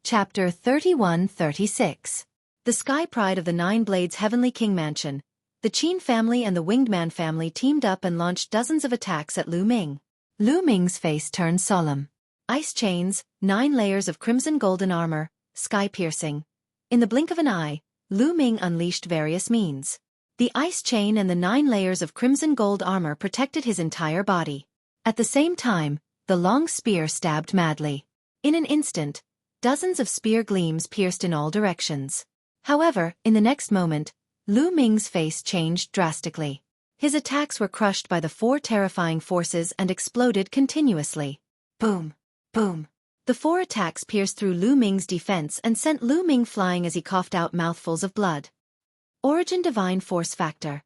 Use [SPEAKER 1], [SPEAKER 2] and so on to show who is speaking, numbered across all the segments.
[SPEAKER 1] Chapter 31-36. The Sky Pride of the Nine Blades Heavenly King Mansion. The Qin family and the Winged Man family teamed up and launched dozens of attacks at Lu Ming. Lu Ming's face turned solemn. Ice chains, 9 layers of crimson golden armor, sky-piercing. In the blink of an eye, Lu Ming unleashed various means. The ice chain and the 9 layers of crimson gold armor protected his entire body. At the same time, the long spear stabbed madly. In an instant, dozens of spear gleams pierced in all directions. However, in the next moment, Lu Ming's face changed drastically. His attacks were crushed by the 4 terrifying forces and exploded continuously. Boom! Boom! The 4 attacks pierced through Lu Ming's defense and sent Lu Ming flying as he coughed out mouthfuls of blood. Origin Divine Force Factor.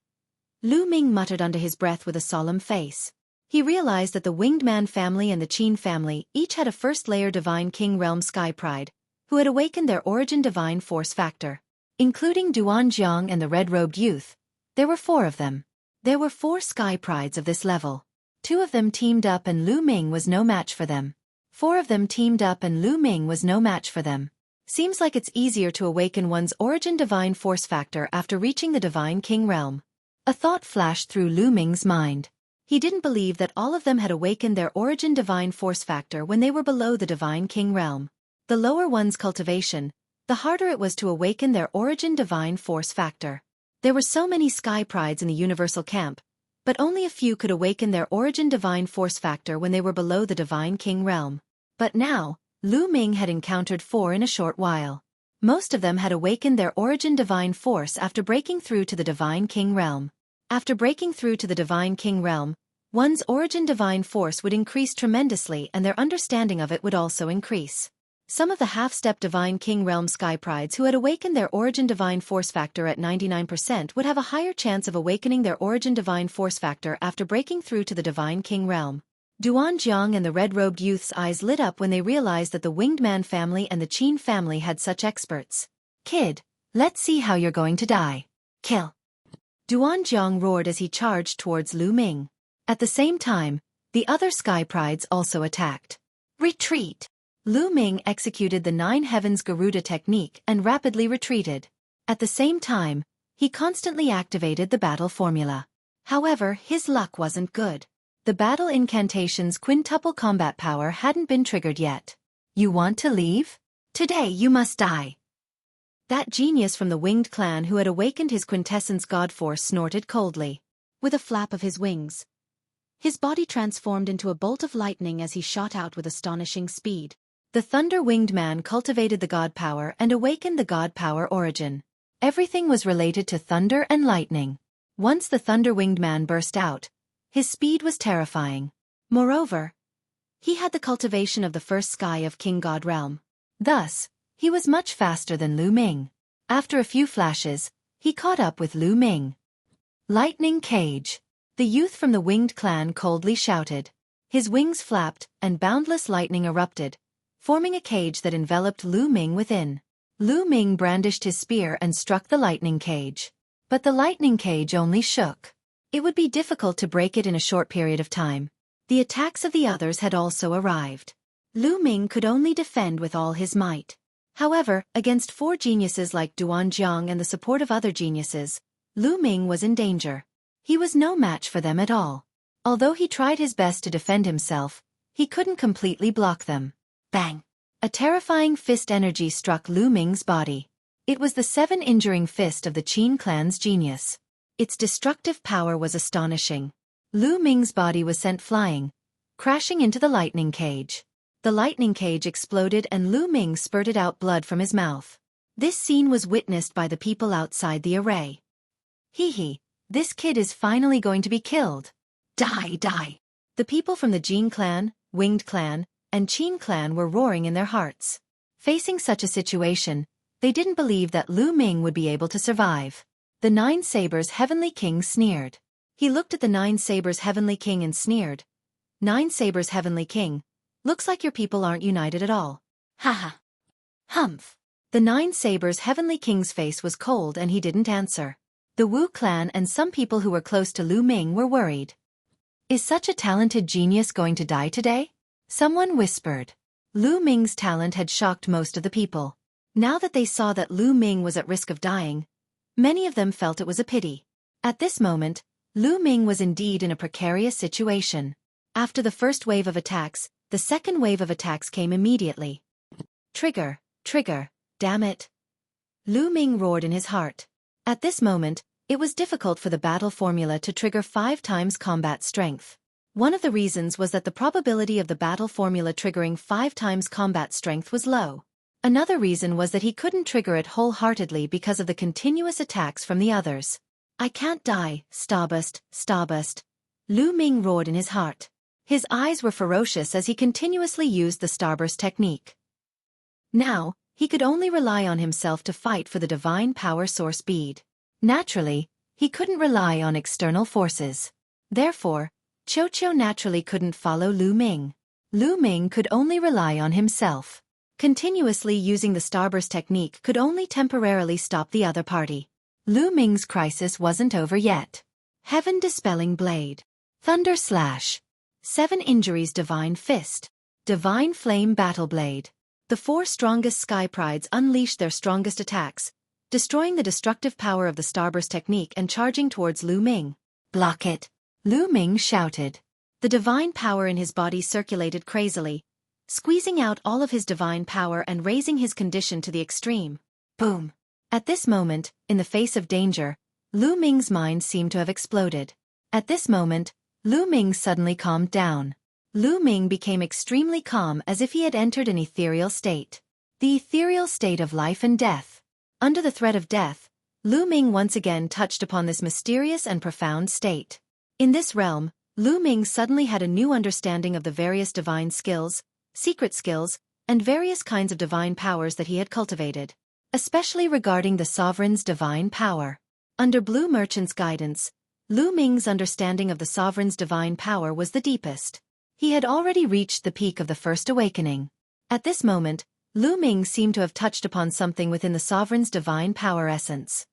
[SPEAKER 1] Lu Ming muttered under his breath with a solemn face. He realized that the Winged Man family and the Qin family each had a first-layer Divine King Realm Sky Pride, who had awakened their Origin Divine Force Factor. Including Duanjiang and the Red-Robed Youth, there were 4 of them. There were 4 Sky Prides of this level. 2 of them teamed up and Lu Ming was no match for them. 4 of them teamed up and Lu Ming was no match for them. Seems like it's easier to awaken one's Origin Divine Force Factor after reaching the Divine King Realm. A thought flashed through Lu Ming's mind. He didn't believe that all of them had awakened their Origin Divine Force Factor when they were below the Divine King Realm. The lower one's cultivation, the harder it was to awaken their Origin Divine Force Factor. There were so many Sky Prides in the Universal Camp, but only a few could awaken their Origin Divine Force Factor when they were below the Divine King Realm. But now, Lu Ming had encountered 4 in a short while. Most of them had awakened their Origin Divine Force after breaking through to the Divine King Realm. After breaking through to the Divine King Realm, one's Origin Divine Force would increase tremendously and their understanding of it would also increase. Some of the half-step Divine King Realm Sky Prides who had awakened their Origin Divine Force Factor at 99% would have a higher chance of awakening their Origin Divine Force Factor after breaking through to the Divine King Realm. Duanjiang and the Red-Robed Youth's eyes lit up when they realized that the Winged Man family and the Qin family had such experts. "Kid, let's see how you're going to die. Kill!" Duanjiang roared as he charged towards Lu Ming. At the same time, the other Sky Prides also attacked. "Retreat!" Lu Ming executed the 9 Heavens Garuda technique and rapidly retreated. At the same time, he constantly activated the battle formula. However, his luck wasn't good. The battle incantation's quintuple combat power hadn't been triggered yet. "You want to leave? Today you must die." That genius from the Winged Clan who had awakened his quintessence God Force snorted coldly. With a flap of his wings, his body transformed into a bolt of lightning as he shot out with astonishing speed. The Thunder-Winged Man cultivated the God Power and awakened the God Power origin. Everything was related to thunder and lightning. Once the Thunder-Winged Man burst out, his speed was terrifying. Moreover, he had the cultivation of the first sky of King God Realm. Thus, he was much faster than Lu Ming. After a few flashes, he caught up with Lu Ming. "Lightning Cage!" The youth from the Winged Clan coldly shouted. His wings flapped, and boundless lightning erupted, forming a cage that enveloped Lu Ming within. Lu Ming brandished his spear and struck the lightning cage. But the lightning cage only shook. It would be difficult to break it in a short period of time. The attacks of the others had also arrived. Lu Ming could only defend with all his might. However, against 4 geniuses like Duanjiang and the support of other geniuses, Lu Ming was in danger. He was no match for them at all. Although he tried his best to defend himself, he couldn't completely block them. Bang! A terrifying fist energy struck Lu Ming's body. It was the 7-injuring fist of the Qin clan's genius. Its destructive power was astonishing. Lu Ming's body was sent flying, crashing into the lightning cage. The lightning cage exploded and Lu Ming spurted out blood from his mouth. This scene was witnessed by the people outside the array. "Hee, this kid is finally going to be killed. Die, die!" The people from the Jin clan, Winged Clan, and Qin clan were roaring in their hearts. Facing such a situation, they didn't believe that Lu Ming would be able to survive. The 9 Sabers Heavenly King sneered. He looked at the 9 Sabers Heavenly King and sneered. "9 Sabers Heavenly King, looks like your people aren't united at all. Haha. Humph." The 9 Sabers Heavenly King's face was cold and he didn't answer. The Wu clan and some people who were close to Lu Ming were worried. "Is such a talented genius going to die today?" Someone whispered. Lu Ming's talent had shocked most of the people. Now that they saw that Lu Ming was at risk of dying, many of them felt it was a pity. At this moment, Lu Ming was indeed in a precarious situation. After the first wave of attacks, the second wave of attacks came immediately. Trigger, trigger, damn it. Lu Ming roared in his heart. At this moment, it was difficult for the battle formula to trigger 5 times combat strength. One of the reasons was that the probability of the battle formula triggering 5 times combat strength was low. Another reason was that he couldn't trigger it wholeheartedly because of the continuous attacks from the others. I can't die, starburst, starburst. Lu Ming roared in his heart. His eyes were ferocious as he continuously used the starburst technique. Now, he could only rely on himself to fight for the divine power source bead. Naturally, he couldn't rely on external forces. Therefore, Xueqi naturally couldn't follow Lu Ming. Lu Ming could only rely on himself. Continuously using the starburst technique could only temporarily stop the other party. Lu Ming's crisis wasn't over yet. Heaven Dispelling Blade. Thunder Slash. 7 Injuries Divine Fist. Divine Flame Battle Blade. The 4 strongest Sky Prides unleashed their strongest attacks, destroying the destructive power of the starburst technique and charging towards Lu Ming. Block it! Lu Ming shouted. The divine power in his body circulated crazily, squeezing out all of his divine power and raising his condition to the extreme. Boom! At this moment, in the face of danger, Lu Ming's mind seemed to have exploded. At this moment, Lu Ming suddenly calmed down. Lu Ming became extremely calm as if he had entered an ethereal state. The ethereal state of life and death. Under the threat of death, Lu Ming once again touched upon this mysterious and profound state. In this realm, Lu Ming suddenly had a new understanding of the various divine skills, secret skills, and various kinds of divine powers that he had cultivated, especially regarding the sovereign's divine power. Under Blue Merchant's guidance, Lu Ming's understanding of the sovereign's divine power was the deepest. He had already reached the peak of the first awakening. At this moment, Lu Ming seemed to have touched upon something within the sovereign's divine power essence.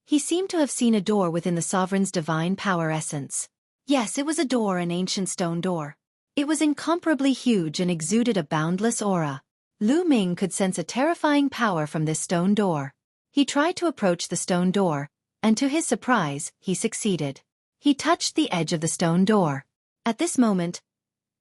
[SPEAKER 1] He seemed to have seen a door within the sovereign's divine power essence. Yes, it was a door, an ancient stone door. It was incomparably huge and exuded a boundless aura. Lu Ming could sense a terrifying power from this stone door. He tried to approach the stone door, and to his surprise, he succeeded. He touched the edge of the stone door. At this moment,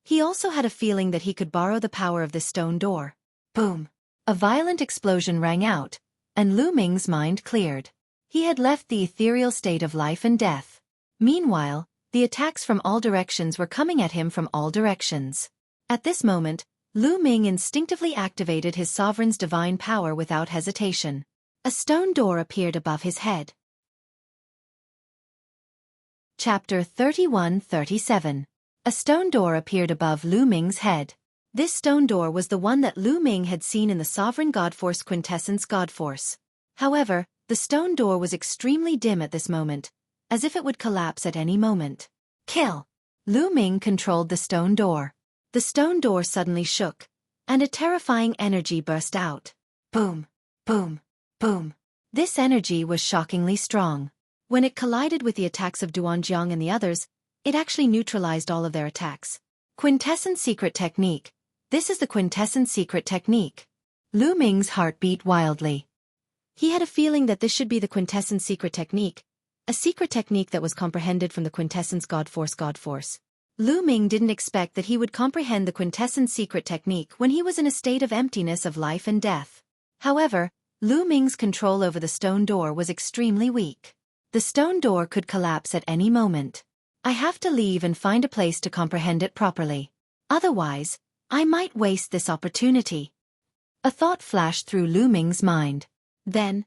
[SPEAKER 1] he also had a feeling that he could borrow the power of this stone door. Boom! A violent explosion rang out, and Lu Ming's mind cleared. He had left the ethereal state of life and death. Meanwhile, the attacks from all directions were coming at him from all directions. At this moment, Lu Ming instinctively activated his sovereign's divine power without hesitation. A stone door appeared above his head. Chapter 31-37. A stone door appeared above Lu Ming's head. This stone door was the one that Lu Ming had seen in the Sovereign Godforce Quintessence Godforce. However, the stone door was extremely dim at this moment, as if it would collapse at any moment. Kill! Lu Ming controlled the stone door. The stone door suddenly shook, and a terrifying energy burst out. Boom! Boom! Boom! This energy was shockingly strong. When it collided with the attacks of Duanjiang and the others, it actually neutralized all of their attacks. Quintessence Secret Technique. This is the Quintessence Secret Technique. Lu Ming's heart beat wildly. He had a feeling that this should be the Quintessence Secret Technique, a secret technique that was comprehended from the Quintessence Godforce. Lu Ming didn't expect that he would comprehend the Quintessence Secret Technique when he was in a state of emptiness of life and death. However, Lu Ming's control over the stone door was extremely weak. The stone door could collapse at any moment. I have to leave and find a place to comprehend it properly. Otherwise, I might waste this opportunity. A thought flashed through Lu Ming's mind. Then,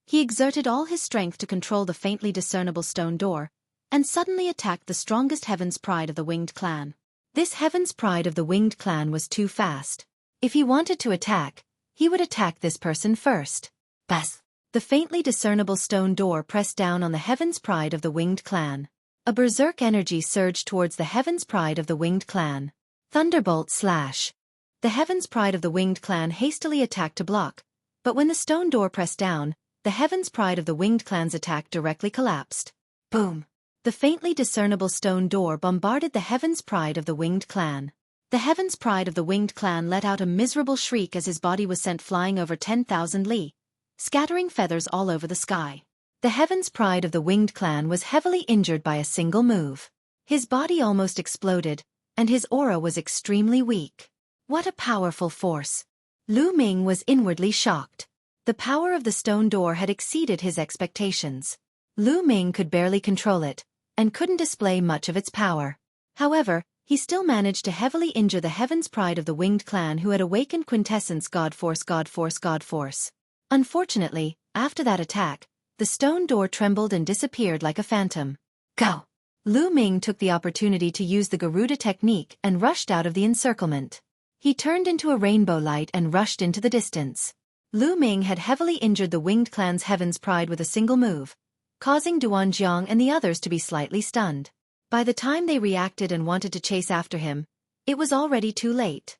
[SPEAKER 1] he exerted all his strength to control the faintly discernible stone door, and suddenly attacked the strongest Heaven's Pride of the Winged Clan. This Heaven's Pride of the Winged Clan was too fast. If he wanted to attack, he would attack this person first. Bas! The faintly discernible stone door pressed down on the Heaven's Pride of the Winged Clan. A berserk energy surged towards the Heaven's Pride of the Winged Clan. Thunderbolt Slash! The Heaven's Pride of the Winged Clan hastily attacked to block, but when the stone door pressed down, the Heaven's Pride of the Winged Clan's attack directly collapsed. Boom! The faintly discernible stone door bombarded the Heaven's Pride of the Winged Clan. The Heaven's Pride of the Winged Clan let out a miserable shriek as his body was sent flying over 10,000 li, scattering feathers all over the sky. The Heaven's Pride of the Winged Clan was heavily injured by a single move. His body almost exploded, and his aura was extremely weak. What a powerful force! Lu Ming was inwardly shocked. The power of the stone door had exceeded his expectations. Lu Ming could barely control it, and couldn't display much of its power. However, he still managed to heavily injure the Heaven's Pride of the Winged Clan, who had awakened Quintessence God Force. Unfortunately, after that attack, the stone door trembled and disappeared like a phantom. Go! Lu Ming took the opportunity to use the Garuda technique and rushed out of the encirclement. He turned into a rainbow light and rushed into the distance. Lu Ming had heavily injured the Winged Clan's Heaven's Pride with a single move, causing Duanjiang and the others to be slightly stunned. By the time they reacted and wanted to chase after him, it was already too late.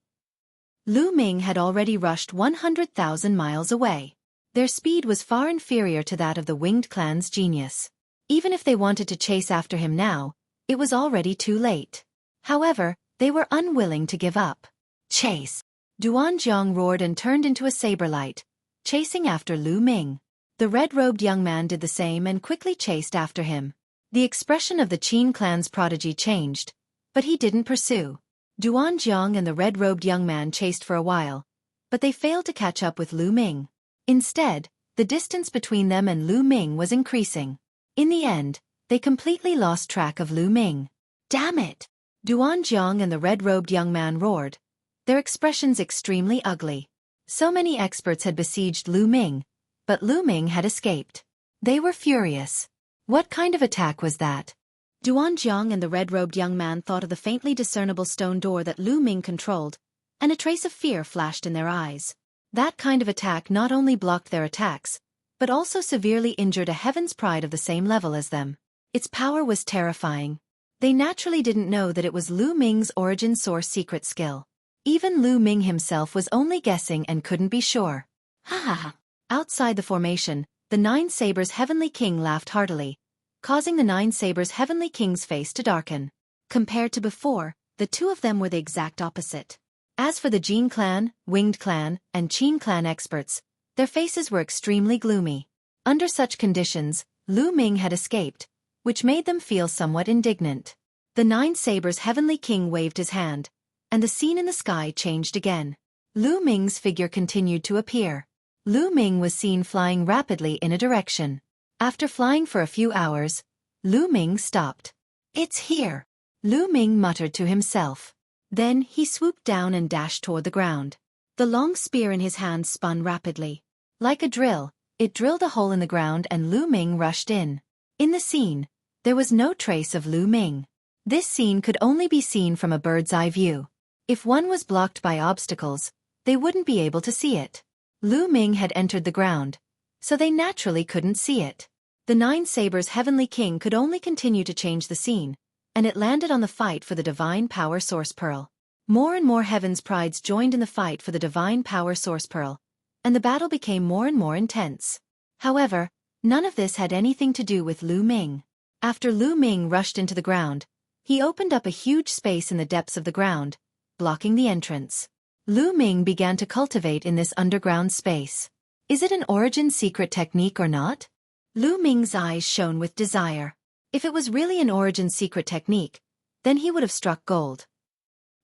[SPEAKER 1] Lu Ming had already rushed 100,000 miles away. Their speed was far inferior to that of the Winged Clan's genius. Even if they wanted to chase after him now, it was already too late. However, they were unwilling to give up. Chase! Duanjiang roared and turned into a saber light, chasing after Lu Ming. The red-robed young man did the same and quickly chased after him. The expression of the Qin clan's prodigy changed, but he didn't pursue. Duanjiang and the red-robed young man chased for a while, but they failed to catch up with Lu Ming. Instead, the distance between them and Lu Ming was increasing. In the end, they completely lost track of Lu Ming. Damn it! Duanjiang and the red-robed young man roared, their expressions extremely ugly. So many experts had besieged Lu Ming, but Lu Ming had escaped. They were furious. What kind of attack was that? Duanjiang and the red-robed young man thought of the faintly discernible stone door that Lu Ming controlled, and a trace of fear flashed in their eyes. That kind of attack not only blocked their attacks, but also severely injured a Heaven's Pride of the same level as them. Its power was terrifying. They naturally didn't know that it was Lu Ming's origin source secret skill. Even Lu Ming himself was only guessing and couldn't be sure. Ha ha ha! Outside the formation, the Nine Sabers' Heavenly King laughed heartily, causing the Nine Sabers' Heavenly King's face to darken. Compared to before, the two of them were the exact opposite. As for the Jin clan, Winged clan, and Qin clan experts, their faces were extremely gloomy. Under such conditions, Lu Ming had escaped, which made them feel somewhat indignant. The Nine Sabers' Heavenly King waved his hand, and the scene in the sky changed again. Lu Ming's figure continued to appear. Lu Ming was seen flying rapidly in a direction. After flying for a few hours, Lu Ming stopped. It's here! Lu Ming muttered to himself. Then he swooped down and dashed toward the ground. The long spear in his hand spun rapidly. Like a drill, it drilled a hole in the ground and Lu Ming rushed in. In the scene, there was no trace of Lu Ming. This scene could only be seen from a bird's-eye view. If one was blocked by obstacles, they wouldn't be able to see it. Lu Ming had entered the ground, so they naturally couldn't see it. The Nine Sabers' Heavenly King could only continue to change the scene, and it landed on the fight for the Divine Power Source Pearl. More and more Heaven's Prides joined in the fight for the Divine Power Source Pearl, and the battle became more and more intense. However, none of this had anything to do with Lu Ming. After Lu Ming rushed into the ground, he opened up a huge space in the depths of the ground, blocking the entrance. Lu Ming began to cultivate in this underground space. Is it an origin secret technique or not? Lu Ming's eyes shone with desire. If it was really an origin secret technique, then he would have struck gold.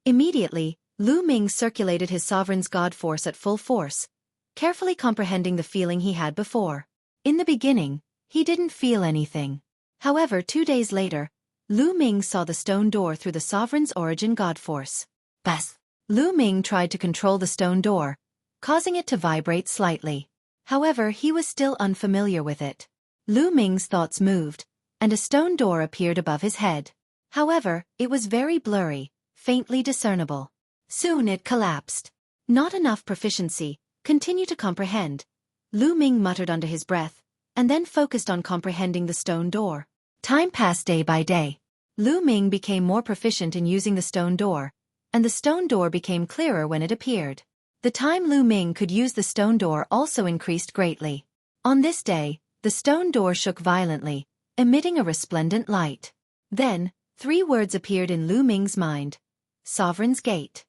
[SPEAKER 1] Immediately, Lu Ming circulated his sovereign's god force at full force, carefully comprehending the feeling he had before. In the beginning, he didn't feel anything. However, 2 days later, Lu Ming saw the stone door through the sovereign's origin god force. Bas! Lu Ming tried to control the stone door, causing it to vibrate slightly. However, he was still unfamiliar with it. Lu Ming's thoughts moved, and a stone door appeared above his head. However, it was very blurry, faintly discernible. Soon it collapsed. Not enough proficiency, continue to comprehend. Lu Ming muttered under his breath, and then focused on comprehending the stone door. Time passed day by day. Lu Ming became more proficient in using the stone door, and the stone door became clearer when it appeared. The time Lu Ming could use the stone door also increased greatly. On this day, the stone door shook violently, emitting a resplendent light. Then, 3 words appeared in Lu Ming's mind. Sovereign's Gate.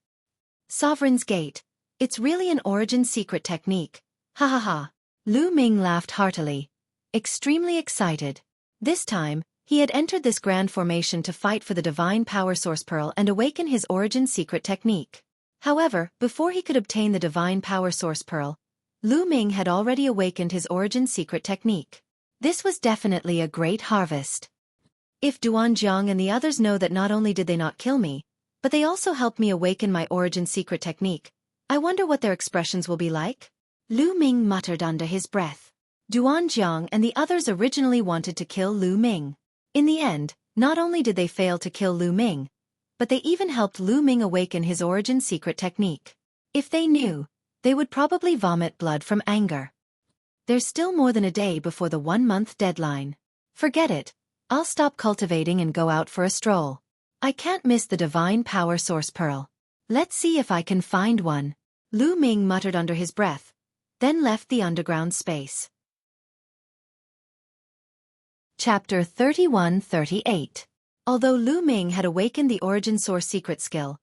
[SPEAKER 1] Sovereign's Gate. It's really an origin secret technique. Ha ha ha. Lu Ming laughed heartily, extremely excited. This time, he had entered this grand formation to fight for the divine power source pearl and awaken his origin secret technique. However, before he could obtain the divine power source pearl, Lu Ming had already awakened his origin secret technique. This was definitely a great harvest. If Duanjiang and the others know that not only did they not kill me, but they also helped me awaken my origin secret technique, I wonder what their expressions will be like? Lu Ming muttered under his breath. Duanjiang and the others originally wanted to kill Lu Ming. In the end, not only did they fail to kill Lu Ming, but they even helped Lu Ming awaken his origin secret technique. If they knew, they would probably vomit blood from anger. There's still more than a day before the 1-month deadline. Forget it, I'll stop cultivating and go out for a stroll. I can't miss the divine power source pearl. Let's see if I can find one. Lu Ming muttered under his breath, then left the underground space. Chapter 31-38. Although Lu Ming had awakened the origin source secret skill,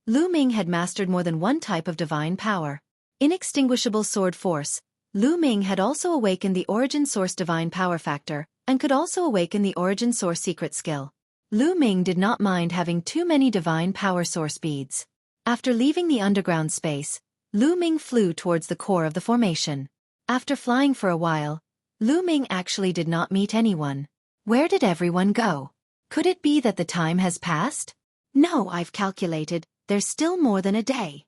[SPEAKER 1] Lu Ming had mastered more than one type of divine power. Inextinguishable sword force, Lu Ming had also awakened the origin source divine power factor, and could also awaken the origin source secret skill. Lu Ming did not mind having too many divine power source beads. After leaving the underground space, Lu Ming flew towards the core of the formation. After flying for a while, Lu Ming actually did not meet anyone. Where did everyone go? Could it be that the time has passed? No, I've calculated, there's still more than a day.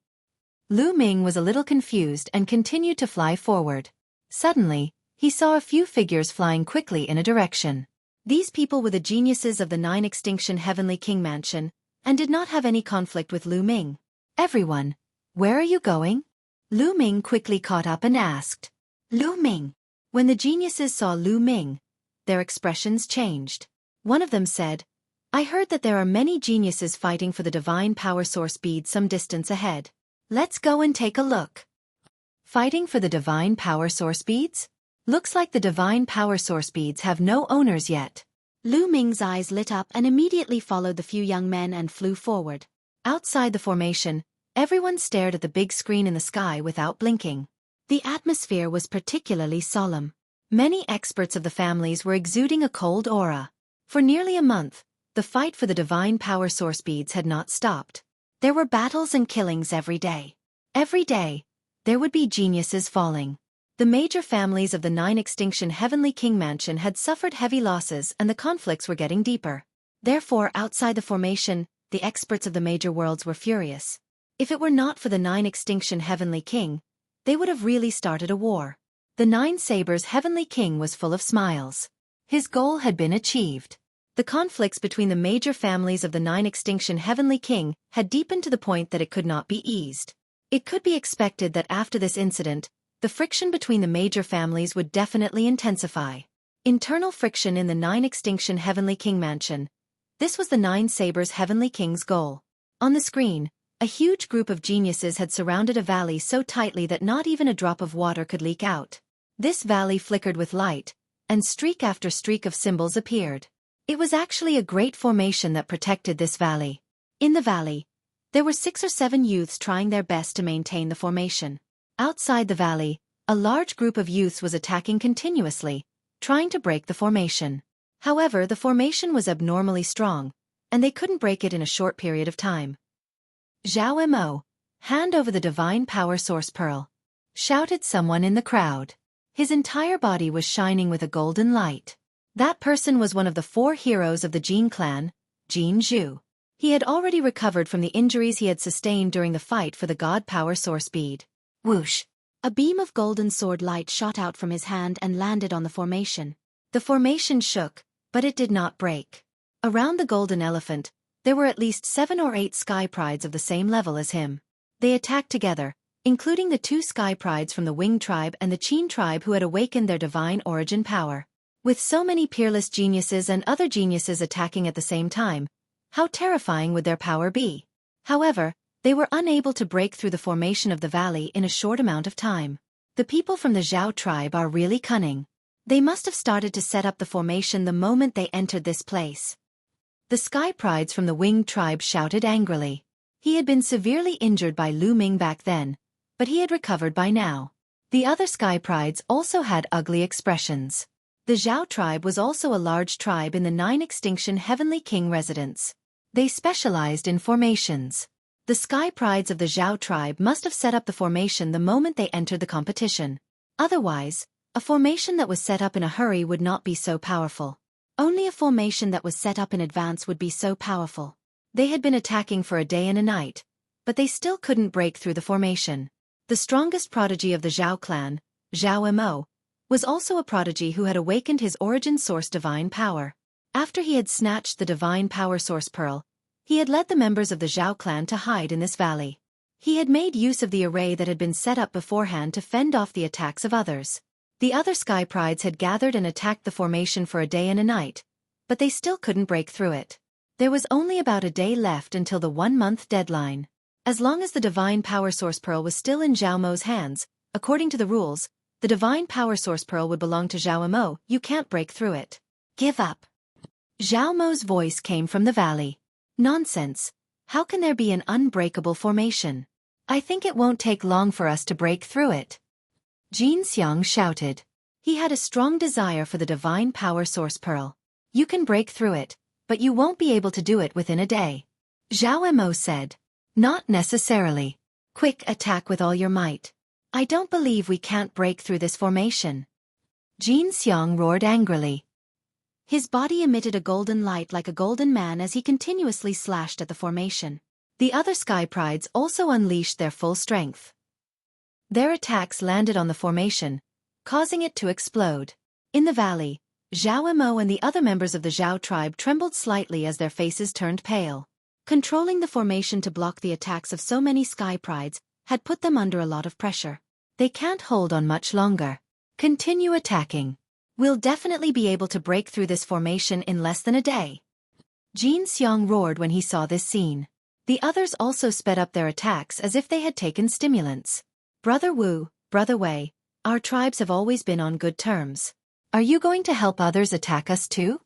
[SPEAKER 1] Lu Ming was a little confused and continued to fly forward. Suddenly, he saw a few figures flying quickly in a direction. These people were the geniuses of the 9 Extinction Heavenly King Mansion, and did not have any conflict with Lu Ming. Everyone, where are you going? Lu Ming quickly caught up and asked. Lu Ming. When the geniuses saw Lu Ming, their expressions changed. One of them said, I heard that there are many geniuses fighting for the divine power source bead some distance ahead. Let's go and take a look. Fighting for the divine power source beads? Looks like the divine power source beads have no owners yet. Lu Ming's eyes lit up and immediately followed the few young men and flew forward. Outside the formation, everyone stared at the big screen in the sky without blinking. The atmosphere was particularly solemn. Many experts of the families were exuding a cold aura. For nearly a month, the fight for the divine power source beads had not stopped. There were battles and killings every day. Every day, there would be geniuses falling. The major families of the 9 Extinction Heavenly King Mansion had suffered heavy losses and the conflicts were getting deeper. Therefore, outside the formation, the experts of the major worlds were furious. If it were not for the 9 Extinction Heavenly King, they would have really started a war. The 9 Sabers Heavenly King was full of smiles. His goal had been achieved. The conflicts between the major families of the 9 Extinction Heavenly King had deepened to the point that it could not be eased. It could be expected that after this incident, the friction between the major families would definitely intensify. Internal friction in the 9 Extinction Heavenly King Mansion. This was the 9 Sabers Heavenly King's goal. On the screen, a huge group of geniuses had surrounded a valley so tightly that not even a drop of water could leak out. This valley flickered with light, and streak after streak of symbols appeared. It was actually a great formation that protected this valley. In the valley, there were 6 or 7 youths trying their best to maintain the formation. Outside the valley, a large group of youths was attacking continuously, trying to break the formation. However, the formation was abnormally strong, and they couldn't break it in a short period of time. Zhao Mo, hand over the divine power source pearl, shouted someone in the crowd. His entire body was shining with a golden light. That person was one of the 4 heroes of the Jin clan, Jin Zhu. He had already recovered from the injuries he had sustained during the fight for the God Power Source Bead. Whoosh! A beam of golden sword light shot out from his hand and landed on the formation. The formation shook, but it did not break. Around the golden elephant, there were at least 7 or 8 sky prides of the same level as him. They attacked together, including the 2 sky prides from the Wing tribe and the Qin tribe who had awakened their divine origin power. With so many peerless geniuses and other geniuses attacking at the same time, how terrifying would their power be? However, they were unable to break through the formation of the valley in a short amount of time. The people from the Zhao tribe are really cunning. They must have started to set up the formation the moment they entered this place. The sky prides from the Wing tribe shouted angrily. He had been severely injured by Lu Ming back then, but he had recovered by now. The other sky prides also had ugly expressions. The Zhao tribe was also a large tribe in the 9 extinction Heavenly King residence. They specialized in formations. The sky prides of the Zhao tribe must have set up the formation the moment they entered the competition. Otherwise, a formation that was set up in a hurry would not be so powerful. Only a formation that was set up in advance would be so powerful. They had been attacking for a day and a night, but they still couldn't break through the formation. The strongest prodigy of the Zhao clan, Zhao Mo, was also a prodigy who had awakened his origin source divine power. After he had snatched the divine power source pearl, he had led the members of the Zhao clan to hide in this valley. He had made use of the array that had been set up beforehand to fend off the attacks of others. The other sky prides had gathered and attacked the formation for a day and a night, but they still couldn't break through it. There was only about a day left until the 1-month deadline. As long as the divine power source pearl was still in Zhao Mo's hands, according to the rules, the divine power source pearl would belong to Zhao Mo. You can't break through it. Give up. Zhao Mo's voice came from the valley. Nonsense. How can there be an unbreakable formation? I think it won't take long for us to break through it. Jin Xiang shouted. He had a strong desire for the divine power source pearl. You can break through it, but you won't be able to do it within a day. Zhao Mo said. Not necessarily. Quick, attack with all your might. I don't believe we can't break through this formation. Jin Xiang roared angrily. His body emitted a golden light like a golden man as he continuously slashed at the formation. The other sky prides also unleashed their full strength. Their attacks landed on the formation, causing it to explode. In the valley, Zhao Mo and the other members of the Zhao tribe trembled slightly as their faces turned pale. Controlling the formation to block the attacks of so many sky prides had put them under a lot of pressure. They can't hold on much longer. Continue attacking. We'll definitely be able to break through this formation in less than a day. Jin Xiang roared when he saw this scene. The others also sped up their attacks as if they had taken stimulants. Brother Wu, Brother Wei, our tribes have always been on good terms. Are you going to help others attack us too?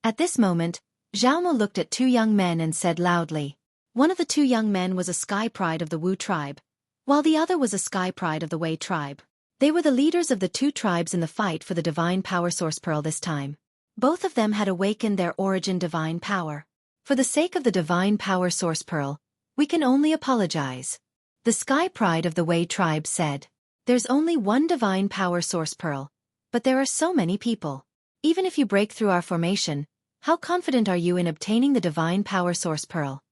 [SPEAKER 1] At this moment, Zhao Mo looked at 2 young men and said loudly. One of the 2 young men was a sky pride of the Wu tribe, while the other was a sky pride of the Wei tribe. They were the leaders of the 2 tribes in the fight for the divine power source pearl this time. Both of them had awakened their origin divine power. For the sake of the divine power source pearl, we can only apologize. The sky pride of the Wei tribe said. There's only one divine power source pearl, but there are so many people. Even if you break through our formation, how confident are you in obtaining the divine power source pearl?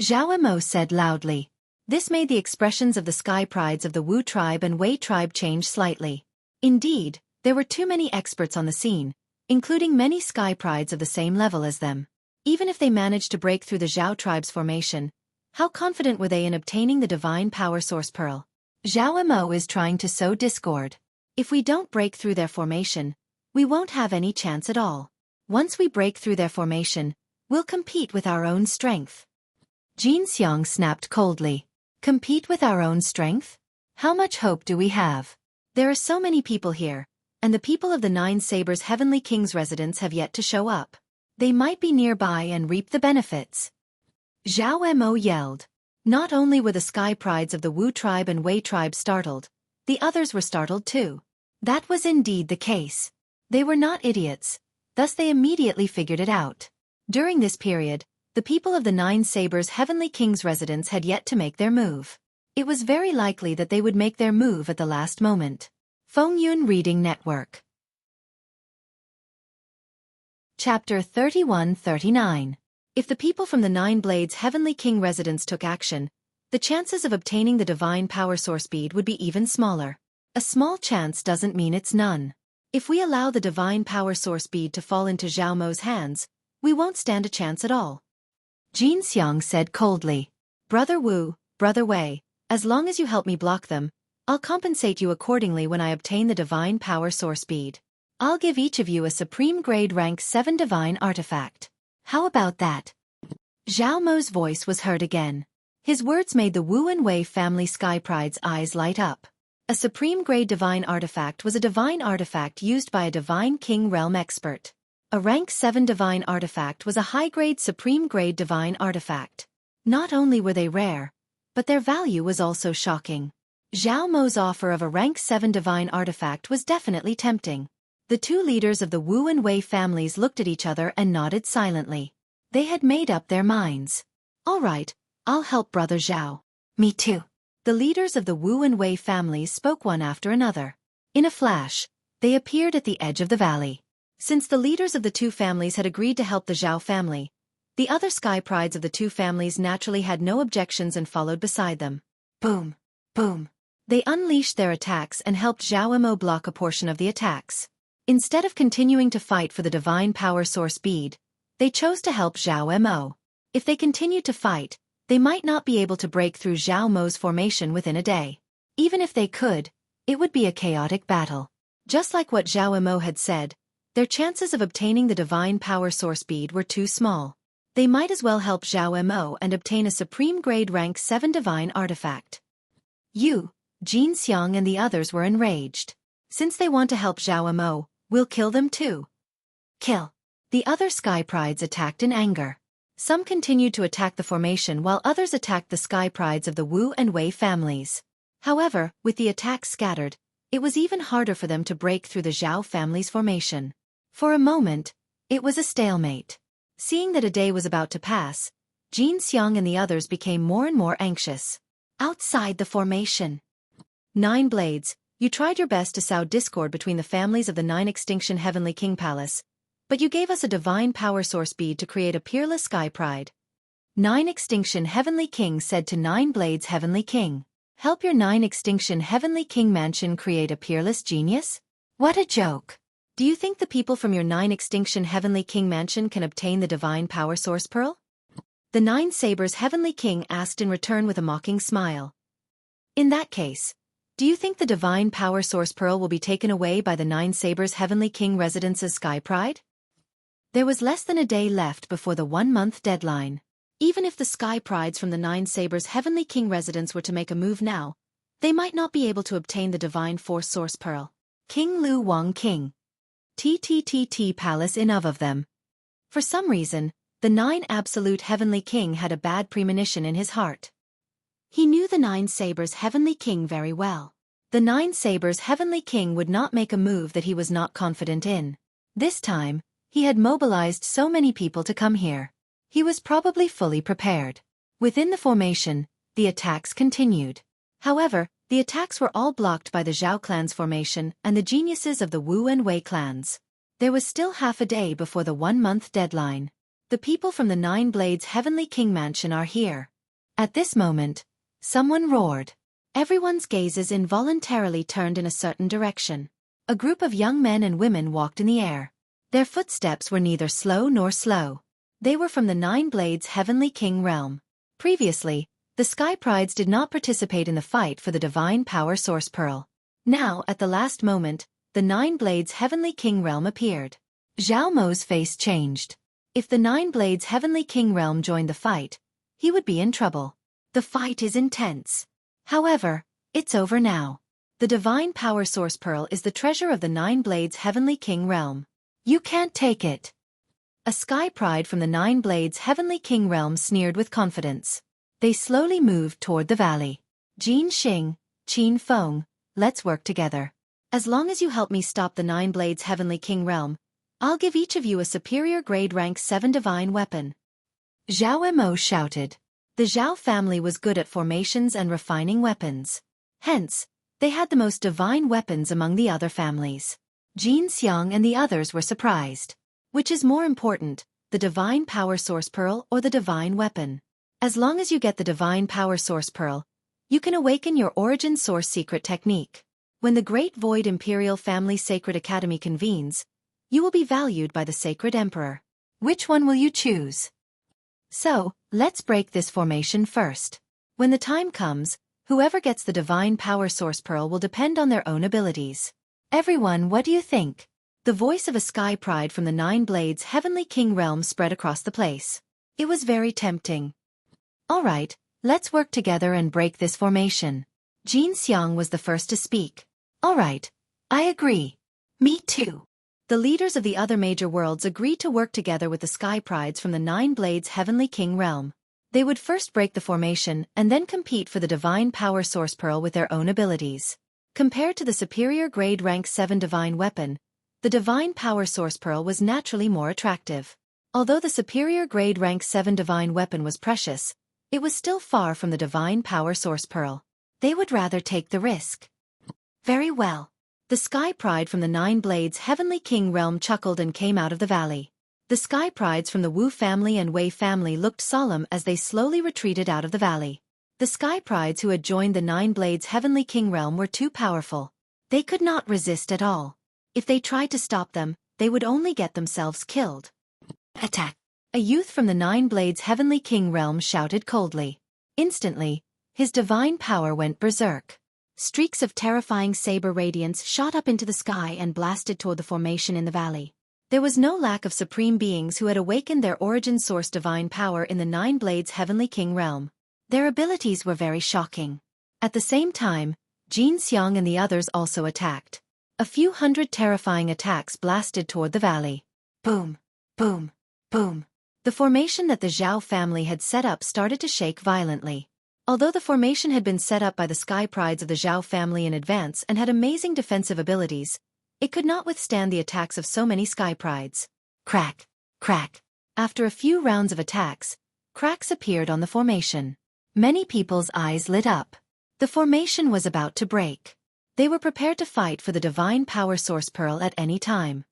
[SPEAKER 1] Zhao Mo said loudly. This made the expressions of the sky prides of the Wu tribe and Wei tribe change slightly. Indeed, there were too many experts on the scene, including many sky prides of the same level as them. Even if they managed to break through the Zhao tribe's formation, how confident were they in obtaining the divine power source pearl? Zhao Mo is trying to sow discord. If we don't break through their formation, we won't have any chance at all. Once we break through their formation, we'll compete with our own strength. Jin Xiang snapped coldly. Compete with our own strength? How much hope do we have? There are so many people here, and the people of the 9 Sabers Heavenly King's residence have yet to show up. They might be nearby and reap the benefits. Zhao Mo yelled. Not only were the sky prides of the Wu tribe and Wei tribe startled, the others were startled too. That was indeed the case. They were not idiots, thus they immediately figured it out. During this period, the people of the 9 Sabers Heavenly King's residence had yet to make their move. It was very likely that they would make their move at the last moment. Feng Yun Reading Network. Chapter 31-39. If the people from the 9 Blades Heavenly King residence took action, the chances of obtaining the divine power source bead would be even smaller. A small chance doesn't mean it's none. If we allow the divine power source bead to fall into Zhao Mo's hands, we won't stand a chance at all. Jin Xiang said coldly. Brother Wu, Brother Wei, as long as you help me block them, I'll compensate you accordingly when I obtain the divine power source bead. I'll give each of you a supreme grade rank 7 divine artifact. How about that? Zhao Mo's voice was heard again. His words made the Wu and Wei family sky pride's eyes light up. A supreme grade divine artifact was a divine artifact used by a divine king realm expert. A rank 7 divine artifact was a high-grade supreme grade divine artifact. Not only were they rare, but their value was also shocking. Zhao Mo's offer of a rank 7 divine artifact was definitely tempting. The two leaders of the Wu and Wei families looked at each other and nodded silently. They had made up their minds. All right, I'll help Brother Zhao. Me too. The leaders of the Wu and Wei families spoke one after another. In a flash, they appeared at the edge of the valley. Since the leaders of the two families had agreed to help the Zhao family, the other sky prides of the two families naturally had no objections and followed beside them. Boom! Boom! They unleashed their attacks and helped Zhao Mo block a portion of the attacks. Instead of continuing to fight for the divine power source bead, they chose to help Zhao Mo. If they continued to fight, they might not be able to break through Zhao Mo's formation within a day. Even if they could, it would be a chaotic battle. Just like what Zhao Mo had said, their chances of obtaining the divine power source bead were too small. They might as well help Zhao Mo and obtain a supreme grade rank 7 divine artifact. Yu, Jin Xiang and the others were enraged. Since they want to help Zhao Mo, we'll kill them too. Kill. The other sky prides attacked in anger. Some continued to attack the formation while others attacked the sky prides of the Wu and Wei families. However, with the attacks scattered, it was even harder for them to break through the Zhao family's formation. For a moment, it was a stalemate. Seeing that a day was about to pass, Jin Xiang and the others became more and more anxious. Outside the formation. 9 Blades, you tried your best to sow discord between the families of the 9 Extinction Heavenly King Palace, but you gave us a divine power source bead to create a peerless sky pride. 9 Extinction Heavenly King said to 9 Blades Heavenly King, help your 9 Extinction Heavenly King mansion create a peerless genius? What a joke! Do you think the people from your 9 Extinction Heavenly King mansion can obtain the divine power source pearl? The 9 Sabers Heavenly King asked in return with a mocking smile. In that case, do you think the divine power source pearl will be taken away by the 9 Sabers Heavenly King residence's sky pride? There was less than a day left before the 1-month deadline. Even if the sky prides from the 9 Sabers Heavenly King residence were to make a move now, they might not be able to obtain the divine force source pearl. King Lu Wang King. TTTT Palace enough of them. For some reason, the 9 Absolute Heavenly King had a bad premonition in his heart. He knew the 9 Sabers Heavenly King very well. The 9 Sabers Heavenly King would not make a move that he was not confident in. This time, he had mobilized so many people to come here. He was probably fully prepared. Within the formation, the attacks continued. However, the attacks were all blocked by the Zhao clan's formation and the geniuses of the Wu and Wei clans. There was still half a day before the 1-month deadline. The people from the 9 Blades Heavenly King Mansion are here. At this moment, someone roared. Everyone's gazes involuntarily turned in a certain direction. A group of young men and women walked in the air. Their footsteps were neither slow nor slow. They were from the 9 Blades Heavenly King realm. Previously, the Sky Prides did not participate in the fight for the Divine Power Source Pearl. Now, at the last moment, the 9 Blades Heavenly King realm appeared. Zhao Mo's face changed. If the 9 Blades Heavenly King realm joined the fight, he would be in trouble. The fight is intense. However, it's over now. The Divine Power Source Pearl is the treasure of the 9 Blades Heavenly King realm. You can't take it. A Sky Pride from the 9 Blades Heavenly King realm sneered with confidence. They slowly moved toward the valley. Jin Xing, Qin Feng, let's work together. As long as you help me stop the 9 Blades Heavenly King realm, I'll give each of you a superior grade rank 7 divine weapon. Zhao Mo shouted. The Zhao family was good at formations and refining weapons. Hence, they had the most divine weapons among the other families. Jin Xiang and the others were surprised. Which is more important, the Divine Power Source Pearl or the Divine Weapon? As long as you get the Divine Power Source Pearl, you can awaken your Origin Source secret technique. When the Great Void Imperial Family Sacred Academy convenes, you will be valued by the Sacred Emperor. Which one will you choose? So, let's break this formation first. When the time comes, whoever gets the Divine Power Source Pearl will depend on their own abilities. Everyone, what do you think? The voice of a Sky Pride from the 9 Blades Heavenly King realm spread across the place. It was very tempting. Alright, let's work together and break this formation. Jin Xiang was the first to speak. Alright, I agree. Me too. The leaders of the other major worlds agreed to work together with the Sky Prides from the 9 Blades Heavenly King realm. They would first break the formation and then compete for the Divine Power Source Pearl with their own abilities. Compared to the superior grade rank 7 divine weapon, the Divine Power Source Pearl was naturally more attractive. Although the superior grade rank 7 divine weapon was precious, it was still far from the Divine Power Source Pearl. They would rather take the risk. Very well. The Sky Pride from the Nine Blades Heavenly King realm chuckled and came out of the valley. The Sky Prides from the Wu family and Wei family looked solemn as they slowly retreated out of the valley. The Sky Prides who had joined the Nine Blades Heavenly King realm were too powerful. They could not resist at all. If they tried to stop them, they would only get themselves killed. Attack! A youth from the Nine Blades Heavenly King realm shouted coldly. Instantly, his divine power went berserk. Streaks of terrifying saber radiance shot up into the sky and blasted toward the formation in the valley. There was no lack of supreme beings who had awakened their origin source divine power in the Nine Blades Heavenly King realm. Their abilities were very shocking. At the same time, Jin Xiang and the others also attacked. A few hundred terrifying attacks blasted toward the valley. Boom! Boom! Boom! The formation that the Zhao family had set up started to shake violently. Although the formation had been set up by the Sky Prides of the Zhao family in advance and had amazing defensive abilities, it could not withstand the attacks of so many Sky Prides. Crack! Crack! After a few rounds of attacks, cracks appeared on the formation. Many people's eyes lit up. The formation was about to break. They were prepared to fight for the Divine Power Source Pearl at any time.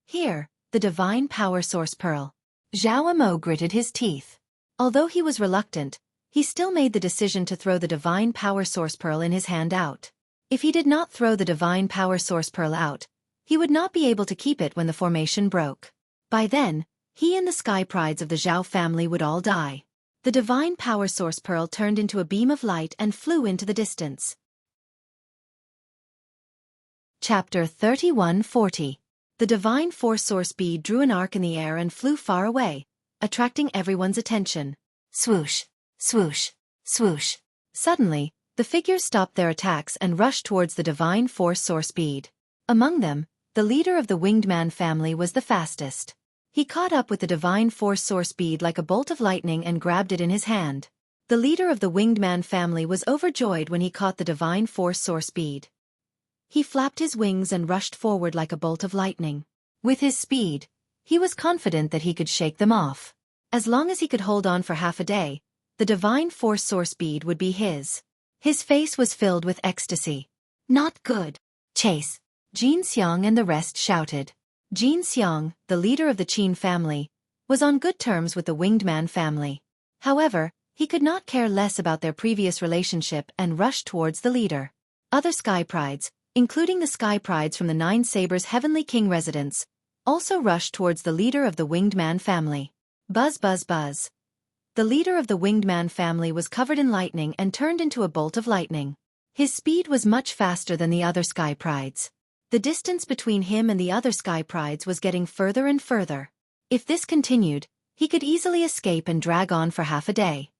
[SPEAKER 1] Here, the Divine Power Source Pearl. Zhao Amo gritted his teeth. Although he was reluctant, he still made the decision to throw the Divine Power Source Pearl in his hand out. If he did not throw the Divine Power Source Pearl out, he would not be able to keep it when the formation broke. By then, he and the Sky Prides of the Zhao family would all die. The Divine Power Source Pearl turned into a beam of light and flew into the distance. Chapter 3140. The Divine Force Source Bead drew an arc in the air and flew far away, attracting everyone's attention. Swoosh! Swoosh! Swoosh! Suddenly, the figures stopped their attacks and rushed towards the Divine Force Source Bead. Among them, the leader of the Winged Man family was the fastest. He caught up with the Divine Force Source Bead like a bolt of lightning and grabbed it in his hand. The leader of the Winged Man family was overjoyed when he caught the Divine Force Source Bead. He flapped his wings and rushed forward like a bolt of lightning. With his speed, he was confident that he could shake them off. As long as he could hold on for half a day, the Divine Force Source Bead would be his. His face was filled with ecstasy. Not good. Chase! Jin Xiang and the rest shouted. Jin Xiang, the leader of the Qin family, was on good terms with the Winged Man family. However, he could not care less about their previous relationship and rushed towards the leader. Other Sky Prides, including the Sky Prides from the Nine Sabers Heavenly King residence, also rushed towards the leader of the Winged Man family. Buzz buzz buzz. The leader of the Winged Man family was covered in lightning and turned into a bolt of lightning. His speed was much faster than the other Sky Prides. The distance between him and the other Sky Prides was getting further and further. If this continued, he could easily escape and drag on for half a day.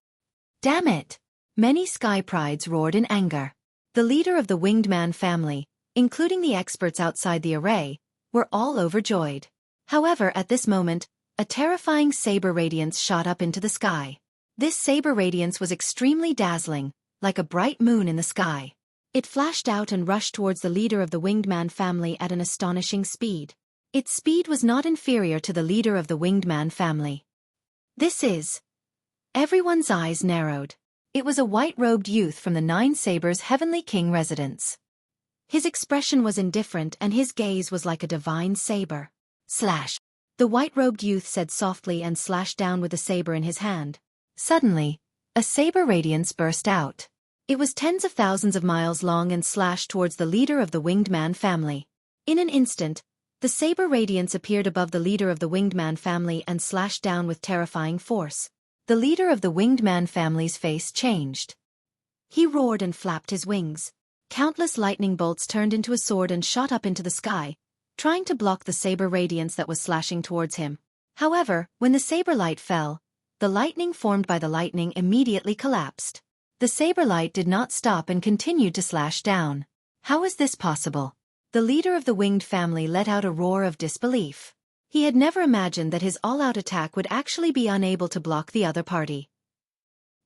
[SPEAKER 1] Damn it! Many Sky Prides roared in anger. The leader of the Winged Man family, including the experts outside the array, were all overjoyed. However, at this moment, a terrifying saber radiance shot up into the sky. This saber radiance was extremely dazzling, like a bright moon in the sky. It flashed out and rushed towards the leader of the Winged Man family at an astonishing speed. Its speed was not inferior to the leader of the Winged Man family. This is... Everyone's eyes narrowed. It was a white-robed youth from the Nine Sabers Heavenly King residence. His expression was indifferent and his gaze was like a divine saber. Slash! The white-robed youth said softly and slashed down with the saber in his hand. Suddenly, a saber radiance burst out. It was tens of thousands of miles long and slashed towards the leader of the Winged Man family. In an instant, the saber radiance appeared above the leader of the Winged Man family and slashed down with terrifying force. The leader of the Winged Man family's face changed. He roared and flapped his wings. Countless lightning bolts turned into a sword and shot up into the sky, trying to block the saber radiance that was slashing towards him. However, when the saber light fell, the lightning formed by the lightning immediately collapsed. The saber light did not stop and continued to slash down. How is this possible? The leader of the Winged family let out a roar of disbelief. He had never imagined that his all-out attack would actually be unable to block the other party.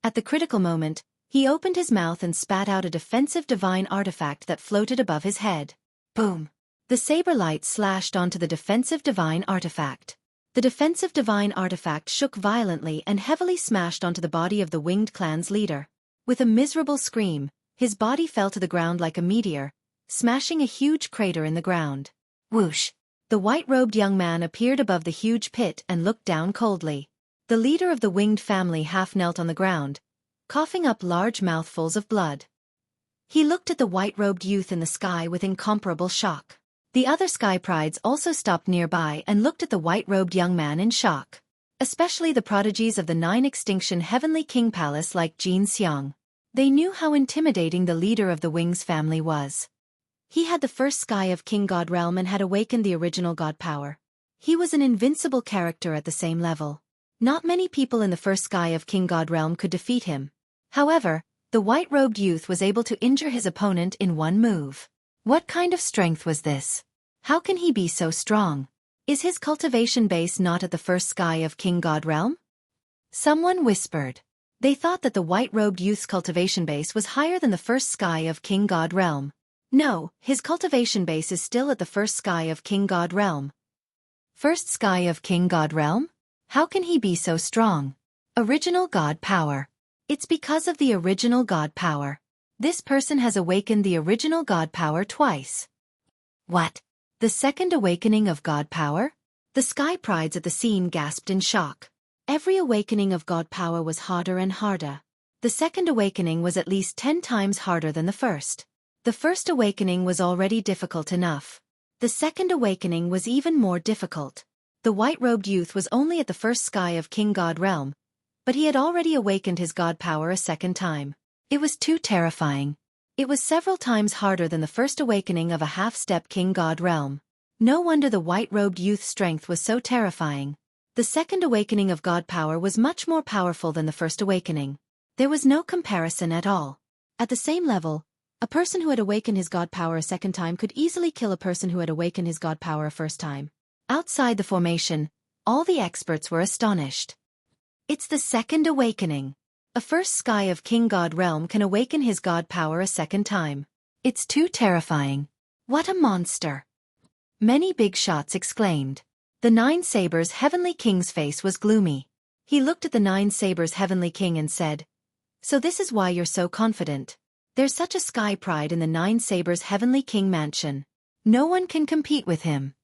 [SPEAKER 1] At the critical moment, he opened his mouth and spat out a defensive divine artifact that floated above his head. Boom! The saber light slashed onto the defensive divine artifact. The defensive divine artifact shook violently and heavily smashed onto the body of the winged clan's leader. With a miserable scream, his body fell to the ground like a meteor, smashing a huge crater in the ground. Whoosh! The white-robed young man appeared above the huge pit and looked down coldly. The leader of the winged family half knelt on the ground, coughing up large mouthfuls of blood. He looked at the white-robed youth in the sky with incomparable shock. The other sky prides also stopped nearby and looked at the white-robed young man in shock. Especially the prodigies of the 9 Extinction Heavenly King Palace like Jin Xiang. They knew how intimidating the leader of the Wings family was. He had the first sky of King God Realm and had awakened the original God power. He was an invincible character at the same level. Not many people in the first sky of King God Realm could defeat him. However, the white-robed youth was able to injure his opponent in one move. What kind of strength was this? How can he be so strong? Is his cultivation base not at the first sky of King God Realm? Someone whispered. They thought that the white-robed youth's cultivation base was higher than the first sky of King God Realm. No, his cultivation base is still at the first sky of King God Realm. First sky of King God Realm? How can he be so strong? Original God power. It's because of the original God power. This person has awakened the original God power twice. What? The second awakening of God power? The sky prides at the scene gasped in shock. Every awakening of God power was harder and harder. The second awakening was at least 10 times harder than the first. The first awakening was already difficult enough. The second awakening was even more difficult. The white-robed youth was only at the first sky of King God Realm, but he had already awakened his God power a second time. It was too terrifying. It was several times harder than the first awakening of a half-step King God Realm. No wonder the white-robed youth's strength was so terrifying. The second awakening of God power was much more powerful than the first awakening. There was no comparison at all. At the same level, a person who had awakened his God power a second time could easily kill a person who had awakened his God power a first time. Outside the formation, all the experts were astonished. It's the second awakening. A first sky of King God Realm can awaken his God power a second time. It's too terrifying. What a monster! Many big shots exclaimed. The 9 Sabers Heavenly King's face was gloomy. He looked at the 9 Sabers Heavenly King and said, "So this is why you're so confident. There's such a sky pride in the 9 Sabers Heavenly King mansion. No one can compete with him."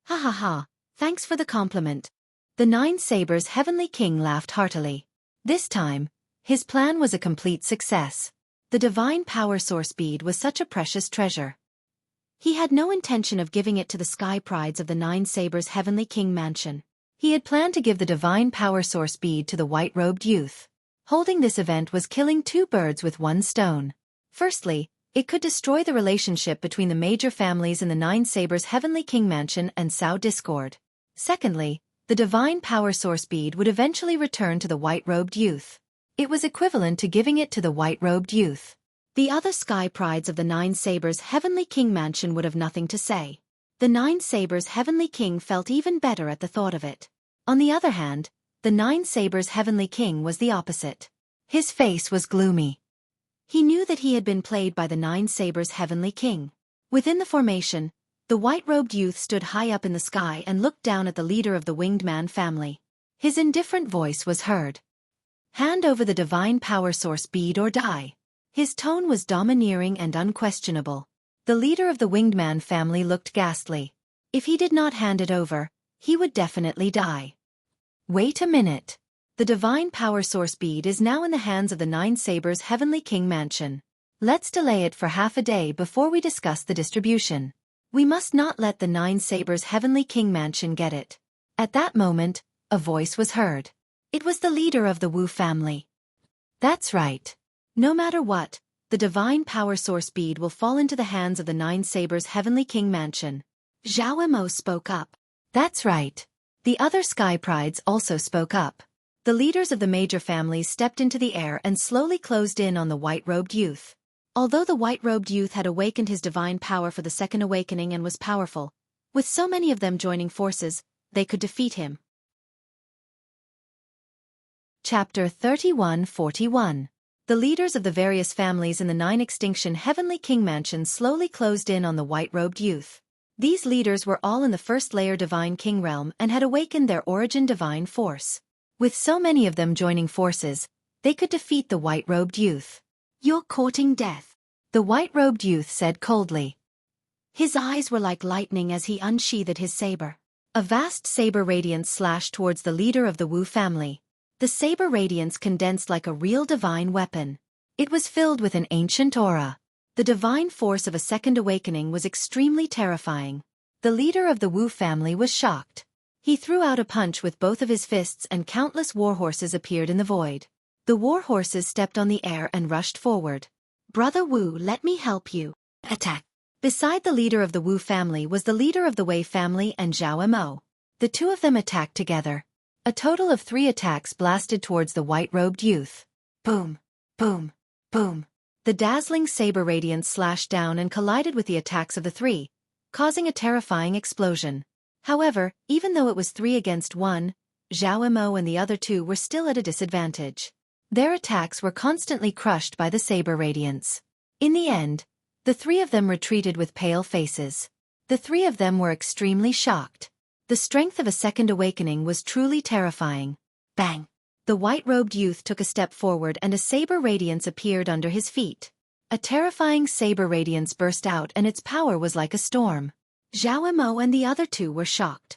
[SPEAKER 1] Ha ha ha, thanks for the compliment. The 9 Sabers Heavenly King laughed heartily. This time, his plan was a complete success. The divine power source bead was such a precious treasure. He had no intention of giving it to the sky prides of the 9 Sabers Heavenly King mansion. He had planned to give the divine power source bead to the white-robed youth. Holding this event was killing 2 birds with 1 stone. Firstly, it could destroy the relationship between the major families in the 9 Sabers Heavenly King mansion and sow discord. Secondly, the divine power source bead would eventually return to the white-robed youth. It was equivalent to giving it to the white-robed youth. The other sky prides of the 9 Sabers Heavenly King mansion would have nothing to say. The 9 Sabers Heavenly King felt even better at the thought of it. On the other hand, the 9 Sabers Heavenly King was the opposite. His face was gloomy. He knew that he had been played by the 9 Sabers Heavenly King. Within the formation, the white-robed youth stood high up in the sky and looked down at the leader of the Winged Man family. His indifferent voice was heard. "Hand over the divine power source bead or die." His tone was domineering and unquestionable. The leader of the Winged Man family looked ghastly. If he did not hand it over, he would definitely die. Wait a minute. The divine power source bead is now in the hands of the 9 Sabers Heavenly King mansion. Let's delay it for half a day before we discuss the distribution. We must not let the 9 Sabers Heavenly King mansion get it. At that moment, a voice was heard. It was the leader of the Wu family. That's right. No matter what, the divine power source bead will fall into the hands of the 9 Sabers Heavenly King mansion. Zhao Mo spoke up. That's right. The other sky prides also spoke up. The leaders of the major families stepped into the air and slowly closed in on the white-robed youth. Although the white-robed youth had awakened his divine power for the second awakening and was powerful, with so many of them joining forces, they could defeat him. Chapter 31-41. The leaders of the various families in the 9 extinction Heavenly King Mansion slowly closed in on the white-robed youth. These leaders were all in the first layer Divine King realm and had awakened their origin divine force. With so many of them joining forces, they could defeat the white-robed youth. "You're courting death," the white-robed youth said coldly. His eyes were like lightning as he unsheathed his saber. A vast saber radiance slashed towards the leader of the Wu family. The saber radiance condensed like a real divine weapon. It was filled with an ancient aura. The divine force of a second awakening was extremely terrifying. The leader of the Wu family was shocked. He threw out a punch with both of his fists and countless warhorses appeared in the void. The warhorses stepped on the air and rushed forward. "Brother Wu, let me help you. Attack." Beside the leader of the Wu family was the leader of the Wei family and Zhao Mo. The two of them attacked together. A total of 3 attacks blasted towards the white-robed youth. Boom, boom, boom. The dazzling saber radiance slashed down and collided with the attacks of the 3, causing a terrifying explosion. However, even though it was 3 against 1, Zhao Mo and the other 2 were still at a disadvantage. Their attacks were constantly crushed by the saber radiance. In the end, the 3 of them retreated with pale faces. The 3 of them were extremely shocked. The strength of a second awakening was truly terrifying. Bang! The white-robed youth took a step forward and a saber radiance appeared under his feet. A terrifying saber radiance burst out and its power was like a storm. Zhao Mo and the other 2 were shocked.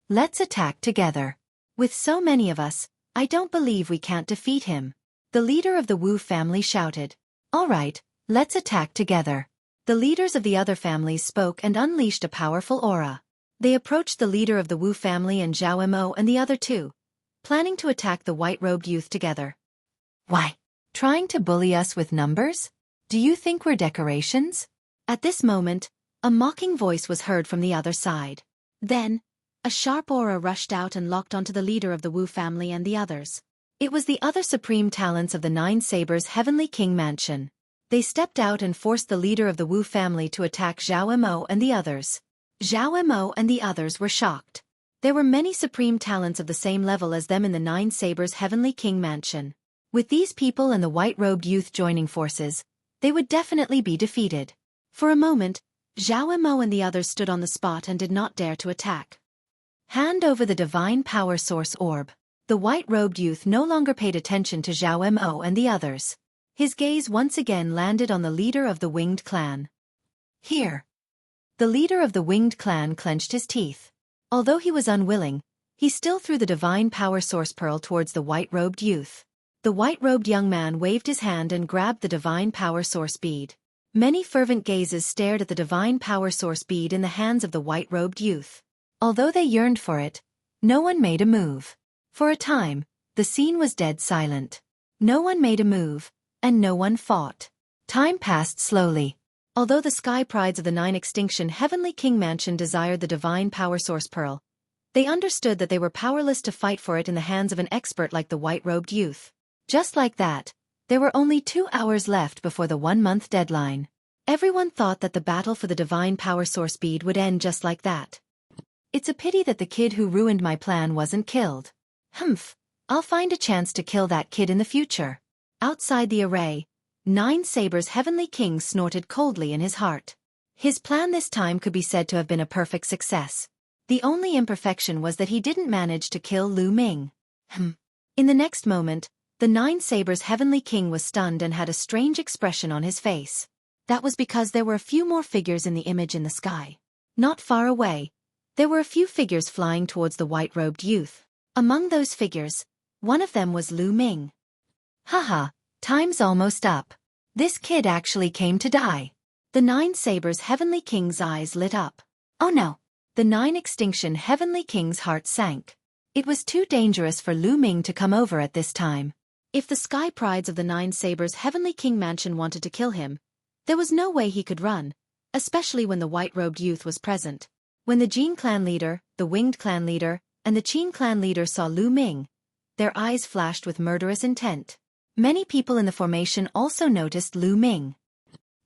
[SPEAKER 1] "Let's attack together. With so many of us, I don't believe we can't defeat him," the leader of the Wu family shouted. "All right. Let's attack together." The leaders of the other families spoke and unleashed a powerful aura. They approached the leader of the Wu family and Zhao Mo and the other 2, planning to attack the white-robed youth together. "Why? Trying to bully us with numbers? Do you think we're decorations?" At this moment, a mocking voice was heard from the other side. Then, a sharp aura rushed out and locked onto the leader of the Wu family and the others. It was the other supreme talents of the 9 Sabers Heavenly King Mansion. They stepped out and forced the leader of the Wu family to attack Zhao Mo and the others. Zhao Mo and the others were shocked. There were many supreme talents of the same level as them in the 9 Sabers Heavenly King Mansion. With these people and the white-robed youth joining forces, they would definitely be defeated. For a moment, Zhao Mo and the others stood on the spot and did not dare to attack. "Hand over the divine power source orb." The white-robed youth no longer paid attention to Zhao Mo and the others. His gaze once again landed on the leader of the Winged Clan. "Here." The leader of the Winged Clan clenched his teeth. Although he was unwilling, he still threw the divine power source pearl towards the white-robed youth. The white-robed young man waved his hand and grabbed the divine power source bead. Many fervent gazes stared at the divine power source bead in the hands of the white-robed youth. Although they yearned for it, no one made a move. For a time, the scene was dead silent. No one made a move, and no one fought. Time passed slowly. Although the sky prides of the 9 extinction Heavenly King Mansion desired the divine power source pearl, they understood that they were powerless to fight for it in the hands of an expert like the white-robed youth. Just like that, there were only 2 hours left before the 1-month deadline. Everyone thought that the battle for the divine power source bead would end just like that. "It's a pity that the kid who ruined my plan wasn't killed. Humph, I'll find a chance to kill that kid in the future." Outside the array, 9 Sabers Heavenly King snorted coldly in his heart. His plan this time could be said to have been a perfect success. The only imperfection was that he didn't manage to kill Lu Ming. In the next moment, the 9 Sabers Heavenly King was stunned and had a strange expression on his face. That was because there were a few more figures in the image in the sky. Not far away, there were a few figures flying towards the white-robed youth. Among those figures, one of them was Lu Ming. "Haha, time's almost up. This kid actually came to die." The 9 Sabers Heavenly King's eyes lit up. Oh no! The 9 extinction Heavenly King's heart sank. It was too dangerous for Lu Ming to come over at this time. If the sky prides of the 9 Sabers Heavenly King Mansion wanted to kill him, there was no way he could run, especially when the white-robed youth was present. When the Jin clan leader, the Winged clan leader, and the Qin clan leader saw Lu Ming, their eyes flashed with murderous intent. Many people in the formation also noticed Lu Ming.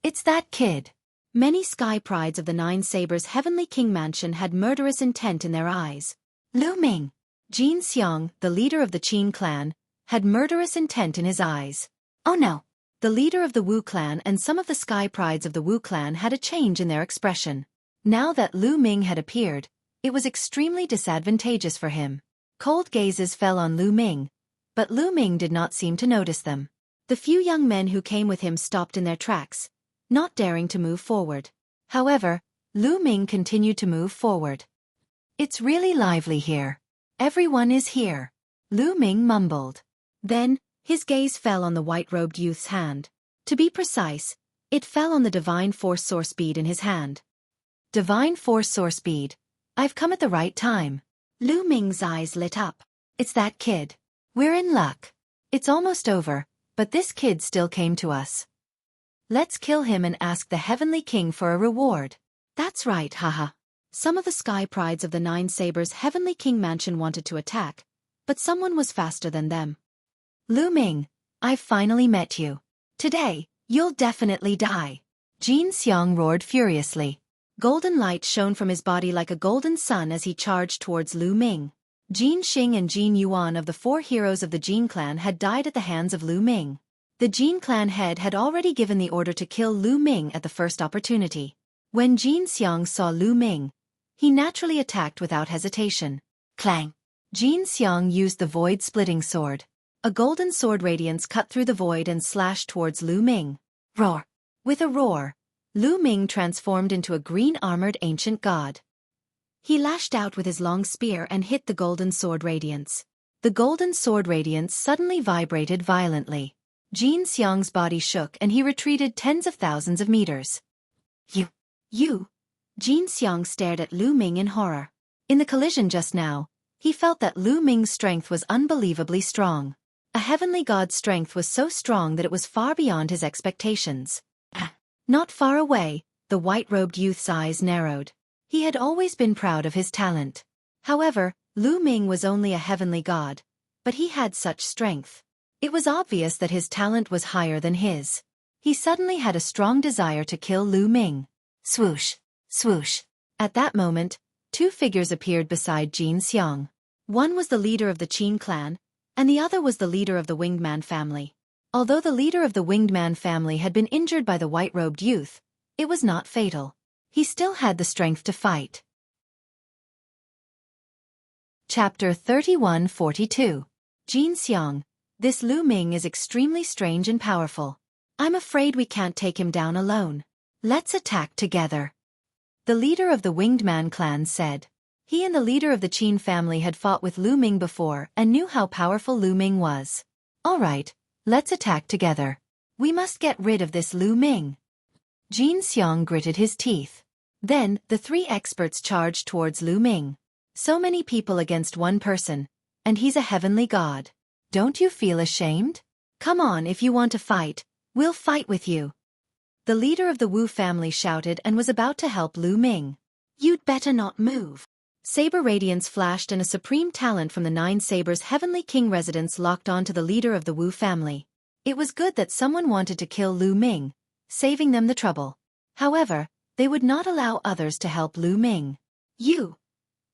[SPEAKER 1] "It's that kid." Many sky prides of the 9 Sabers Heavenly King Mansion had murderous intent in their eyes. Lu Ming. Jin Xiang, the leader of the Qin clan, had murderous intent in his eyes. Oh no! The leader of the Wu clan and some of the sky prides of the Wu clan had a change in their expression. Now that Lu Ming had appeared, it was extremely disadvantageous for him. Cold gazes fell on Lu Ming, but Lu Ming did not seem to notice them. The few young men who came with him stopped in their tracks, not daring to move forward. However, Lu Ming continued to move forward. It's really lively here. Everyone is here, Lu Ming mumbled. Then, his gaze fell on the white-robed youth's hand. To be precise, it fell on the Divine Force Source bead in his hand. Divine Force Source bead. I've come at the right time. Lu Ming's eyes lit up. It's that kid. We're in luck. It's almost over, but this kid still came to us. Let's kill him and ask the Heavenly King for a reward. That's right, haha. Some of the sky prides of the Nine Sabers' Heavenly King mansion wanted to attack, but someone was faster than them. Lu Ming, I've finally met you. Today, you'll definitely die. Jin Xiang roared furiously. Golden light shone from his body like a golden sun as he charged towards Lu Ming. Jin Xing and Jin Yuan of the four heroes of the Jin clan had died at the hands of Lu Ming. The Jin clan head had already given the order to kill Lu Ming at the first opportunity. When Jin Xiang saw Lu Ming, he naturally attacked without hesitation. Clang! Jin Xiang used the void-splitting sword. A golden sword radiance cut through the void and slashed towards Lu Ming. Roar! With a roar, Lu Ming transformed into a green-armored ancient god. He lashed out with his long spear and hit the golden sword radiance. The golden sword radiance suddenly vibrated violently. Jin Xiang's body shook and he retreated tens of thousands of meters. You! Jin Xiang stared at Lu Ming in horror. In the collision just now, he felt that Lu Ming's strength was unbelievably strong. A heavenly god's strength was so strong that it was far beyond his expectations. Not far away, the white-robed youth's eyes narrowed. He had always been proud of his talent. However, Lu Ming was only a heavenly god, but he had such strength. It was obvious that his talent was higher than his. He suddenly had a strong desire to kill Lu Ming. Swoosh! Swoosh! At that moment, two figures appeared beside Jin Xiang. One was the leader of the Qin clan, and the other was the leader of the Winged Man family. Although the leader of the Winged Man family had been injured by the white-robed youth, it was not fatal. He still had the strength to fight. Chapter 3142. Jin Xiang, this Lu Ming is extremely strange and powerful. I'm afraid we can't take him down alone. Let's attack together. The leader of the Winged Man clan said. He and the leader of the Qin family had fought with Lu Ming before and knew how powerful Lu Ming was. All right, let's attack together. We must get rid of this Lu Ming. Jin Xiang gritted his teeth. Then, the three experts charged towards Lu Ming. So many people against one person, and he's a heavenly god. Don't you feel ashamed? Come on, if you want to fight, we'll fight with you. The leader of the Wu family shouted and was about to help Lu Ming. You'd better not move. Saber radiance flashed and a supreme talent from the Nine Sabers' Heavenly King residence locked onto the leader of the Wu family. It was good that someone wanted to kill Lu Ming, saving them the trouble. However, they would not allow others to help Lu Ming. You!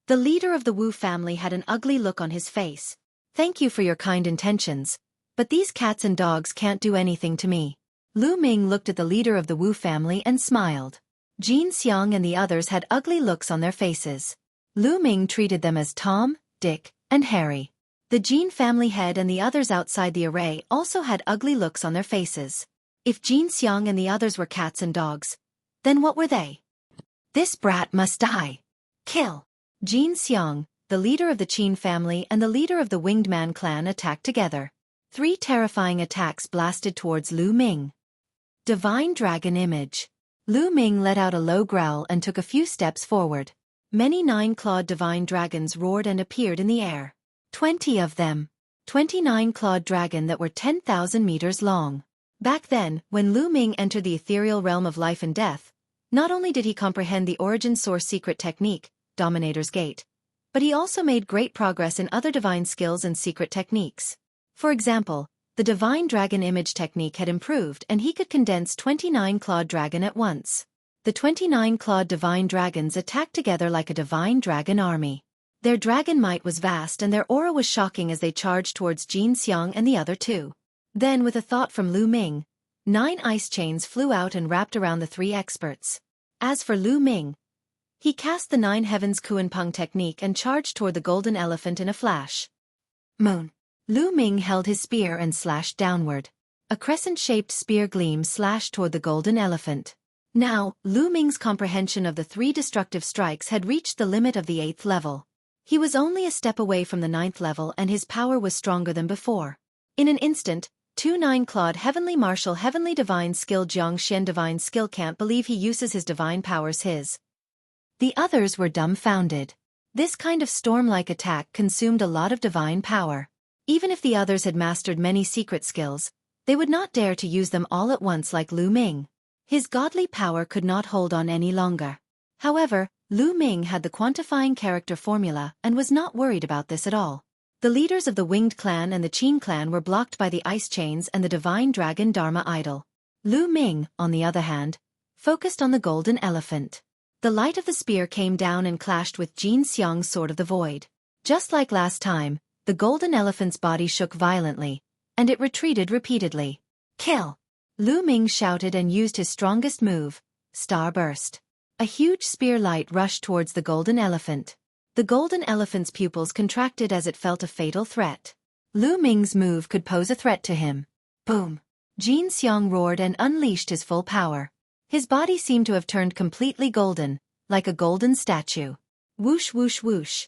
[SPEAKER 1] The leader of the Wu family had an ugly look on his face. Thank you for your kind intentions, but these cats and dogs can't do anything to me. Lu Ming looked at the leader of the Wu family and smiled. Jin Xiang and the others had ugly looks on their faces. Lu Ming treated them as Tom, Dick, and Harry. The Jin family head and the others outside the array also had ugly looks on their faces. If Jin Xiang and the others were cats and dogs, then what were they? This brat must die. Kill. Jin Xiang, the leader of the Qin family and the leader of the Winged Man clan attacked together. 3 terrifying attacks blasted towards Lu Ming. Divine Dragon Image. Lu Ming let out a low growl and took a few steps forward. Many 9-clawed divine dragons roared and appeared in the air. 20 of them. 29-clawed dragon that were 10,000 meters long. Back then, when Lu Ming entered the ethereal realm of life and death, not only did he comprehend the origin source secret technique, Dominator's Gate, but he also made great progress in other divine skills and secret techniques. For example, the divine dragon image technique had improved and he could condense 29-clawed dragon at once. The 29-clawed divine dragons attacked together like a divine dragon army. Their dragon might was vast and their aura was shocking as they charged towards Jin Xiang and the other two. Then, with a thought from Lu Ming, 9 ice chains flew out and wrapped around the 3 experts. As for Lu Ming, he cast the 9 heavens Kuanpeng technique and charged toward the golden elephant in a flash. Moon. Lu Ming held his spear and slashed downward. A crescent-shaped spear gleam slashed toward the golden elephant. Now, Lu Ming's comprehension of the 3 destructive strikes had reached the limit of the 8th level. He was only a step away from the 9th level and his power was stronger than before. In an instant, 2 9-clawed Heavenly Martial Heavenly Divine Skill Jiang Xian Divine Skill can't believe he uses his divine powers his. The others were dumbfounded. This kind of storm-like attack consumed a lot of divine power. Even if the others had mastered many secret skills, they would not dare to use them all at once like Lu Ming. His godly power could not hold on any longer. However, Lu Ming had the quantifying character formula and was not worried about this at all. The leaders of the Winged Clan and the Qin Clan were blocked by the ice chains and the divine dragon Dharma idol. Lu Ming, on the other hand, focused on the golden elephant. The light of the spear came down and clashed with Jin Xiang's sword of the void. Just like last time, the golden elephant's body shook violently, and it retreated repeatedly. Kill! Lu Ming shouted and used his strongest move, Star Burst. A huge spear light rushed towards the golden elephant. The golden elephant's pupils contracted as it felt a fatal threat. Lu Ming's move could pose a threat to him. Boom! Jin Xiang roared and unleashed his full power. His body seemed to have turned completely golden, like a golden statue. Whoosh whoosh whoosh.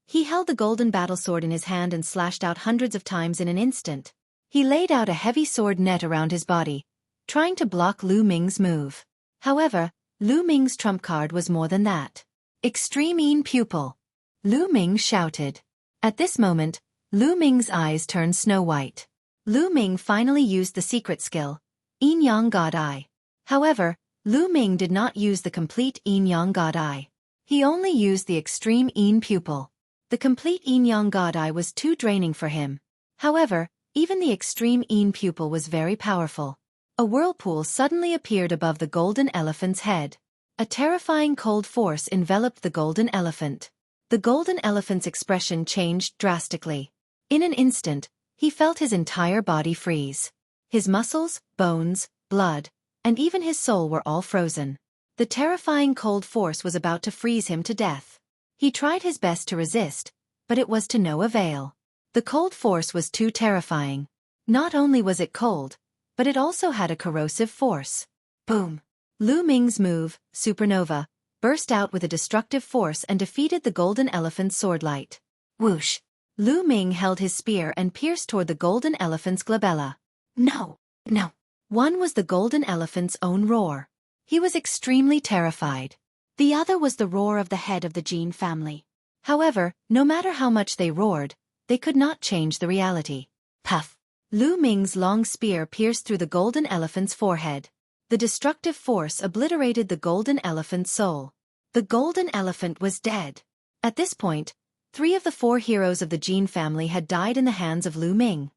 [SPEAKER 1] He held the golden battle sword in his hand and slashed out hundreds of times in an instant. He laid out a heavy sword net around his body, trying to block Lu Ming's move. However, Lu Ming's trump card was more than that. Extreme Yin Pupil. Lu Ming shouted. At this moment, Lu Ming's eyes turned snow-white. Lu Ming finally used the secret skill, Yin Yang God Eye. However, Lu Ming did not use the complete Yin Yang God Eye. He only used the extreme Yin Pupil. The complete Yin Yang God Eye was too draining for him. However, even the extreme Yin Pupil was very powerful. A whirlpool suddenly appeared above the golden elephant's head. A terrifying cold force enveloped the golden elephant. The golden elephant's expression changed drastically. In an instant, he felt his entire body freeze. His muscles, bones, blood, and even his soul were all frozen. The terrifying cold force was about to freeze him to death. He tried his best to resist, but it was to no avail. The cold force was too terrifying. Not only was it cold, but it also had a corrosive force. Boom! Lu Ming's move, Supernova, burst out with a destructive force and defeated the golden elephant's swordlight. Whoosh! Lu Ming held his spear and pierced toward the golden elephant's glabella. No! No! One was the golden elephant's own roar. He was extremely terrified. The other was the roar of the head of the Jin family. However, no matter how much they roared, they could not change the reality. Puff! Lu Ming's long spear pierced through the golden elephant's forehead. The destructive force obliterated the golden elephant's soul. The golden elephant was dead. At this point, 3 of the 4 heroes of the Jin family had died in the hands of Lu Ming.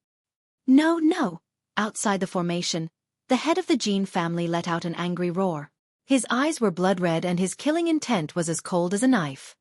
[SPEAKER 1] No, no! Outside the formation, the head of the Jin family let out an angry roar. His eyes were blood-red and his killing intent was as cold as a knife.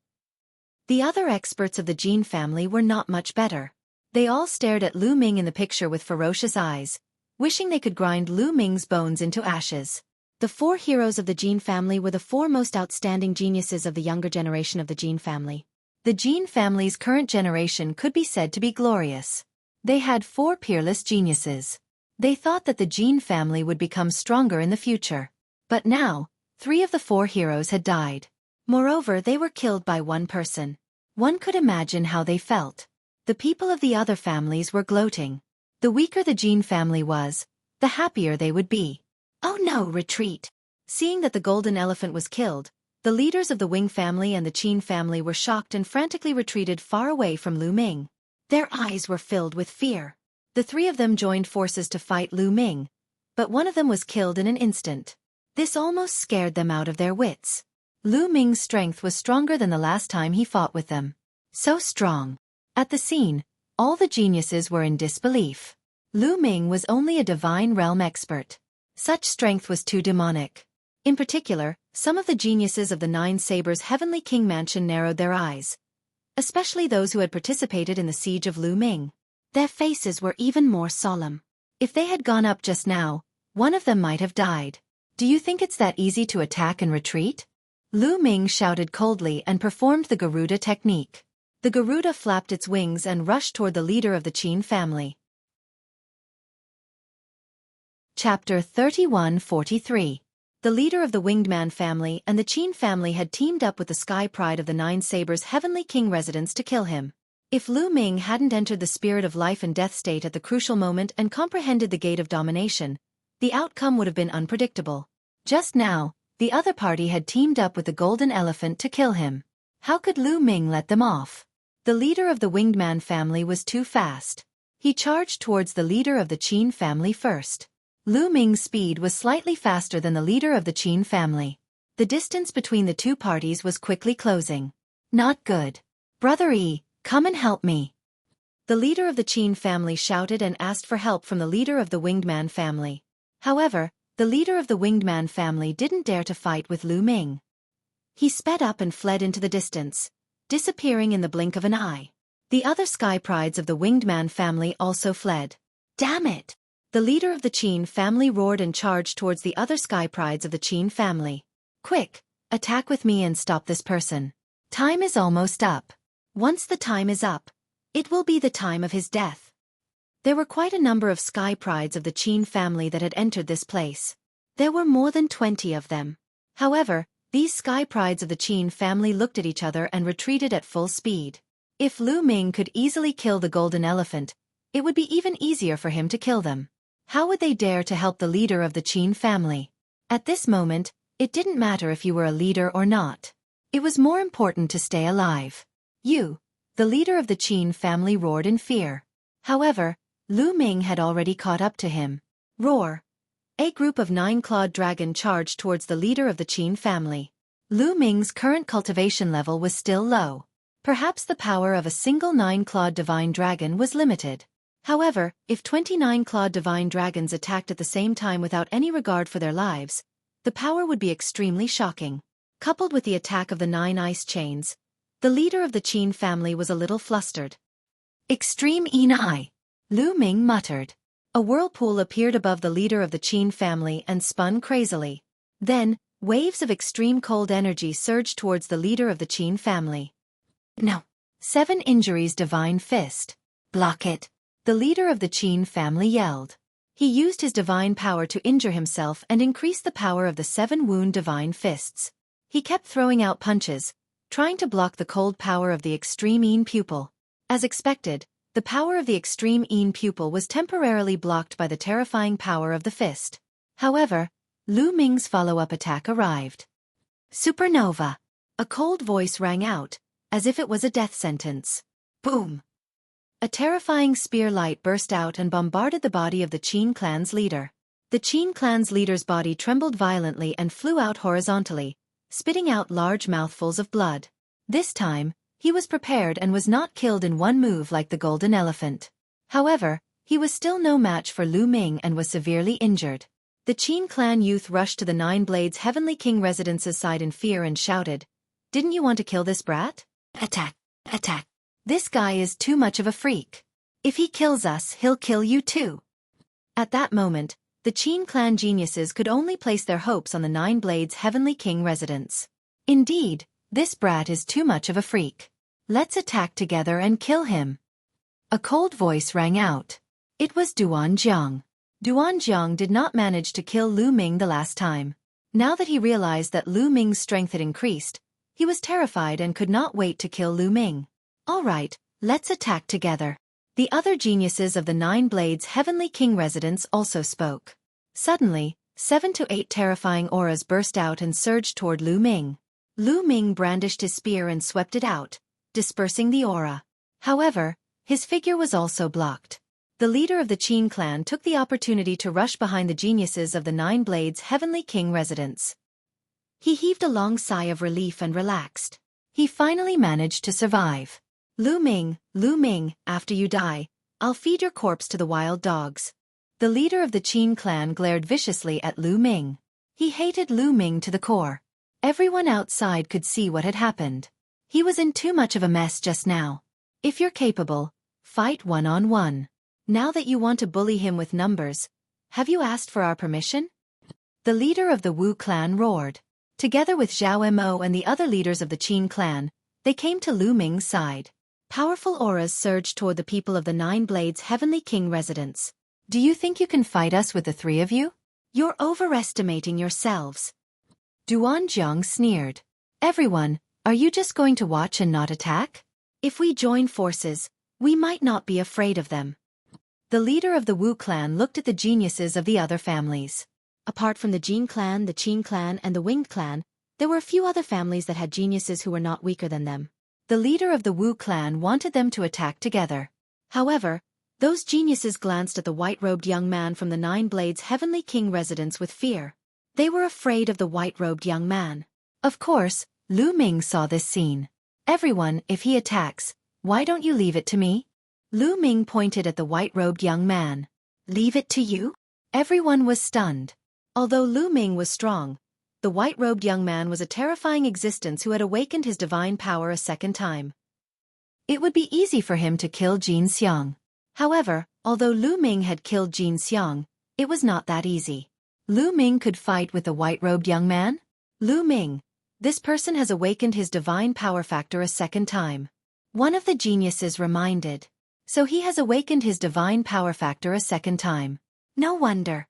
[SPEAKER 1] The other experts of the Jin family were not much better. They all stared at Lu Ming in the picture with ferocious eyes, wishing they could grind Lu Ming's bones into ashes. The 4 heroes of the Jin family were the 4 most outstanding geniuses of the younger generation of the Jin family. The Jin family's current generation could be said to be glorious. They had 4 peerless geniuses. They thought that the Jin family would become stronger in the future. But now, 3 of the 4 heroes had died. Moreover, they were killed by one person. One could imagine how they felt. The people of the other families were gloating. The weaker the Jin family was, the happier they would be. Oh no, retreat! Seeing that the golden elephant was killed, the leaders of the Wing family and the Qin family were shocked and frantically retreated far away from Lu Ming. Their eyes were filled with fear. The 3 of them joined forces to fight Lu Ming, but one of them was killed in an instant. This almost scared them out of their wits. Lu Ming's strength was stronger than the last time he fought with them. So strong. At the scene, all the geniuses were in disbelief. Lu Ming was only a divine realm expert. Such strength was too demonic. In particular, some of the geniuses of the 9 Sabers Heavenly King Mansion narrowed their eyes. especially those who had participated in the siege of Lu Ming. Their faces were even more solemn. If they had gone up just now, one of them might have died. Do you think it's that easy to attack and retreat? Lu Ming shouted coldly and performed the Garuda technique. The Garuda flapped its wings and rushed toward the leader of the Qin family. Chapter 3143. The leader of the Winged Man family and the Qin family had teamed up with the Sky Pride of the Nine Sabers' Heavenly King residence to kill him. If Lu Ming hadn't entered the spirit of life and death state at the crucial moment and comprehended the gate of domination, the outcome would have been unpredictable. Just now, the other party had teamed up with the Golden Elephant to kill him. How could Lu Ming let them off? The leader of the Winged Man family was too fast. He charged towards the leader of the Qin family first. Lu Ming's speed was slightly faster than the leader of the Qin family. The distance between the two parties was quickly closing. Not good. Brother Yi, come and help me. The leader of the Qin family shouted and asked for help from the leader of the Winged Man family. However, the leader of the Winged Man family didn't dare to fight with Lu Ming. He sped up and fled into the distance, disappearing in the blink of an eye. The other Sky Prides of the Winged Man family also fled. Damn it! The leader of the Qin family roared and charged towards the other Sky Prides of the Qin family. Quick, attack with me and stop this person. Time is almost up. Once the time is up, it will be the time of his death. There were quite a number of Sky Prides of the Qin family that had entered this place. There were more than 20 of them. However, these Sky Prides of the Qin family looked at each other and retreated at full speed. If Lu Ming could easily kill the Golden Elephant, it would be even easier for him to kill them. How would they dare to help the leader of the Qin family? At this moment, it didn't matter if you were a leader or not. It was more important to stay alive. You, the leader of the Qin family, roared in fear. However, Lu Ming had already caught up to him. Roar! A group of 9-clawed dragon charged towards the leader of the Qin family. Lu Ming's current cultivation level was still low. Perhaps the power of a single 9-clawed divine dragon was limited. However, if 29-clawed divine dragons attacked at the same time without any regard for their lives, the power would be extremely shocking. Coupled with the attack of the 9 ice chains, the leader of the Qin family was a little flustered. Extreme Enai! Lu Ming muttered. A whirlpool appeared above the leader of the Qin family and spun crazily. Then, waves of extreme cold energy surged towards the leader of the Qin family. No. 7 injuries divine fist. Block it. The leader of the Qin family yelled. He used his divine power to injure himself and increase the power of the 7 wound divine fists. He kept throwing out punches, trying to block the cold power of the extreme Yin pupil. As expected, the power of the extreme Yin pupil was temporarily blocked by the terrifying power of the fist. However, Lu Ming's follow-up attack arrived. Supernova! A cold voice rang out, as if it was a death sentence. Boom! A terrifying spear light burst out and bombarded the body of the Qin clan's leader. The Qin clan's leader's body trembled violently and flew out horizontally, spitting out large mouthfuls of blood. This time, he was prepared and was not killed in one move like the Golden Elephant. However, he was still no match for Lu Ming and was severely injured. The Qin clan youth rushed to the 9 Blades Heavenly King residence's side in fear and shouted, "Didn't you want to kill this brat? Attack! Attack! This guy is too much of a freak. If he kills us, he'll kill you too." At that moment, the Qin clan geniuses could only place their hopes on the 9 Blades Heavenly King residence. Indeed, this brat is too much of a freak. Let's attack together and kill him. A cold voice rang out. It was Duan Jiang. Duan Jiang did not manage to kill Lu Ming the last time. Now that he realized that Lu Ming's strength had increased, he was terrified and could not wait to kill Lu Ming. All right, let's attack together. The other geniuses of the 9 Blades Heavenly King residence also spoke. Suddenly, 7 to 8 terrifying auras burst out and surged toward Lu Ming. Lu Ming brandished his spear and swept it out, dispersing the aura. However, his figure was also blocked. The leader of the Qin clan took the opportunity to rush behind the geniuses of the 9 Blades Heavenly King residence. He heaved a long sigh of relief and relaxed. He finally managed to survive. Lu Ming, after you die, I'll feed your corpse to the wild dogs. The leader of the Qin clan glared viciously at Lu Ming. He hated Lu Ming to the core. Everyone outside could see what had happened. He was in too much of a mess just now. If you're capable, fight one-on-one. Now that you want to bully him with numbers, have you asked for our permission? The leader of the Wu clan roared. Together with Zhao Mo and the other leaders of the Qin clan, they came to Lu Ming's side. Powerful auras surged toward the people of the Nine Blades Heavenly King residence. Do you think you can fight us with the three of you? You're overestimating yourselves. Duan Zhang sneered. Everyone, are you just going to watch and not attack? If we join forces, we might not be afraid of them. The leader of the Wu clan looked at the geniuses of the other families. Apart from the Jin clan, the Qin clan, and the Winged clan, there were a few other families that had geniuses who were not weaker than them. The leader of the Wu clan wanted them to attack together. However, those geniuses glanced at the white-robed young man from the Nine Blades Heavenly King residence with fear. They were afraid of the white-robed young man. Of course, Lu Ming saw this scene. Everyone, if he attacks, why don't you leave it to me? Lu Ming pointed at the white-robed young man. Leave it to you? Everyone was stunned. Although Lu Ming was strong, the white-robed young man was a terrifying existence who had awakened his divine power a second time. It would be easy for him to kill Jin Xiang. However, although Lu Ming had killed Jin Xiang, it was not that easy. Lu Ming could fight with the white-robed young man? Lu Ming, this person has awakened his divine power factor a second time. One of the geniuses reminded. So he has awakened his divine power factor a second time. No wonder.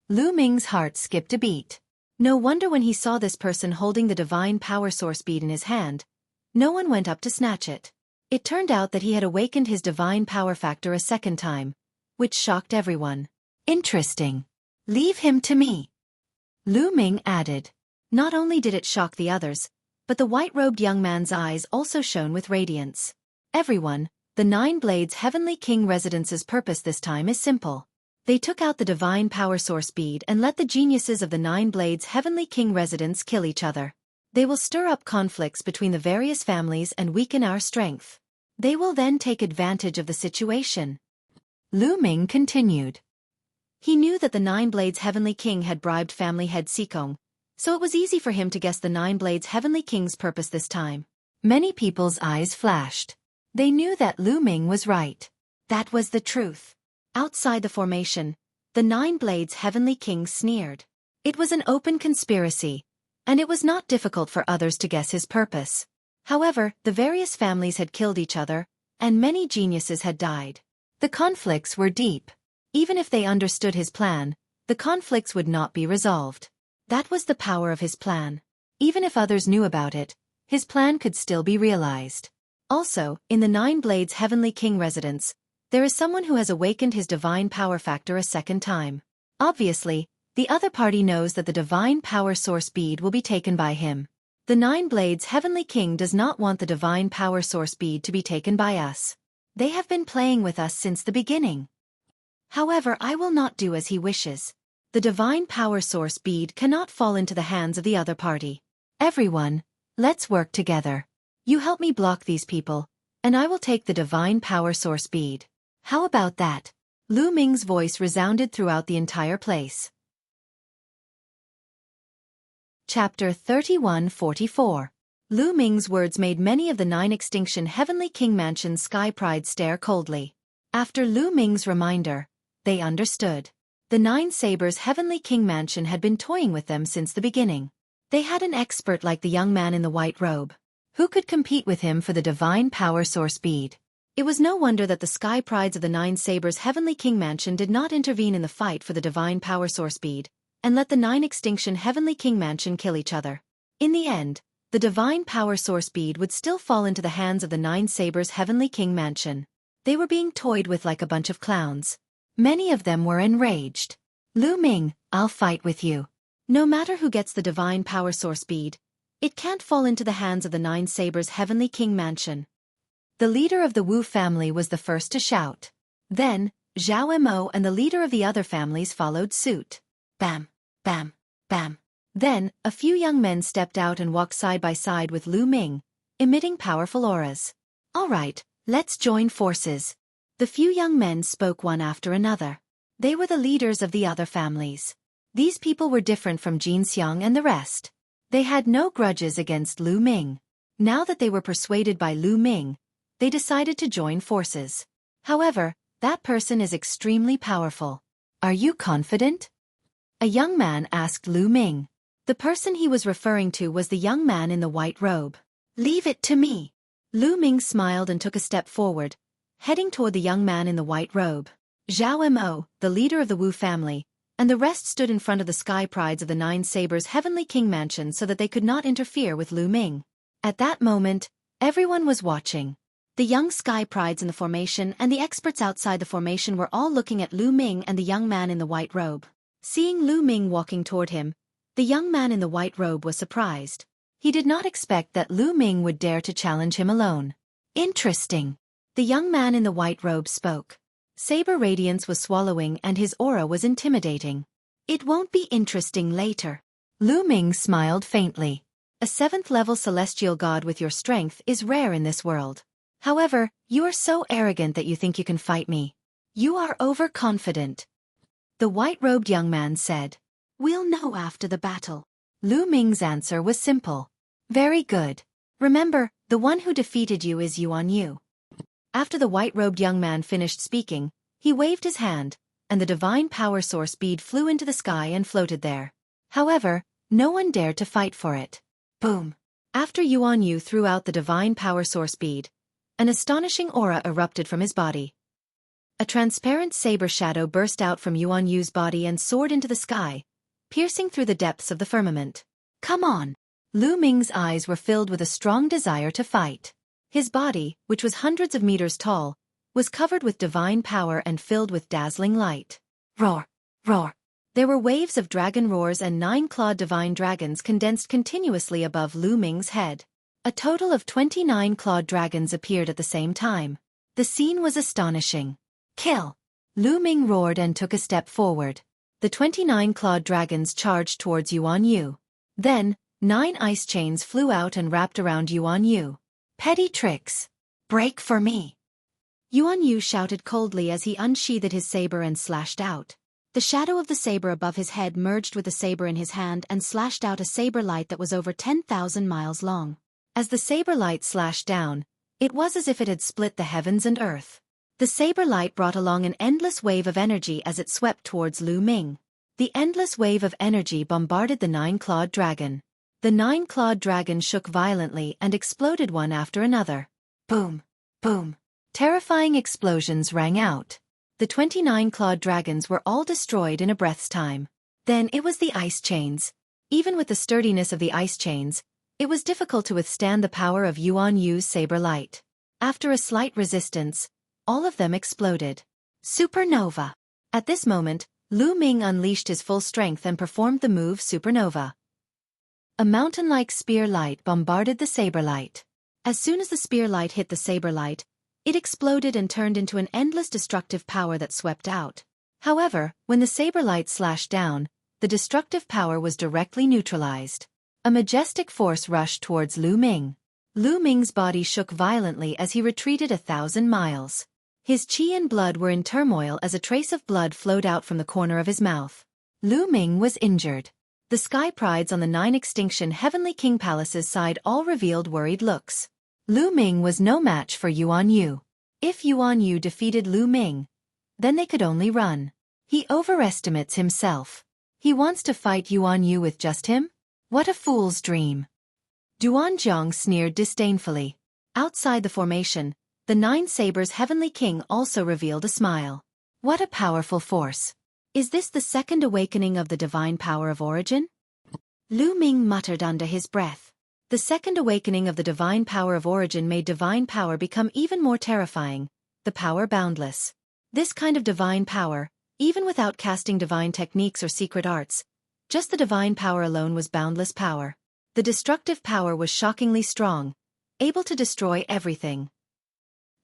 [SPEAKER 1] Lu Ming's heart skipped a beat. No wonder when he saw this person holding the divine power source bead in his hand, no one went up to snatch it. It turned out that he had awakened his divine power factor a second time, which shocked everyone. Interesting. Leave him to me. Lu Ming added. Not only did it shock the others, but the white-robed young man's eyes also shone with radiance. Everyone, the Nine Blades Heavenly King residence's purpose this time is simple. They took out the divine power source bead and let the geniuses of the Nine Blades Heavenly King residence kill each other. They will stir up conflicts between the various families and weaken our strength. They will then take advantage of the situation. Lu Ming continued. He knew that the Nine Blades Heavenly King had bribed family head Xikong, so it was easy for him to guess the Nine Blades Heavenly King's purpose this time. Many people's eyes flashed. They knew that Lu Ming was right. That was the truth. Outside the formation, the Nine Blades Heavenly King sneered. It was an open conspiracy, and it was not difficult for others to guess his purpose. However, the various families had killed each other, and many geniuses had died. The conflicts were deep. Even if they understood his plan, the conflicts would not be resolved. That was the power of his plan. Even if others knew about it, his plan could still be realized. Also, in the Nine Blades Heavenly King residence, there is someone who has awakened his divine power factor a second time. Obviously, the other party knows that the divine power source bead will be taken by him. The Nine Blades Heavenly King does not want the divine power source bead to be taken by us. They have been playing with us since the beginning. However, I will not do as he wishes. The divine power source bead cannot fall into the hands of the other party. Everyone, let's work together. You help me block these people, and I will take the divine power source bead. How about that? Lu Ming's voice resounded throughout the entire place. Chapter 3144. Lu Ming's words made many of the Nine Extinction Heavenly King Mansion's Sky Pride stare coldly. After Lu Ming's reminder, they understood. The Nine Sabers Heavenly King Mansion had been toying with them since the beginning. They had an expert like the young man in the white robe. Who could compete with him for the divine power source bead? It was no wonder that the Sky Prides of the Nine Sabers Heavenly King Mansion did not intervene in the fight for the divine power source bead, and let the Nine Extinction Heavenly King Mansion kill each other. In the end, the divine power source bead would still fall into the hands of the Nine Sabers Heavenly King Mansion. They were being toyed with like a bunch of clowns. Many of them were enraged. Lu Ming, I'll fight with you. No matter who gets the divine power source bead, it can't fall into the hands of the Nine Sabers Heavenly King Mansion. The leader of the Wu family was the first to shout. Then, Zhao Mo and the leader of the other families followed suit. Bam, bam, bam. Then, a few young men stepped out and walked side by side with Lu Ming, emitting powerful auras. All right, let's join forces. The few young men spoke one after another. They were the leaders of the other families. These people were different from Jin Xiang and the rest. They had no grudges against Lu Ming. Now that they were persuaded by Lu Ming, they decided to join forces. However, that person is extremely powerful. Are you confident? A young man asked Lu Ming. The person he was referring to was the young man in the white robe. Leave it to me. Lu Ming smiled and took a step forward, heading toward the young man in the white robe. Zhao Mo, the leader of the Wu family, and the rest stood in front of the sky prides of the Nine Sabers' heavenly king mansion so that they could not interfere with Lu Ming. At that moment, everyone was watching. The young sky prides in the formation and the experts outside the formation were all looking at Lu Ming and the young man in the white robe. Seeing Lu Ming walking toward him, the young man in the white robe was surprised. He did not expect that Lu Ming would dare to challenge him alone. Interesting. The young man in the white robe spoke. Saber radiance was swallowing and his aura was intimidating. It won't be interesting later. Lu Ming smiled faintly. A 7th-level celestial god with your strength is rare in this world. However, you are so arrogant that you think you can fight me. You are overconfident. The white-robed young man said. We'll know after the battle. Lu Ming's answer was simple. Very good. Remember, the one who defeated you is Yuan Yu. After the white-robed young man finished speaking, he waved his hand, and the divine power source bead flew into the sky and floated there. However, no one dared to fight for it. Boom! After Yuan Yu threw out the divine power source bead, an astonishing aura erupted from his body. A transparent saber shadow burst out from Yuan Yu's body and soared into the sky, piercing through the depths of the firmament. Come on! Lu Ming's eyes were filled with a strong desire to fight. His body, which was hundreds of meters tall, was covered with divine power and filled with dazzling light. Roar! Roar! There were waves of dragon roars and 9-clawed divine dragons condensed continuously above Lu Ming's head. A total of 29 clawed dragons appeared at the same time. The scene was astonishing. Kill! Lu Ming roared and took a step forward. The 29 clawed dragons charged towards Yuan Yu. Then, 9 ice chains flew out and wrapped around Yuan Yu. Petty tricks! Break for me! Yuan Yu shouted coldly as he unsheathed his saber and slashed out. The shadow of the saber above his head merged with the saber in his hand and slashed out a saber light that was over 10,000 miles long. As the saber light slashed down, it was as if it had split the heavens and earth. The saber light brought along an endless wave of energy as it swept towards Lu Ming. The endless wave of energy bombarded the 9-clawed dragon. The 9-clawed dragon shook violently and exploded one after another. Boom! Boom! Terrifying explosions rang out. The 29 clawed dragons were all destroyed in a breath's time. Then it was the ice chains. Even with the sturdiness of the ice chains, it was difficult to withstand the power of Yuan Yu's saber light. After a slight resistance, all of them exploded. Supernova! At this moment, Lu Ming unleashed his full strength and performed the move Supernova. A mountain-like spear light bombarded the saber light. As soon as the spear light hit the saber light, it exploded and turned into an endless destructive power that swept out. However, when the saber light slashed down, the destructive power was directly neutralized. A majestic force rushed towards Lu Ming. Lu Ming's body shook violently as he retreated 1,000 miles. His qi and blood were in turmoil as a trace of blood flowed out from the corner of his mouth. Lu Ming was injured. The sky prides on the 9 extinction heavenly king palaces side all revealed worried looks. Lu Ming was no match for Yuan Yu. If Yuan Yu defeated Lu Ming, then they could only run. He overestimates himself. He wants to fight Yuan Yu with just him? What a fool's dream. Duan Zhang sneered disdainfully. Outside the formation, the 9 Sabers' heavenly king also revealed a smile. What a powerful force. Is this the second awakening of the divine power of origin? Lu Ming muttered under his breath. The second awakening of the divine power of origin made divine power become even more terrifying, the power boundless. This kind of divine power, even without casting divine techniques or secret arts, just the divine power alone was boundless power. The destructive power was shockingly strong, able to destroy everything.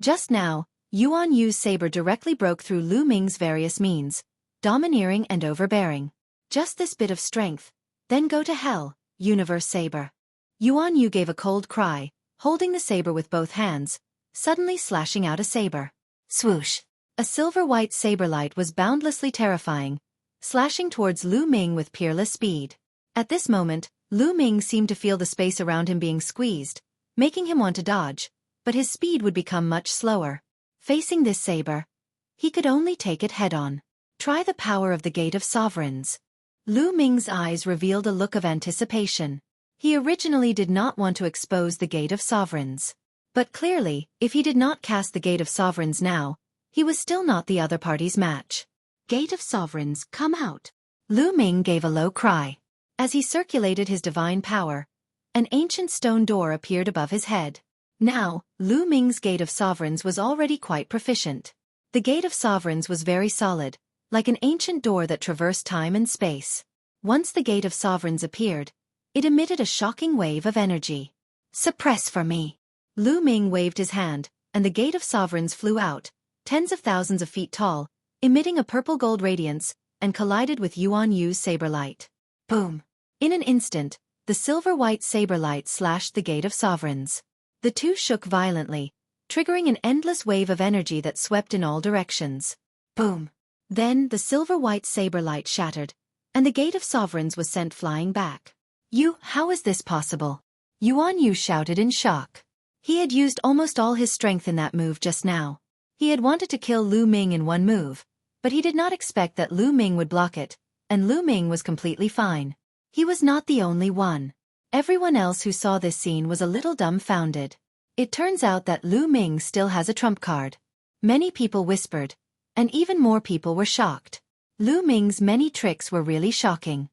[SPEAKER 1] Just now, Yuan Yu's saber directly broke through Lu Ming's various means, domineering and overbearing. Just this bit of strength, then go to hell, universe saber. Yuan Yu gave a cold cry, holding the saber with both hands, suddenly slashing out a saber. Swoosh! A silver-white saber light was boundlessly terrifying, slashing towards Lu Ming with peerless speed. At this moment, Lu Ming seemed to feel the space around him being squeezed, making him want to dodge, but his speed would become much slower. Facing this saber, he could only take it head-on. Try the power of the Gate of Sovereigns. Lu Ming's eyes revealed a look of anticipation. He originally did not want to expose the Gate of Sovereigns. But clearly, if he did not cast the Gate of Sovereigns now, he was still not the other party's match. Gate of Sovereigns, come out. Lu Ming gave a low cry. As he circulated his divine power, an ancient stone door appeared above his head. Now, Lu Ming's Gate of Sovereigns was already quite proficient. The Gate of Sovereigns was very solid, like an ancient door that traversed time and space. Once the Gate of Sovereigns appeared, it emitted a shocking wave of energy. Suppress for me. Lu Ming waved his hand, and the Gate of Sovereigns flew out, tens of thousands of feet tall, emitting a purple-gold radiance, and collided with Yuan Yu's saber light. Boom! In an instant, the silver-white saber light slashed the Gate of Sovereigns. The two shook violently, triggering an endless wave of energy that swept in all directions. Boom! Then the silver-white saber light shattered, and the Gate of Sovereigns was sent flying back. How is this possible? Yuan Yu shouted in shock. He had used almost all his strength in that move just now. He had wanted to kill Lu Ming in one move, but he did not expect that Lu Ming would block it, and Lu Ming was completely fine. He was not the only one. Everyone else who saw this scene was a little dumbfounded. It turns out that Lu Ming still has a trump card. Many people whispered, and even more people were shocked. Lu Ming's many tricks were really shocking.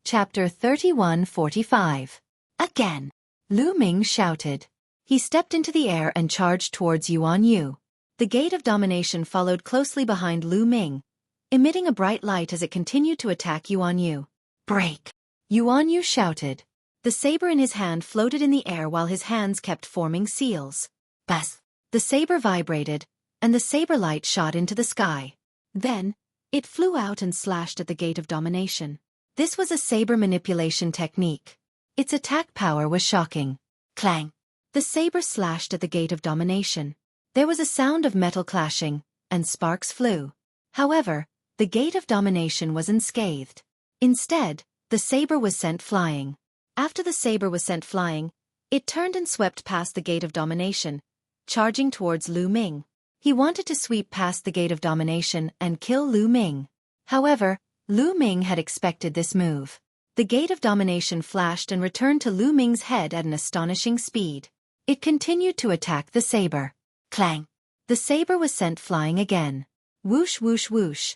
[SPEAKER 1] Chapter 31:45. Again! Lu Ming shouted. He stepped into the air and charged towards Yuan Yu. The Gate of Domination followed closely behind Lu Ming, emitting a bright light as it continued to attack Yuan Yu. Break! Yuan Yu shouted. The saber in his hand floated in the air while his hands kept forming seals. Bas! The saber vibrated, and the saber light shot into the sky. Then, it flew out and slashed at the Gate of Domination. This was a saber manipulation technique. Its attack power was shocking. Clang! The saber slashed at the Gate of Domination. There was a sound of metal clashing, and sparks flew. However, the Gate of Domination was unscathed. Instead, the saber was sent flying. After the saber was sent flying, it turned and swept past the Gate of Domination, charging towards Lu Ming. He wanted to sweep past the Gate of Domination and kill Lu Ming. However, Lu Ming had expected this move. The Gate of Domination flashed and returned to Lu Ming's head at an astonishing speed. It continued to attack the saber. Clang! The saber was sent flying again. Whoosh whoosh whoosh.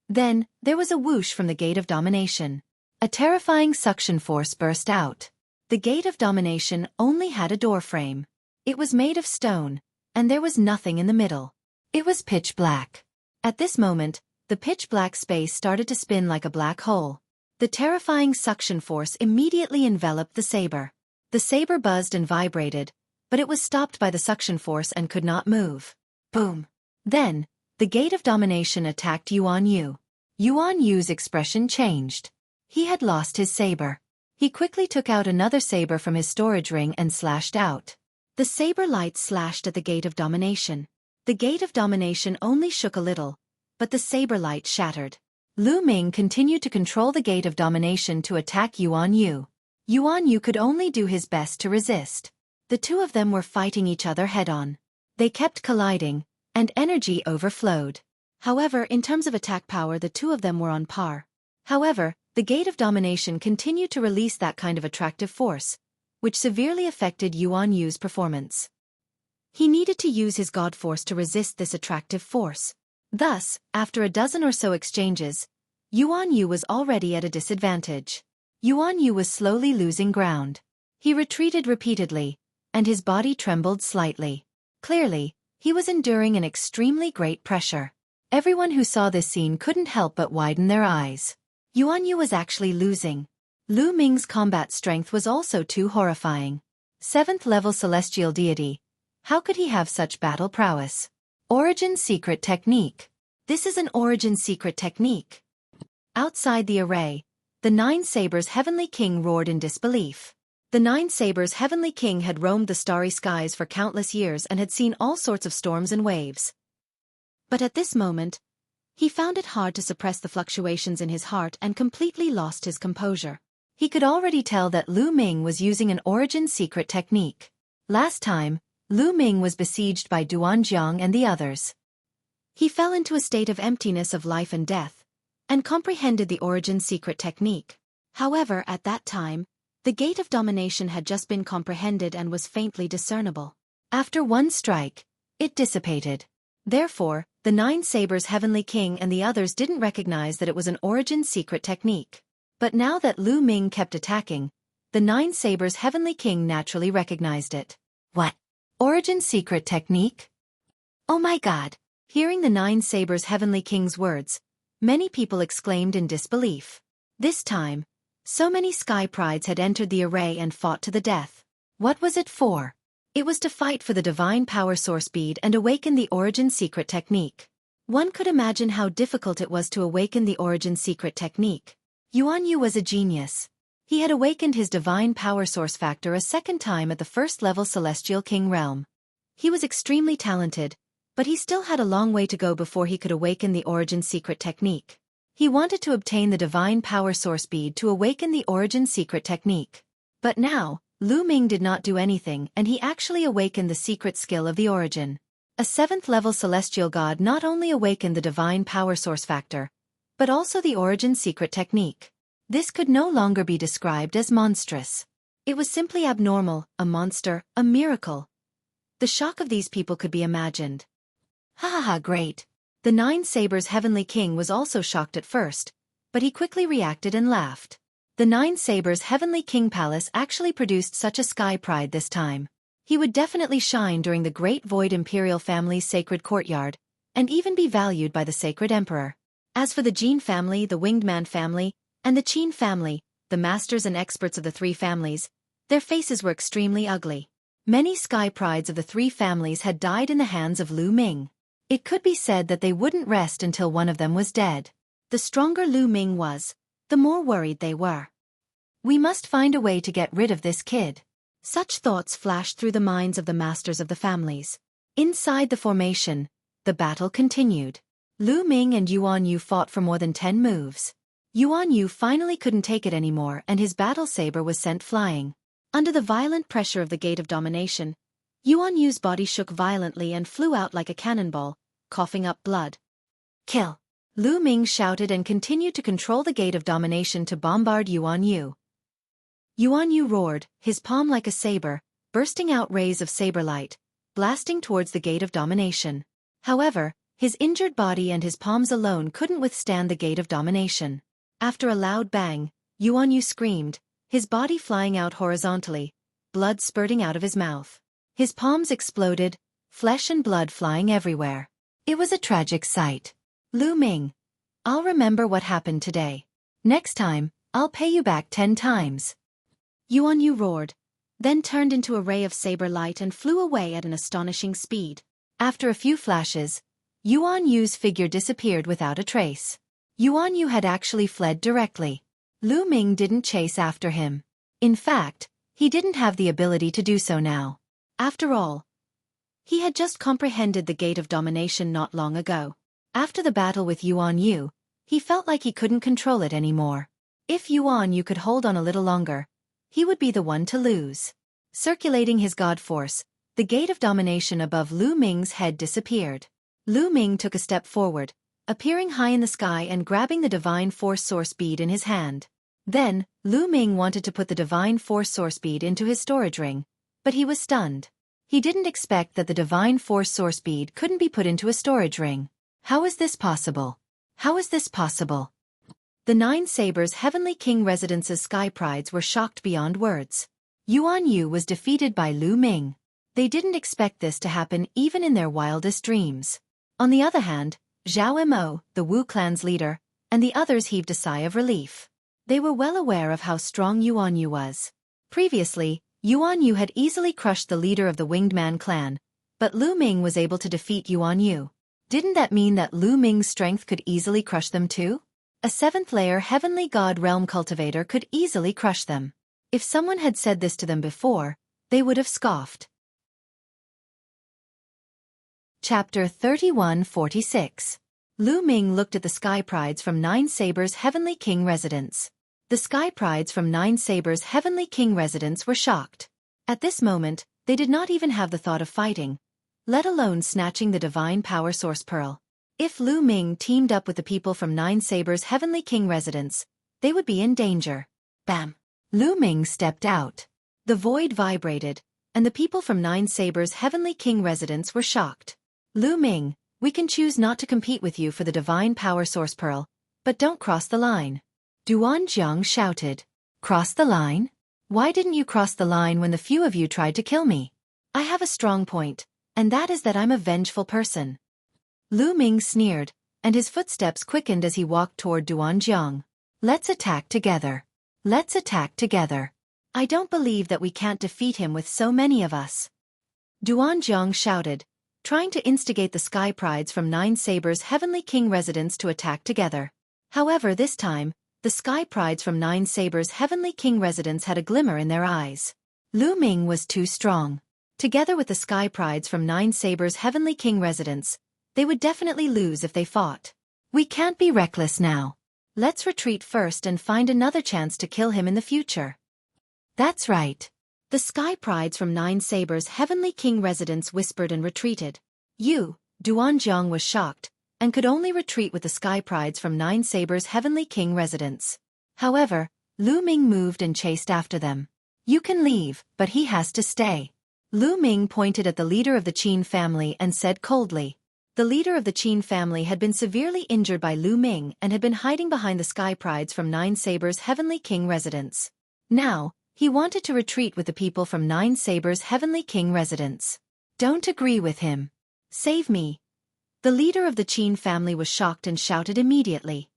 [SPEAKER 1] Then, there was a whoosh from the Gate of Domination. A terrifying suction force burst out. The Gate of Domination only had a door frame. It was made of stone, and there was nothing in the middle. It was pitch black. At this moment, the pitch black space started to spin like a black hole. The terrifying suction force immediately enveloped the saber. The saber buzzed and vibrated, but it was stopped by the suction force and could not move. Boom! Then, the Gate of Domination attacked Yuan Yu. Yuan Yu's expression changed. He had lost his saber. He quickly took out another saber from his storage ring and slashed out. The saber light slashed at the Gate of Domination. The Gate of Domination only shook a little, but the saber light shattered. Lu Ming continued to control the Gate of Domination to attack Yuan Yu. Yuan Yu could only do his best to resist. The two of them were fighting each other head-on. They kept colliding, and energy overflowed. However, in terms of attack power, the two of them were on par. However, the Gate of Domination continued to release that kind of attractive force, which severely affected Yuan Yu's performance. He needed to use his God Force to resist this attractive force. Thus, after a dozen or so exchanges, Yuan Yu was already at a disadvantage. Yuan Yu was slowly losing ground. He retreated repeatedly, and his body trembled slightly. Clearly, he was enduring an extremely great pressure. Everyone who saw this scene couldn't help but widen their eyes. Yuan Yu was actually losing. Lu Ming's combat strength was also too horrifying. 7th level celestial deity. How could he have such battle prowess? Origin secret technique. This is an origin secret technique. Outside the array, the Nine Sabers' Heavenly King roared in disbelief. The Nine Sabers' Heavenly King had roamed the starry skies for countless years and had seen all sorts of storms and waves. But at this moment, he found it hard to suppress the fluctuations in his heart and completely lost his composure. He could already tell that Lu Ming was using an origin secret technique. Last time, Lu Ming was besieged by Duanjiang and the others. He fell into a state of emptiness of life and death, and comprehended the origin secret technique. However, at that time, the gate of domination had just been comprehended and was faintly discernible. After one strike, it dissipated. Therefore, the Nine Sabers' Heavenly King and the others didn't recognize that it was an origin secret technique. But now that Lu Ming kept attacking, the Nine Sabers' Heavenly King naturally recognized it. What? Origin secret technique? Oh my god! Hearing the Nine Sabers' Heavenly King's words, many people exclaimed in disbelief. This time, so many Sky Prides had entered the array and fought to the death. What was it for? It was to fight for the divine power source bead and awaken the origin secret technique. One could imagine how difficult it was to awaken the origin secret technique. Yuan Yu was a genius. He had awakened his divine power source factor a second time at the first level Celestial King realm. He was extremely talented, but he still had a long way to go before he could awaken the origin secret technique. He wanted to obtain the divine power source bead to awaken the origin secret technique. But now, Lu Ming did not do anything and he actually awakened the secret skill of the origin. A 7th level celestial god not only awakened the divine power source factor, but also the origin secret technique. This could no longer be described as monstrous. It was simply abnormal, a monster, a miracle. The shock of these people could be imagined. Ha ha ha, great. The Nine Sabers' Heavenly King was also shocked at first, but he quickly reacted and laughed. The Nine Sabers' Heavenly King Palace actually produced such a Sky Pride this time. He would definitely shine during the Great Void Imperial family's sacred courtyard, and even be valued by the Sacred Emperor. As for the Jin family, the Winged Man family, and the Qin family, the masters and experts of the three families, their faces were extremely ugly. Many Sky Prides of the three families had died in the hands of Lu Ming. It could be said that they wouldn't rest until one of them was dead. The stronger Lu Ming was, the more worried they were. We must find a way to get rid of this kid. Such thoughts flashed through the minds of the masters of the families. Inside the formation, the battle continued. Lu Ming and Yuan Yu fought for more than 10 moves. Yuan Yu finally couldn't take it anymore and his battle saber was sent flying. Under the violent pressure of the Gate of Domination, Yuan Yu's body shook violently and flew out like a cannonball, coughing up blood. Kill! Lu Ming shouted and continued to control the Gate of Domination to bombard Yuan Yu. Yuan Yu roared, his palm like a saber, bursting out rays of saber light, blasting towards the Gate of Domination. However, his injured body and his palms alone couldn't withstand the Gate of Domination. After a loud bang, Yuan Yu screamed, his body flying out horizontally, blood spurting out of his mouth. His palms exploded, flesh and blood flying everywhere. It was a tragic sight. Lu Ming, I'll remember what happened today. Next time, I'll pay you back 10 times. Yuan Yu roared, then turned into a ray of saber light and flew away at an astonishing speed. After a few flashes, Yuan Yu's figure disappeared without a trace. Yuan Yu had actually fled directly. Lu Ming didn't chase after him. In fact, he didn't have the ability to do so now. After all, he had just comprehended the Gate of Domination not long ago. After the battle with Yuan Yu, he felt like he couldn't control it anymore. If Yuan Yu could hold on a little longer, he would be the one to lose. Circulating his god force, the Gate of Domination above Lu Ming's head disappeared. Lu Ming took a step forward, appearing high in the sky and grabbing the Divine Force Source bead in his hand. Then, Lu Ming wanted to put the Divine Force Source bead into his storage ring, but he was stunned. He didn't expect that the Divine Force Source bead couldn't be put into a storage ring. How is this possible? How is this possible? The Nine Sabers' Heavenly King Residence's Sky Prides were shocked beyond words. Yuan Yu was defeated by Lu Ming. They didn't expect this to happen even in their wildest dreams. On the other hand, Zhao Mo, the Wu clan's leader, and the others heaved a sigh of relief. They were well aware of how strong Yuan Yu was. Previously, Yuan Yu had easily crushed the leader of the Winged Man clan, but Lu Ming was able to defeat Yuan Yu. Didn't that mean that Lu Ming's strength could easily crush them too? A 7th-layer Heavenly God Realm Cultivator could easily crush them. If someone had said this to them before, they would have scoffed. Chapter 3146. Lu Ming looked at the Sky Prides from Nine Sabers' Heavenly King Residence. The Sky Prides from Nine Sabers' Heavenly King residence were shocked. At this moment, they did not even have the thought of fighting, let alone snatching the divine power source pearl. If Lu Ming teamed up with the people from Nine Sabers' Heavenly King residence, they would be in danger. Bam! Lu Ming stepped out. The void vibrated, and the people from Nine Sabers' Heavenly King residence were shocked. Lu Ming, we can choose not to compete with you for the divine power source pearl, but don't cross the line. Duan Jiang shouted. Cross the line? Why didn't you cross the line when the few of you tried to kill me? I have a strong point, and that is that I'm a vengeful person. Lu Ming sneered, and his footsteps quickened as he walked toward Duan Jiang. Let's attack together. Let's attack together. I don't believe that we can't defeat him with so many of us. Duan Jiang shouted, trying to instigate the Sky Prides from Nine Sabers' Heavenly King residence to attack together. However, this time, the Sky Prides from Nine Sabers' Heavenly King residence had a glimmer in their eyes. Lu Ming was too strong. Together with the Sky Prides from Nine Sabers' Heavenly King residence, they would definitely lose if they fought. We can't be reckless now. Let's retreat first and find another chance to kill him in the future. That's right. The Sky Prides from Nine Sabers' Heavenly King residence whispered and retreated. Duan Jiang was shocked, and could only retreat with the Sky Prides from Nine Sabers' Heavenly King residence. However, Lu Ming moved and chased after them. You can leave, but he has to stay. Lu Ming pointed at the leader of the Qin family and said coldly. The leader of the Qin family had been severely injured by Lu Ming and had been hiding behind the Sky Prides from Nine Sabers' Heavenly King residence. Now, he wanted to retreat with the people from Nine Sabers' Heavenly King residence. Don't agree with him. Save me. The leader of the Qin family was shocked and shouted immediately.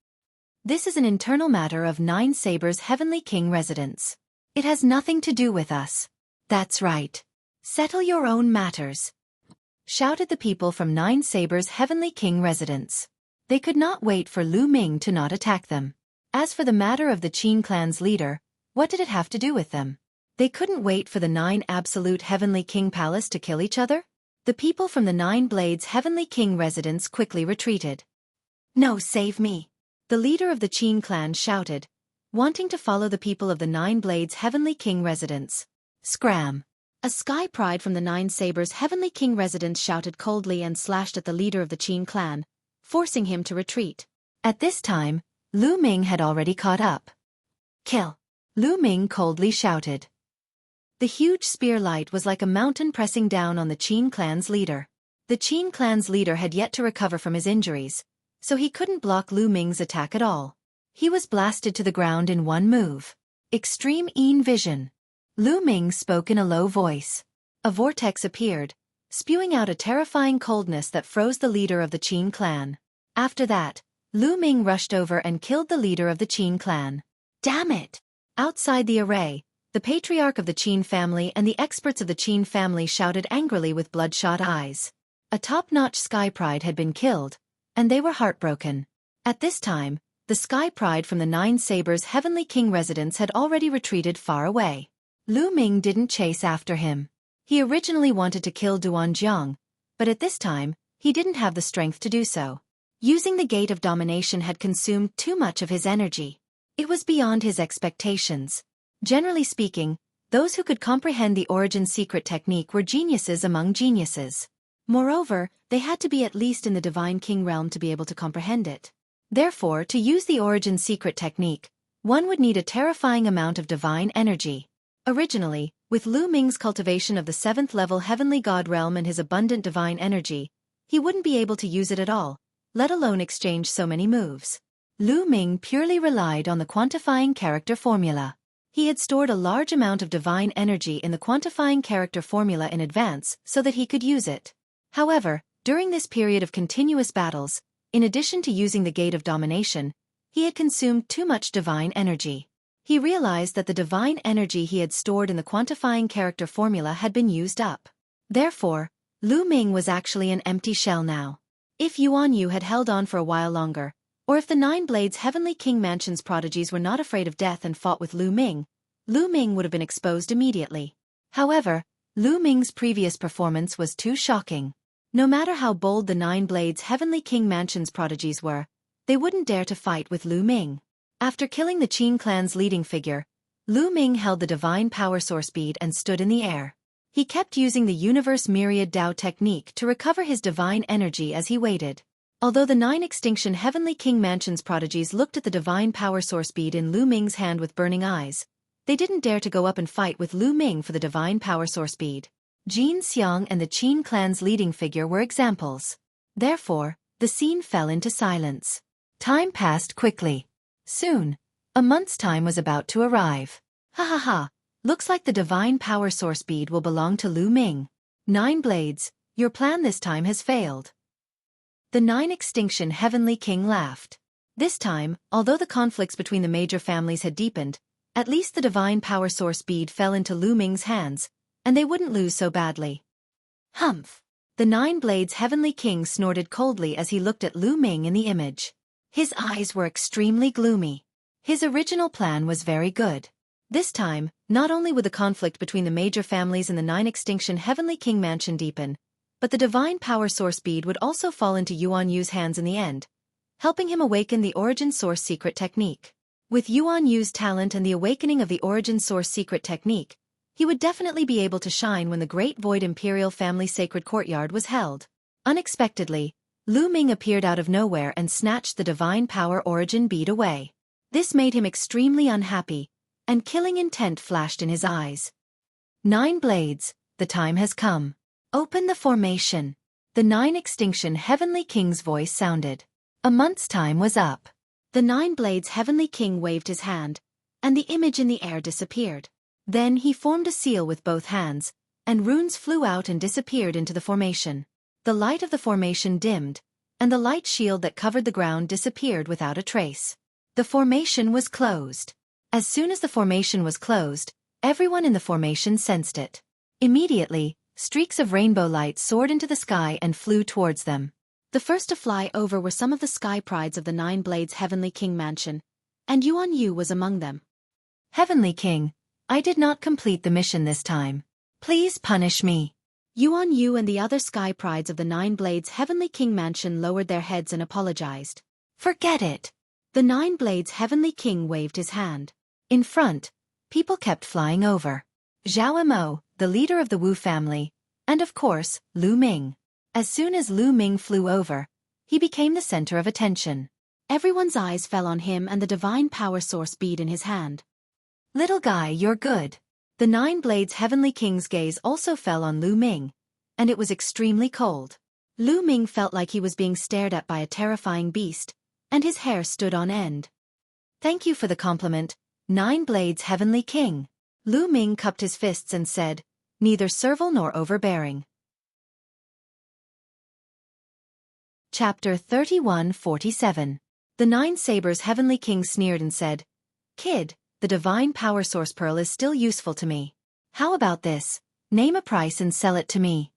[SPEAKER 1] This is an internal matter of Nine Sabers' Heavenly King residence. It has nothing to do with us. That's right. Settle your own matters, shouted the people from Nine Sabers' Heavenly King residence. They could not wait for Lu Ming to not attack them. As for the matter of the Qin clan's leader, what did it have to do with them? They couldn't wait for the Nine Absolute Heavenly King Palace to kill each other? The people from the Nine Blades Heavenly King residence quickly retreated. No, save me! The leader of the Qin clan shouted, wanting to follow the people of the Nine Blades Heavenly King residence. Scram! A Sky Pride from the Nine Sabers' Heavenly King residence shouted coldly and slashed at the leader of the Qin clan, forcing him to retreat. At this time, Lu Ming had already caught up. Kill! Lu Ming coldly shouted. The huge spear light was like a mountain pressing down on the Qin clan's leader. The Qin clan's leader had yet to recover from his injuries, so he couldn't block Lu Ming's attack at all. He was blasted to the ground in one move. Extreme Yin Vision. Lu Ming spoke in a low voice. A vortex appeared, spewing out a terrifying coldness that froze the leader of the Qin clan. After that, Lu Ming rushed over and killed the leader of the Qin clan. Damn it! Outside the array, the patriarch of the Qin family and the experts of the Qin family shouted angrily with bloodshot eyes. A top-notch Sky Pride had been killed, and they were heartbroken. At this time, the Sky Pride from the Nine Sabers' Heavenly King residence had already retreated far away. Lu Ming didn't chase after him. He originally wanted to kill Duan Jiang, but at this time, he didn't have the strength to do so. Using the Gate of Domination had consumed too much of his energy. It was beyond his expectations. Generally speaking, those who could comprehend the Origin Secret technique were geniuses among geniuses. Moreover, they had to be at least in the Divine King realm to be able to comprehend it. Therefore, to use the Origin Secret technique, one would need a terrifying amount of divine energy. Originally, with Lu Ming's cultivation of the 7th level Heavenly God realm and his abundant divine energy, he wouldn't be able to use it at all, let alone exchange so many moves. Lu Ming purely relied on the quantifying character formula. He had stored a large amount of divine energy in the quantifying character formula in advance so that he could use it. However, during this period of continuous battles, in addition to using the Gate of Domination, he had consumed too much divine energy. He realized that the divine energy he had stored in the quantifying character formula had been used up. Therefore, Lu Ming was actually an empty shell now. If Yuan Yu had held on for a while longer, or if the Nine Blades Heavenly King Mansion's prodigies were not afraid of death and fought with Lu Ming would have been exposed immediately. However, Lu Ming's previous performance was too shocking. No matter how bold the Nine Blades Heavenly King Mansion's prodigies were, they wouldn't dare to fight with Lu Ming. After killing the Qin clan's leading figure, Lu Ming held the divine power source bead and stood in the air. He kept using the universe myriad Dao technique to recover his divine energy as he waited. Although the 9 extinction Heavenly King Mansion's prodigies looked at the divine power source bead in Lu Ming's hand with burning eyes, they didn't dare to go up and fight with Lu Ming for the divine power source bead. Jin Xiang and the Qin clan's leading figure were examples. Therefore, the scene fell into silence. Time passed quickly. Soon, a month's time was about to arrive. Ha ha ha, looks like the divine power source bead will belong to Lu Ming. 9 blades, your plan this time has failed. The 9 extinction Heavenly King laughed. This time, although the conflicts between the major families had deepened, at least the divine power source bead fell into Lu Ming's hands, and they wouldn't lose so badly. Humph! The 9 blades Heavenly King snorted coldly as he looked at Lu Ming in the image. His eyes were extremely gloomy. His original plan was very good. This time, not only would the conflict between the major families in the 9 extinction Heavenly King Mansion deepen, but the divine power source bead would also fall into Yuan Yu's hands in the end, helping him awaken the origin source secret technique. With Yuan Yu's talent and the awakening of the origin source secret technique, he would definitely be able to shine when the Great Void Imperial Family Sacred Courtyard was held. Unexpectedly, Lu Ming appeared out of nowhere and snatched the divine power origin bead away. This made him extremely unhappy, and killing intent flashed in his eyes. 9 blades, the time has come. Open the formation. The 9 extinction Heavenly King's voice sounded. A month's time was up. The 9 blades Heavenly King waved his hand, and the image in the air disappeared. Then he formed a seal with both hands, and runes flew out and disappeared into the formation. The light of the formation dimmed, and the light shield that covered the ground disappeared without a trace. The formation was closed. As soon as the formation was closed, everyone in the formation sensed it. Immediately, streaks of rainbow light soared into the sky and flew towards them. The first to fly over were some of the sky prides of the 9 blades Heavenly King Mansion, and Yuan Yu was among them. Heavenly King, I did not complete the mission this time. Please punish me. Yuan Yu and the other sky prides of the 9 blades Heavenly King Mansion lowered their heads and apologized. Forget it. The 9 blades Heavenly King waved his hand. In front, people kept flying over. Zhao Mo, the leader of the Wu family, and of course, Lu Ming. As soon as Lu Ming flew over, he became the center of attention. Everyone's eyes fell on him and the divine power source bead in his hand. Little guy, you're good. The 9 blades Heavenly King's gaze also fell on Lu Ming, and it was extremely cold. Lu Ming felt like he was being stared at by a terrifying beast, and his hair stood on end. Thank you for the compliment, 9 blades Heavenly King. Lu Ming cupped his fists and said, neither servile nor overbearing. Chapter 31:47. The 9 sabers Heavenly King sneered and said, Kid, the divine power source pearl is still useful to me. How about this? Name a price and sell it to me.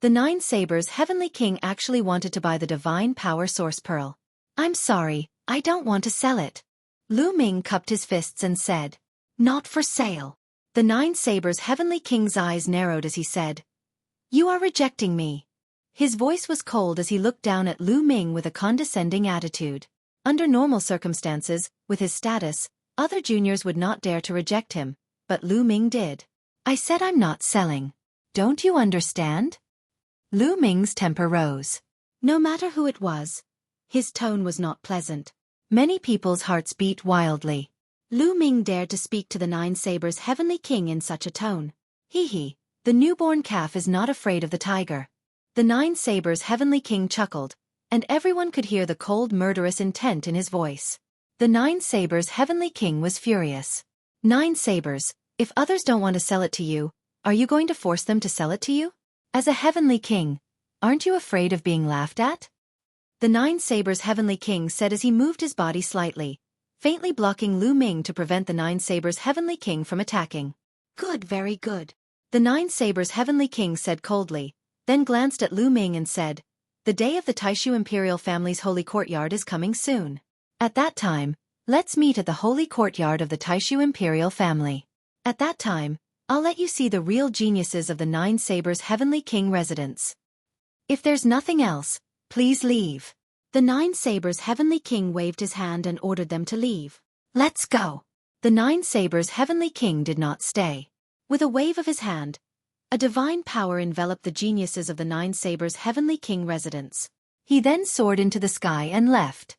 [SPEAKER 1] The 9 sabers Heavenly King actually wanted to buy the divine power source pearl. I'm sorry, I don't want to sell it. Lu Ming cupped his fists and said, not for sale. The 9 sabers Heavenly King's eyes narrowed as he said, you are rejecting me. His voice was cold as he looked down at Lu Ming with a condescending attitude. Under normal circumstances, with his status, other juniors would not dare to reject him, but Lu Ming did. I said I'm not selling. Don't you understand? Lu Ming's temper rose. No matter who it was, his tone was not pleasant. Many people's hearts beat wildly. Lu Ming dared to speak to the 9 sabers Heavenly King in such a tone. Hee hee, the newborn calf is not afraid of the tiger. The 9 sabers Heavenly King chuckled, and everyone could hear the cold murderous intent in his voice. The 9 sabers Heavenly King was furious. 9 sabers, if others don't want to sell it to you, are you going to force them to sell it to you? As a Heavenly King, aren't you afraid of being laughed at? The 9 sabers Heavenly King said as he moved his body slightly, faintly blocking Lu Ming to prevent the 9 sabers Heavenly King from attacking. Good, very good. The 9 sabers Heavenly King said coldly, then glanced at Lu Ming and said, the day of the Taishu Imperial Family's Holy Courtyard is coming soon. At that time, let's meet at the Holy Courtyard of the Taishu Imperial Family. At that time, I'll let you see the real geniuses of the 9 sabers Heavenly King residence. If there's nothing else, please leave. The 9 sabers Heavenly King waved his hand and ordered them to leave. Let's go. The Nine Sabers' heavenly king did not stay. With a wave of his hand, a divine power enveloped the geniuses of the Nine Sabers' heavenly king residence. He then soared into the sky and left.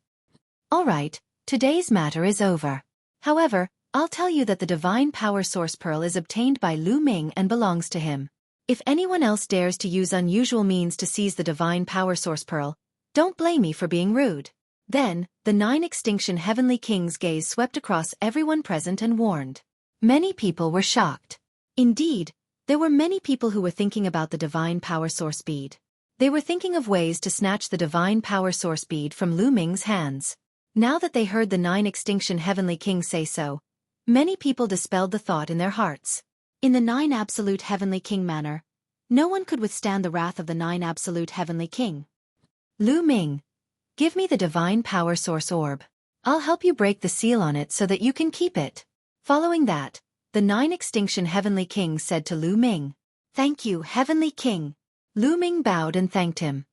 [SPEAKER 1] All right, today's matter is over. However, I'll tell you that the divine power source pearl is obtained by Lu Ming and belongs to him. If anyone else dares to use unusual means to seize the divine power source pearl, don't blame me for being rude. Then, the 9 extinction heavenly kings' gaze swept across everyone present and warned. Many people were shocked. Indeed, there were many people who were thinking about the divine power source bead. They were thinking of ways to snatch the divine power source bead from Lu Ming's hands. Now that they heard the 9 extinction heavenly kings say so, many people dispelled the thought in their hearts. In the 9 absolute heavenly king manner, no one could withstand the wrath of the 9 absolute heavenly king. Lu Ming, give me the divine power source orb. I'll help you break the seal on it so that you can keep it. Following that, the 9 extinction heavenly kings said to Lu Ming, "Thank you, heavenly king." Lu Ming bowed and thanked him.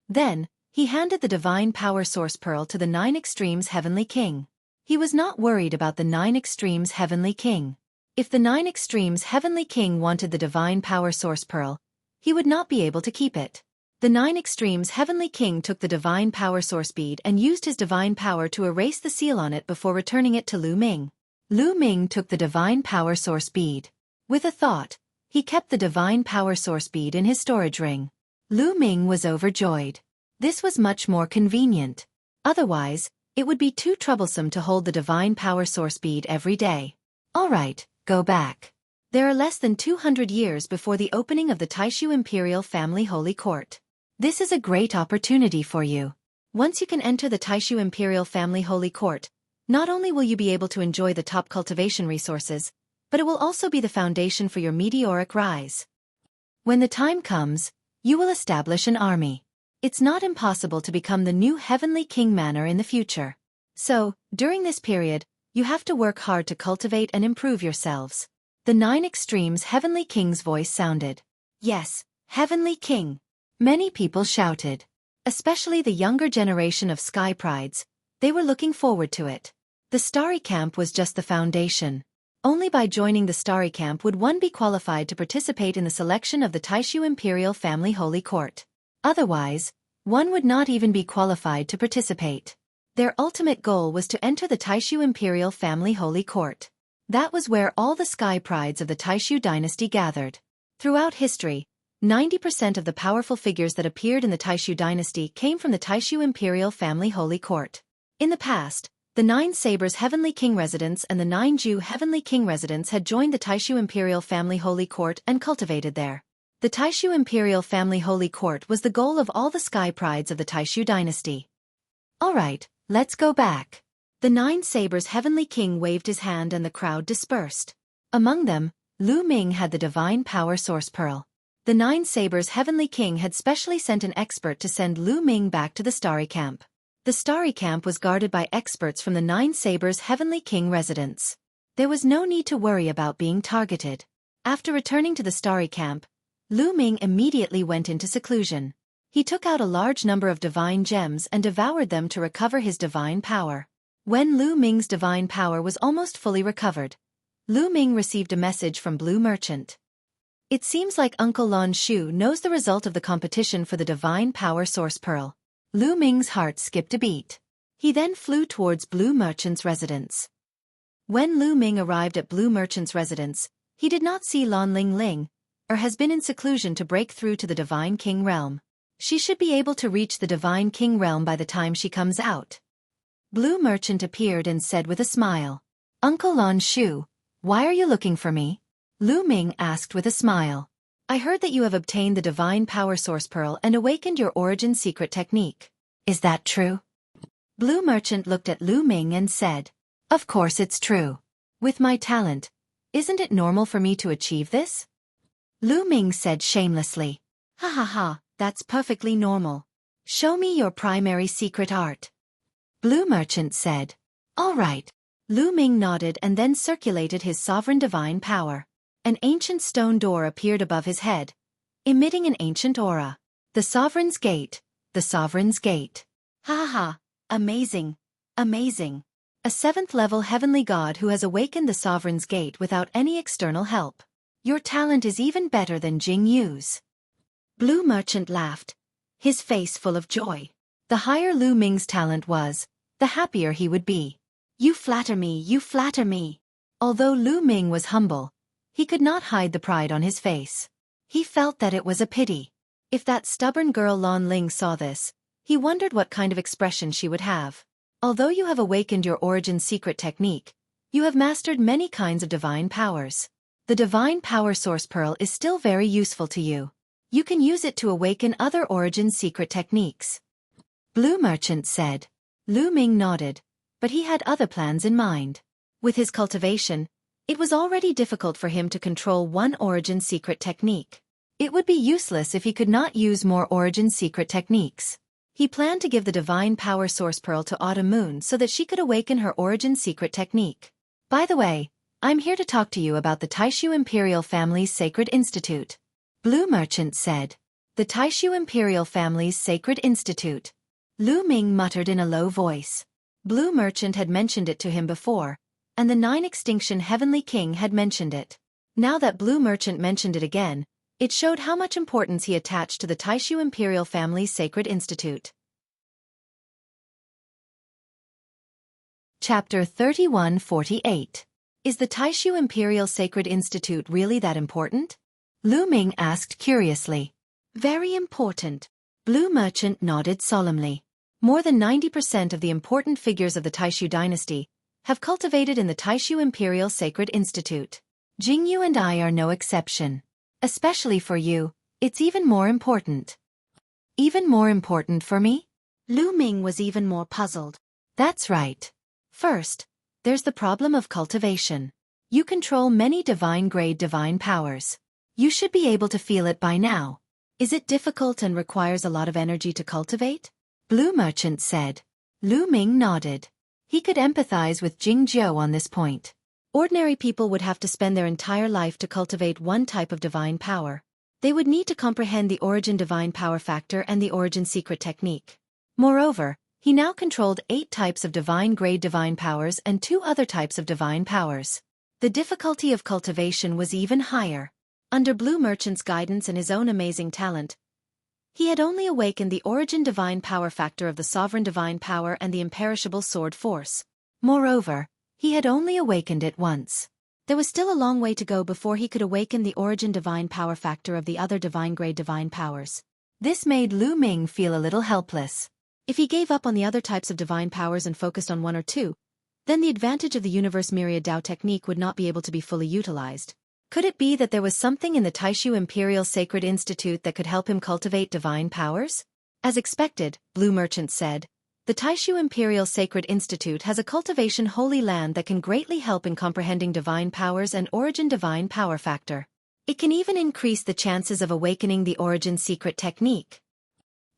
[SPEAKER 1] Then, he handed the divine power source pearl to the 9 extremes heavenly king. He was not worried about the 9 extremes heavenly king. If the 9 extremes heavenly king wanted the divine power source pearl, he would not be able to keep it. The 9 extremes heavenly king took the divine power source bead and used his divine power to erase the seal on it before returning it to Lu Ming. Lu Ming took the divine power source bead. With a thought, he kept the divine power source bead in his storage ring. Lu Ming was overjoyed. This was much more convenient. Otherwise, it would be too troublesome to hold the divine power source bead every day. All right, go back. There are less than 200 years before the opening of the Taishu Imperial Family Holy Court. This is a great opportunity for you. Once you can enter the Taishu Imperial Family Holy Court, not only will you be able to enjoy the top cultivation resources, but it will also be the foundation for your meteoric rise. When the time comes, you will establish an army. It's not impossible to become the new heavenly king manor in the future. So, during this period, you have to work hard to cultivate and improve yourselves. The 9 extremes heavenly king's voice sounded. Yes, heavenly king. Many people shouted. Especially the younger generation of sky prides, they were looking forward to it. The Starry Camp was just the foundation. Only by joining the Starry Camp would one be qualified to participate in the selection of the Taishu Imperial Family Holy Court. Otherwise, one would not even be qualified to participate. Their ultimate goal was to enter the Taishu Imperial Family Holy Court. That was where all the sky prides of the Taishu dynasty gathered. Throughout history, 90% of the powerful figures that appeared in the Taishu dynasty came from the Taishu Imperial Family Holy Court. In the past, the 9 Sabers Heavenly King residents and the 9 Ju Heavenly King residents had joined the Taishu Imperial Family Holy Court and cultivated there. The Taishu Imperial Family Holy Court was the goal of all the sky prides of the Taishu dynasty. All right, let's go back. The 9 Sabers Heavenly King waved his hand and the crowd dispersed. Among them, Lu Ming had the divine power source pearl. The 9 Sabers Heavenly King had specially sent an expert to send Lu Ming back to the Starry Camp. The Starry Camp was guarded by experts from the 9 Sabers Heavenly King residence. There was no need to worry about being targeted. After returning to the Starry Camp, Lu Ming immediately went into seclusion. He took out a large number of divine gems and devoured them to recover his divine power. When Lu Ming's divine power was almost fully recovered, Lu Ming received a message from Blue Merchant. It seems like Uncle Lan Shu knows the result of the competition for the divine power source pearl. Lu Ming's heart skipped a beat. He then flew towards Blue Merchant's residence. When Lu Ming arrived at Blue Merchant's residence, he did not see Lan Ling Ling, or has been in seclusion to break through to the Divine King realm. She should be able to reach the Divine King realm by the time she comes out. Blue Merchant appeared and said with a smile, "Uncle Lan Shu, why are you looking for me?" Lu Ming asked with a smile. "I heard that you have obtained the Divine Power Source Pearl and awakened your origin secret technique. Is that true?" Blue Merchant looked at Lu Ming and said, "Of course it's true. With my talent, isn't it normal for me to achieve this?" Lu Ming said shamelessly, "Ha ha ha, that's perfectly normal. Show me your primary secret art." Blue Merchant said, "All right." Lu Ming nodded and then circulated his sovereign divine power. An ancient stone door appeared above his head, emitting an ancient aura. The Sovereign's Gate, the Sovereign's Gate. Ha ha ha, amazing, amazing. a 7th-level heavenly god who has awakened the sovereign's gate without any external help. Your talent is even better than Jing Yu's. Blue Merchant laughed, his face full of joy. The higher Lu Ming's talent was, the happier he would be. You flatter me, you flatter me. Although Lu Ming was humble, he could not hide the pride on his face. He felt that it was a pity. If that stubborn girl Lan Ling saw this, he wondered what kind of expression she would have. Although you have awakened your origin secret technique, you have mastered many kinds of divine powers. The divine power source pearl is still very useful to you. You can use it to awaken other origin secret techniques. Blue Merchant said. Lu Ming nodded, but he had other plans in mind. With his cultivation, it was already difficult for him to control one origin secret technique. It would be useless if he could not use more origin secret techniques. He planned to give the divine power source pearl to Autumn Moon so that she could awaken her origin secret technique. By the way, I'm here to talk to you about the Taishu Imperial Family's Sacred Institute. Blue Merchant said. The Taishu Imperial Family's Sacred Institute. Lu Ming muttered in a low voice. Blue Merchant had mentioned it to him before, and the 9 Extinction Heavenly King had mentioned it. Now that Blue Merchant mentioned it again, it showed how much importance he attached to the Taishu Imperial Family's Sacred Institute. Chapter 3148. Is the Taishu Imperial Sacred Institute really that important? Lu Ming asked curiously. Very important. Blue Merchant nodded solemnly. More than 90% of the important figures of the Taishu dynasty have cultivated in the Taishu Imperial Sacred Institute. Jingyu and I are no exception. Especially for you, it's even more important. Even more important for me? Lu Ming was even more puzzled. That's right. First, there's the problem of cultivation. You control many divine-grade divine powers. You should be able to feel it by now. Is it difficult and requires a lot of energy to cultivate? Blue Merchant said. Lu Ming nodded. He could empathize with Jing Zhou on this point. Ordinary people would have to spend their entire life to cultivate one type of divine power. They would need to comprehend the origin divine power factor and the origin secret technique. Moreover, he now controlled 8 types of divine-grade divine powers and 2 other types of divine powers. The difficulty of cultivation was even higher. Under Blue Merchant's guidance and his own amazing talent, he had only awakened the origin divine power factor of the sovereign divine power and the imperishable sword force. Moreover, he had only awakened it once. There was still a long way to go before he could awaken the origin divine power factor of the other divine-grade divine powers. This made Lu Ming feel a little helpless. If he gave up on the other types of divine powers and focused on 1 or 2, then the advantage of the universe myriad Dao technique would not be able to be fully utilized. Could it be that there was something in the Taishu Imperial Sacred Institute that could help him cultivate divine powers? As expected, Blue Merchant said, the Taishu Imperial Sacred Institute has a cultivation holy land that can greatly help in comprehending divine powers and origin divine power factor. It can even increase the chances of awakening the origin secret technique.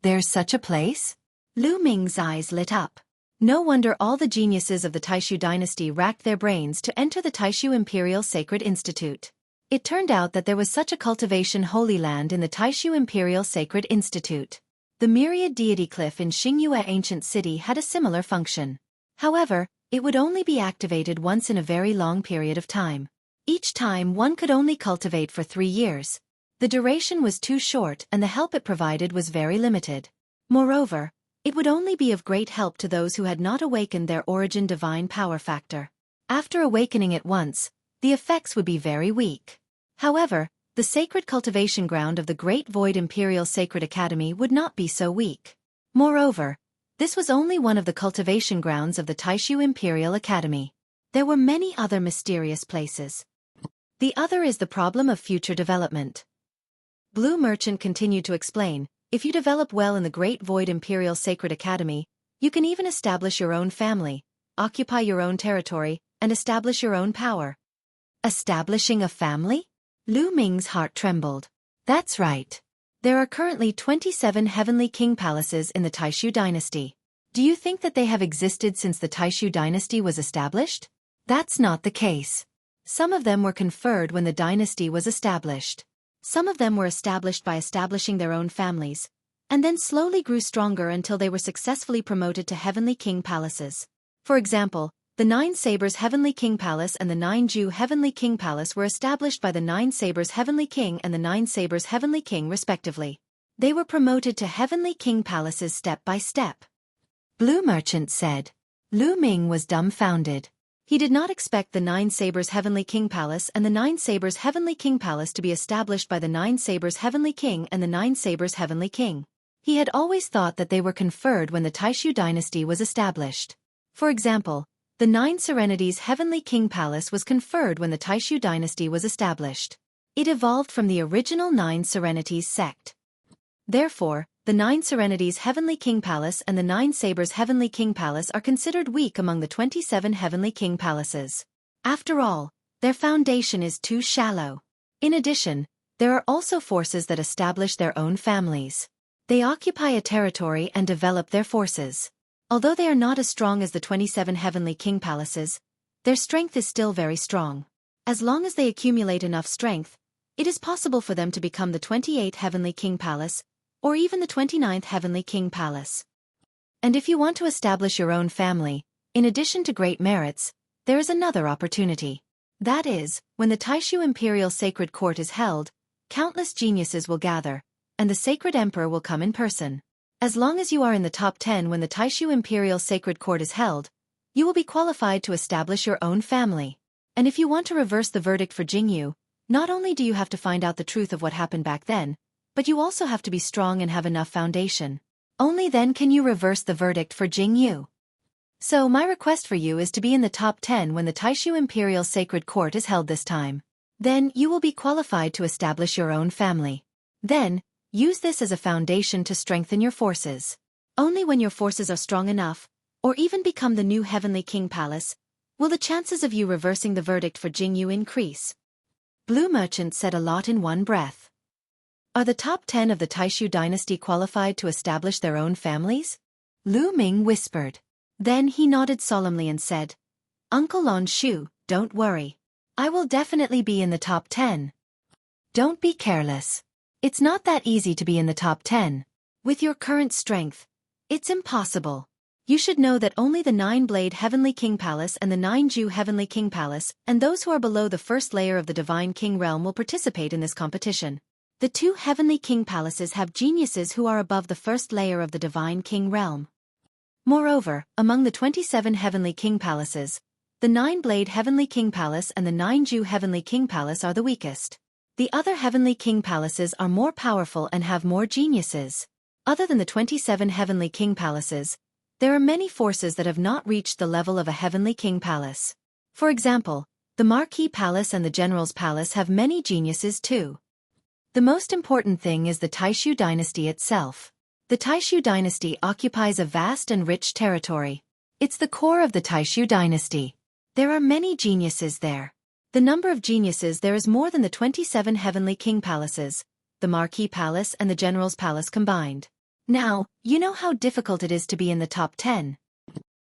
[SPEAKER 1] There's such a place? Lu Ming's eyes lit up. No wonder all the geniuses of the Taishu dynasty racked their brains to enter the Taishu Imperial Sacred Institute. It turned out that there was such a cultivation holy land in the Taishu Imperial Sacred Institute. The myriad deity cliff in Xingyue ancient city had a similar function. However, it would only be activated once in a very long period of time. Each time one could only cultivate for 3 years. The duration was too short and the help it provided was very limited. Moreover, it would only be of great help to those who had not awakened their origin divine power factor. After awakening it once, the effects would be very weak. However, the sacred cultivation ground of the Great Void Imperial Sacred Academy would not be so weak. Moreover, this was only one of the cultivation grounds of the Taishu Imperial Academy. There were many other mysterious places. The other is the problem of future development. Blue Merchant continued to explain, if you develop well in the Great Void Imperial Sacred Academy, you can even establish your own family, occupy your own territory, and establish your own power. Establishing a family? Lu Ming's heart trembled. That's right. There are currently 27 Heavenly King palaces in the Taishu dynasty. Do you think that they have existed since the Taishu dynasty was established? That's not the case. Some of them were conferred when the dynasty was established. Some of them were established by establishing their own families, and then slowly grew stronger until they were successfully promoted to Heavenly King palaces. For example, The 9 Sabres Heavenly King Palace and the 9 Ju Heavenly King Palace were established by the 9 Sabres Heavenly King and the 9 Sabres Heavenly King respectively. They were promoted to Heavenly King Palaces step by step. Blue Merchant said. Lu Ming was dumbfounded. He did not expect the 9 Sabres Heavenly King Palace and the 9 Sabres Heavenly King Palace to be established by the 9 Sabres Heavenly King and the 9 Sabres Heavenly King. He had always thought that they were conferred when the Taishu dynasty was established. For example, the 9 Serenities Heavenly King Palace was conferred when the Taishu dynasty was established. It evolved from the original 9 Serenities sect. Therefore, the 9 Serenities Heavenly King Palace and the 9 Sabres Heavenly King Palace are considered weak among the 27 Heavenly King Palaces. After all, their foundation is too shallow. In addition, there are also forces that establish their own families. They occupy a territory and develop their forces. Although they are not as strong as the 27 Heavenly King Palaces, their strength is still very strong. As long as they accumulate enough strength, it is possible for them to become the 28th Heavenly King Palace, or even the 29th Heavenly King Palace. And if you want to establish your own family, in addition to great merits, there is another opportunity. That is, when the Taishu Imperial Sacred Court is held, countless geniuses will gather, and the Sacred Emperor will come in person. As long as you are in the top 10 when the Taishu Imperial Sacred Court is held, you will be qualified to establish your own family. And if you want to reverse the verdict for Jingyu, not only do you have to find out the truth of what happened back then, but you also have to be strong and have enough foundation. Only then can you reverse the verdict for Jingyu. So my request for you is to be in the top 10 when the Taishu Imperial Sacred Court is held this time. Then you will be qualified to establish your own family. Then, use this as a foundation to strengthen your forces. Only when your forces are strong enough, or even become the new Heavenly King Palace, will the chances of you reversing the verdict for Jingyu increase. Blue Merchant said a lot in one breath. Are the top 10 of the Taishu dynasty qualified to establish their own families? Lu Ming whispered. Then he nodded solemnly and said, Uncle Lon Shu, don't worry. I will definitely be in the top 10. Don't be careless. It's not that easy to be in the top 10. With your current strength, it's impossible. You should know that only the 9-Blade Heavenly King Palace and the 9-Ju Heavenly King Palace and those who are below the first layer of the Divine King Realm will participate in this competition. The 2 Heavenly King Palaces have geniuses who are above the first layer of the Divine King Realm. Moreover, among the 27 Heavenly King Palaces, the 9-Blade Heavenly King Palace and the 9-Ju Heavenly King Palace are the weakest. The other Heavenly King Palaces are more powerful and have more geniuses. Other than the 27 Heavenly King Palaces, there are many forces that have not reached the level of a Heavenly King Palace. For example, the Marquis Palace and the General's Palace have many geniuses too. The most important thing is the Taishu dynasty itself. The Taishu dynasty occupies a vast and rich territory. It's the core of the Taishu dynasty. There are many geniuses there. The number of geniuses there is more than the 27 Heavenly King Palaces, the Marquis Palace and the General's Palace combined. Now, you know how difficult it is to be in the top 10.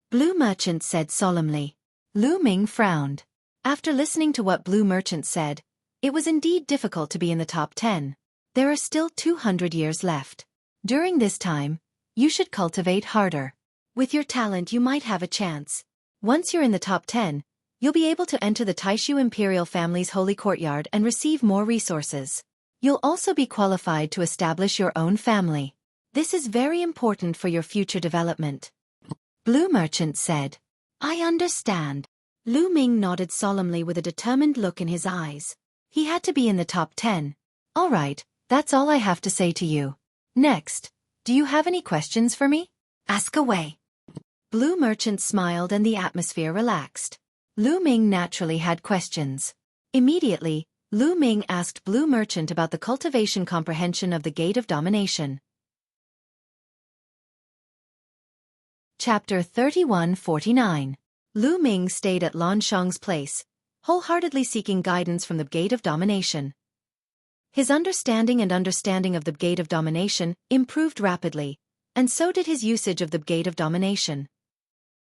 [SPEAKER 1] Blue Merchant said solemnly. Lu Ming frowned. After listening to what Blue Merchant said, it was indeed difficult to be in the top 10. There are still 200 years left. During this time, you should cultivate harder. With your talent you might have a chance. Once you're in the top 10, you'll be able to enter the Taishu Imperial family's holy courtyard and receive more resources. You'll also be qualified to establish your own family. This is very important for your future development. Blue Merchant said. I understand. Lu Ming nodded solemnly with a determined look in his eyes. He had to be in the top 10. All right, that's all I have to say to you. Next, do you have any questions for me? Ask away. Blue Merchant smiled and the atmosphere relaxed. Lu Ming naturally had questions. Immediately, Lu Ming asked Blue Merchant about the cultivation comprehension of the Gate of Domination. Chapter 3149. Lu Ming stayed at Lan Shang's place, wholeheartedly seeking guidance from the Gate of Domination. His understanding of the Gate of Domination improved rapidly, and so did his usage of the Gate of Domination.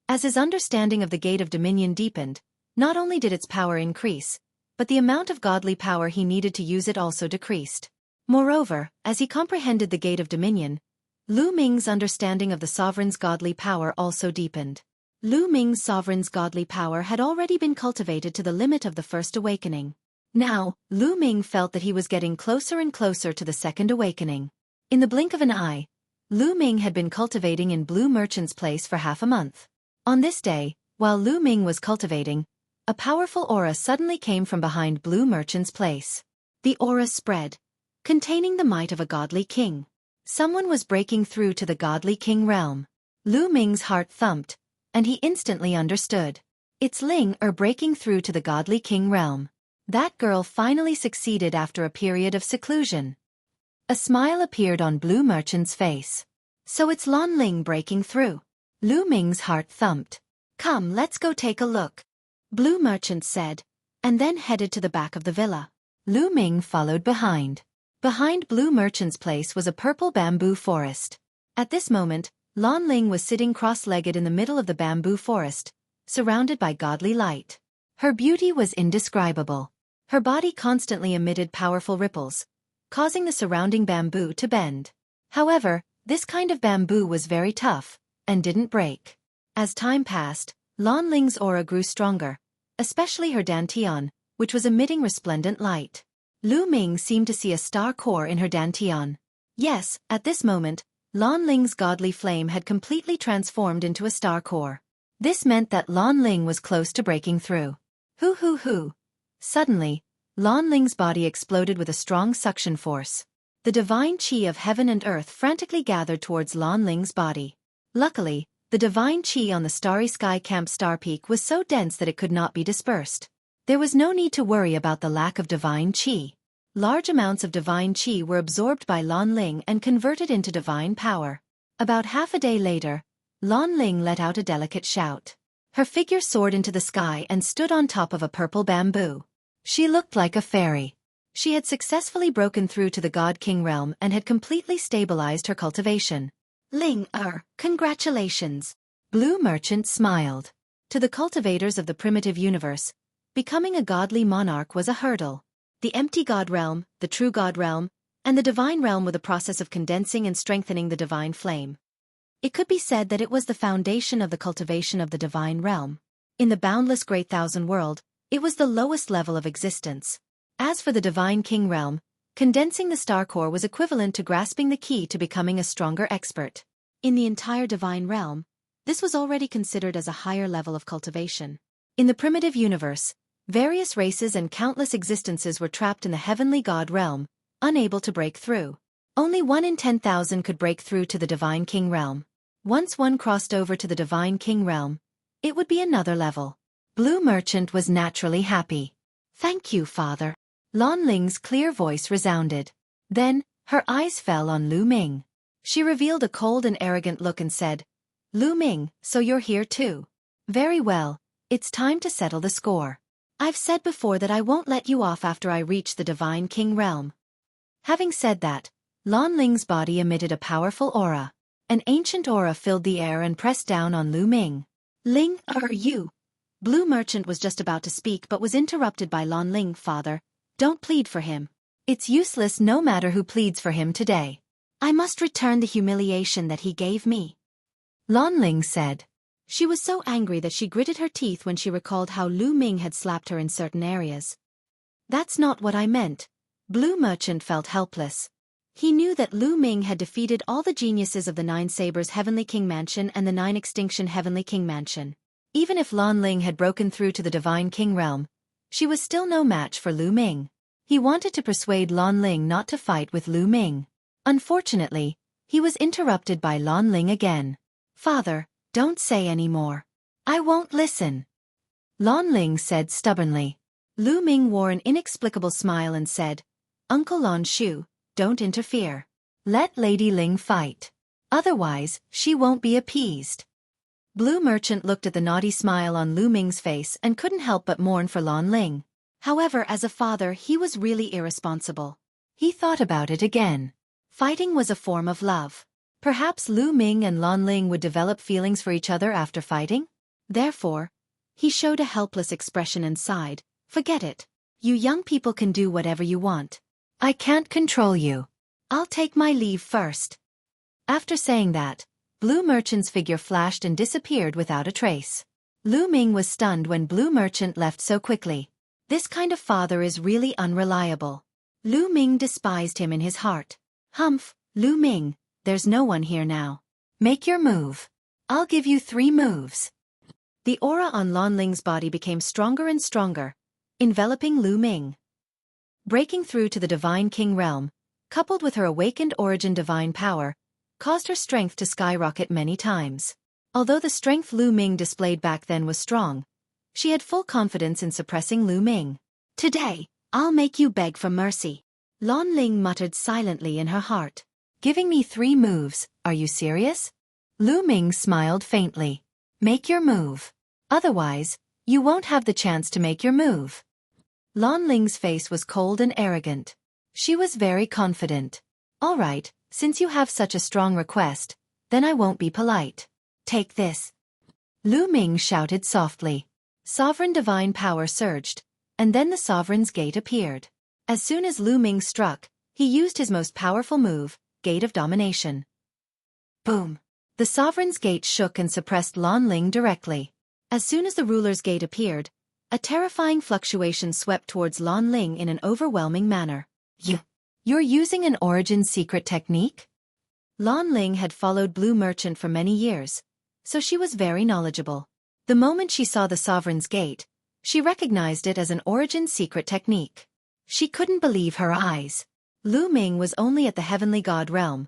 [SPEAKER 1] As his understanding of the Gate of Dominion deepened, not only did its power increase, but the amount of godly power he needed to use it also decreased. Moreover, as he comprehended the Gate of Dominion, Lu Ming's understanding of the sovereign's godly power also deepened. Lu Ming's sovereign's godly power had already been cultivated to the limit of the first awakening. Now, Lu Ming felt that he was getting closer and closer to the second awakening. In the blink of an eye, Lu Ming had been cultivating in Blue Merchant's place for half a month. On this day, while Lu Ming was cultivating, a powerful aura suddenly came from behind Blue Merchant's place. The aura spread, containing the might of a godly king. Someone was breaking through to the godly king realm. Lu Ming's heart thumped, and he instantly understood. It's Ling breaking through to the godly king realm. That girl finally succeeded after a period of seclusion. A smile appeared on Blue Merchant's face. So it's Lan Ling breaking through. Lu Ming's heart thumped. Come, let's go take a look, Blue Merchant said, and then headed to the back of the villa. Lu Ming followed behind. Behind Blue Merchant's place was a purple bamboo forest. At this moment, Lan Ling was sitting cross-legged in the middle of the bamboo forest, surrounded by godly light. Her beauty was indescribable. Her body constantly emitted powerful ripples, causing the surrounding bamboo to bend. However, this kind of bamboo was very tough, and didn't break. As time passed, Lan Ling's aura grew stronger, especially her dantian, which was emitting resplendent light. Lu Ming seemed to see a star core in her dantian. Yes, at this moment, Lan Ling's godly flame had completely transformed into a star core. This meant that Lan Ling was close to breaking through. Hoo hoo hoo. Suddenly, Lan Ling's body exploded with a strong suction force. The divine qi of heaven and earth frantically gathered towards Lan Ling's body. Luckily, the divine qi on the starry sky camp star peak was so dense that it could not be dispersed. There was no need to worry about the lack of divine qi. Large amounts of divine qi were absorbed by Lan Ling and converted into divine power. About half a day later, Lan Ling let out a delicate shout. Her figure soared into the sky and stood on top of a purple bamboo. She looked like a fairy. She had successfully broken through to the God King realm and had completely stabilized her cultivation. Ling, congratulations. Blue Merchant smiled. To the cultivators of the primitive universe, becoming a godly monarch was a hurdle. The empty God realm, the true God realm, and the divine realm were the process of condensing and strengthening the divine flame. It could be said that it was the foundation of the cultivation of the divine realm. In the boundless great thousand world, it was the lowest level of existence. As for the divine king realm, condensing the star core was equivalent to grasping the key to becoming a stronger expert. In the entire divine realm, this was already considered as a higher level of cultivation. In the primitive universe, various races and countless existences were trapped in the heavenly God realm, unable to break through. Only 1 in 10,000 could break through to the divine king realm. Once one crossed over to the divine king realm, it would be another level. Blue Merchant was naturally happy. Thank you, Father. Lan Ling's clear voice resounded. Then, her eyes fell on Lu Ming. She revealed a cold and arrogant look and said, Lu Ming, so you're here too. Very well, it's time to settle the score. I've said before that I won't let you off after I reach the divine king realm. Having said that, Lan Ling's body emitted a powerful aura. An ancient aura filled the air and pressed down on Lu Ming. Ling, you? Blue Merchant was just about to speak but was interrupted by Lan Ling. Father, don't plead for him. It's useless no matter who pleads for him today. I must return the humiliation that he gave me. Lan Ling said. She was so angry that she gritted her teeth when she recalled how Lu Ming had slapped her in certain areas. That's not what I meant. Blue Merchant felt helpless. He knew that Lu Ming had defeated all the geniuses of the 9 Sabers Heavenly King Mansion and the 9 Extinction Heavenly King Mansion. Even if Lan Ling had broken through to the Divine King realm, she was still no match for Lu Ming. He wanted to persuade Lan Ling not to fight with Lu Ming. Unfortunately, he was interrupted by Lan Ling again. Father, don't say any more. I won't listen. Lan Ling said stubbornly. Lu Ming wore an inexplicable smile and said, Uncle Lan Shu, don't interfere. Let Lady Ling fight. Otherwise, she won't be appeased. Blue Merchant looked at the naughty smile on Lu Ming's face and couldn't help but mourn for Lan Ling. However, as a father, he was really irresponsible. He thought about it again. Fighting was a form of love. Perhaps Lu Ming and Lan Ling would develop feelings for each other after fighting? Therefore, he showed a helpless expression and sighed, Forget it. You young people can do whatever you want. I can't control you. I'll take my leave first. After saying that, Blue Merchant's figure flashed and disappeared without a trace. Lu Ming was stunned when Blue Merchant left so quickly. This kind of father is really unreliable. Lu Ming despised him in his heart. Humph, Lu Ming, there's no one here now. Make your move. I'll give you 3 moves. The aura on Lan Ling's body became stronger and stronger, enveloping Lu Ming. Breaking through to the Divine King realm, coupled with her awakened origin divine power, caused her strength to skyrocket many times. Although the strength Lu Ming displayed back then was strong, she had full confidence in suppressing Lu Ming. Today, I'll make you beg for mercy. Lan Ling muttered silently in her heart. Giving me 3 moves, are you serious? Lu Ming smiled faintly. Make your move. Otherwise, you won't have the chance to make your move. Lan Ling's face was cold and arrogant. She was very confident. All right, since you have such a strong request, then I won't be polite. Take this. Lu Ming shouted softly. Sovereign divine power surged, and then the Sovereign's Gate appeared. As soon as Lu Ming struck, he used his most powerful move, Gate of Domination. Boom! The Sovereign's Gate shook and suppressed Lan Ling directly. As soon as the Ruler's Gate appeared, a terrifying fluctuation swept towards Lan Ling in an overwhelming manner. You're using an origin secret technique? Lan Ling had followed Blue Merchant for many years, so she was very knowledgeable. The moment she saw the Sovereign's Gate, she recognized it as an origin secret technique. She couldn't believe her eyes. Lu Ming was only at the Heavenly God realm,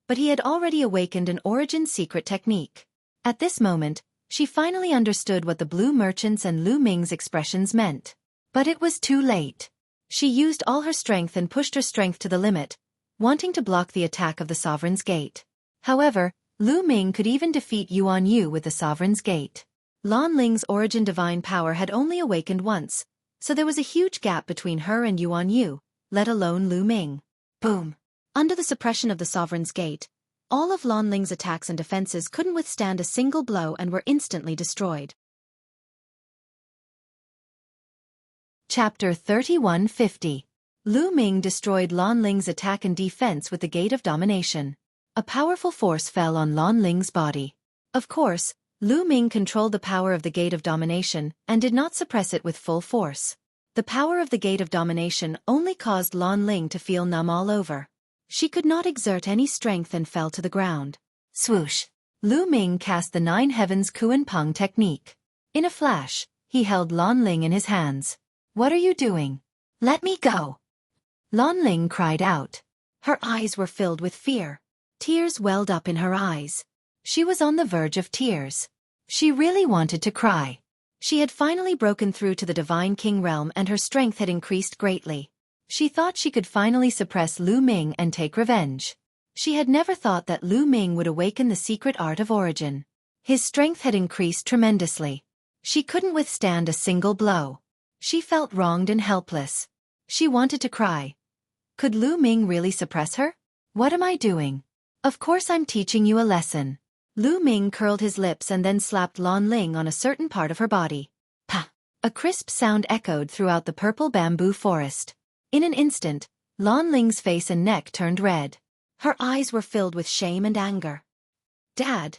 [SPEAKER 1] but he had already awakened an origin secret technique. At this moment, she finally understood what the Blue Merchant's and Lu Ming's expressions meant. But it was too late. She used all her strength and pushed her strength to the limit, wanting to block the attack of the Sovereign's Gate. However, Lu Ming could even defeat Yuan Yu with the Sovereign's Gate. Lan Ling's origin divine power had only awakened once, so there was a huge gap between her and Yuan Yu, let alone Lu Ming. Boom! Under the suppression of the Sovereign's Gate, all of Lan Ling's attacks and defenses couldn't withstand a single blow and were instantly destroyed. Chapter 3150. Lu Ming destroyed Lan Ling's attack and defense with the Gate of Domination. A powerful force fell on Lan Ling's body. Of course, Lu Ming controlled the power of the Gate of Domination and did not suppress it with full force. The power of the Gate of Domination only caused Lan Ling to feel numb all over. She could not exert any strength and fell to the ground. Swoosh! Lu Ming cast the 9 Heavens Kuan Peng technique. In a flash, he held Lan Ling in his hands. What are you doing? Let me go! Lan Ling cried out. Her eyes were filled with fear. Tears welled up in her eyes. She was on the verge of tears. She really wanted to cry. She had finally broken through to the Divine King realm and her strength had increased greatly. She thought she could finally suppress Lu Ming and take revenge. She had never thought that Lu Ming would awaken the secret art of origin. His strength had increased tremendously. She couldn't withstand a single blow. She felt wronged and helpless. She wanted to cry. Could Lu Ming really suppress her? What am I doing? Of course I'm teaching you a lesson. Lu Ming curled his lips and then slapped Lan Ling on a certain part of her body. Pa! A crisp sound echoed throughout the purple bamboo forest. In an instant, Lan Ling's face and neck turned red. Her eyes were filled with shame and anger. Dad,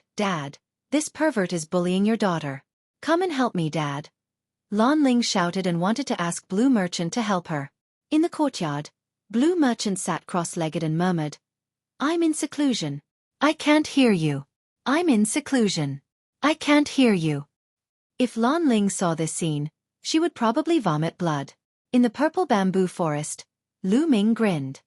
[SPEAKER 1] this pervert is bullying your daughter. Come and help me, Dad. Lan Ling shouted and wanted to ask Blue Merchant to help her. In the courtyard, Blue Merchant sat cross-legged and murmured, I'm in seclusion. I can't hear you. I'm in seclusion. I can't hear you. If Lan Ling saw this scene, she would probably vomit blood. In the purple bamboo forest, Lu Ming grinned.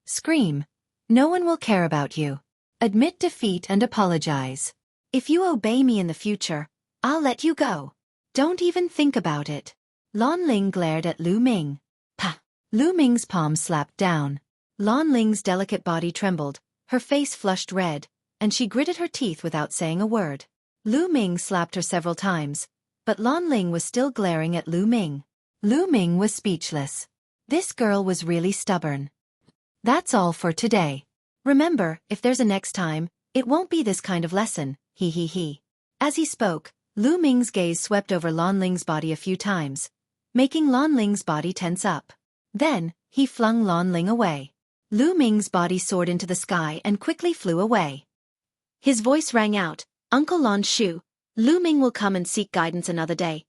[SPEAKER 1] Scream. No one will care about you. Admit defeat and apologize. If you obey me in the future, I'll let you go. Don't even think about it. Lan Ling glared at Lu Ming. Pa! Lu Ming's palm slapped down. Lan Ling's delicate body trembled, her face flushed red, and she gritted her teeth without saying a word. Lu Ming slapped her several times, but Lan Ling was still glaring at Lu Ming. Lu Ming was speechless. This girl was really stubborn. That's all for today. Remember, if there's a next time, it won't be this kind of lesson, he. As he spoke, Lu Ming's gaze swept over Lan Ling's body a few times, making Lan Ling's body tense up. Then, he flung Lan Ling away. Lu Ming's body soared into the sky and quickly flew away. His voice rang out, "Uncle Lan Shu, Lu Ming will come and seek guidance another day."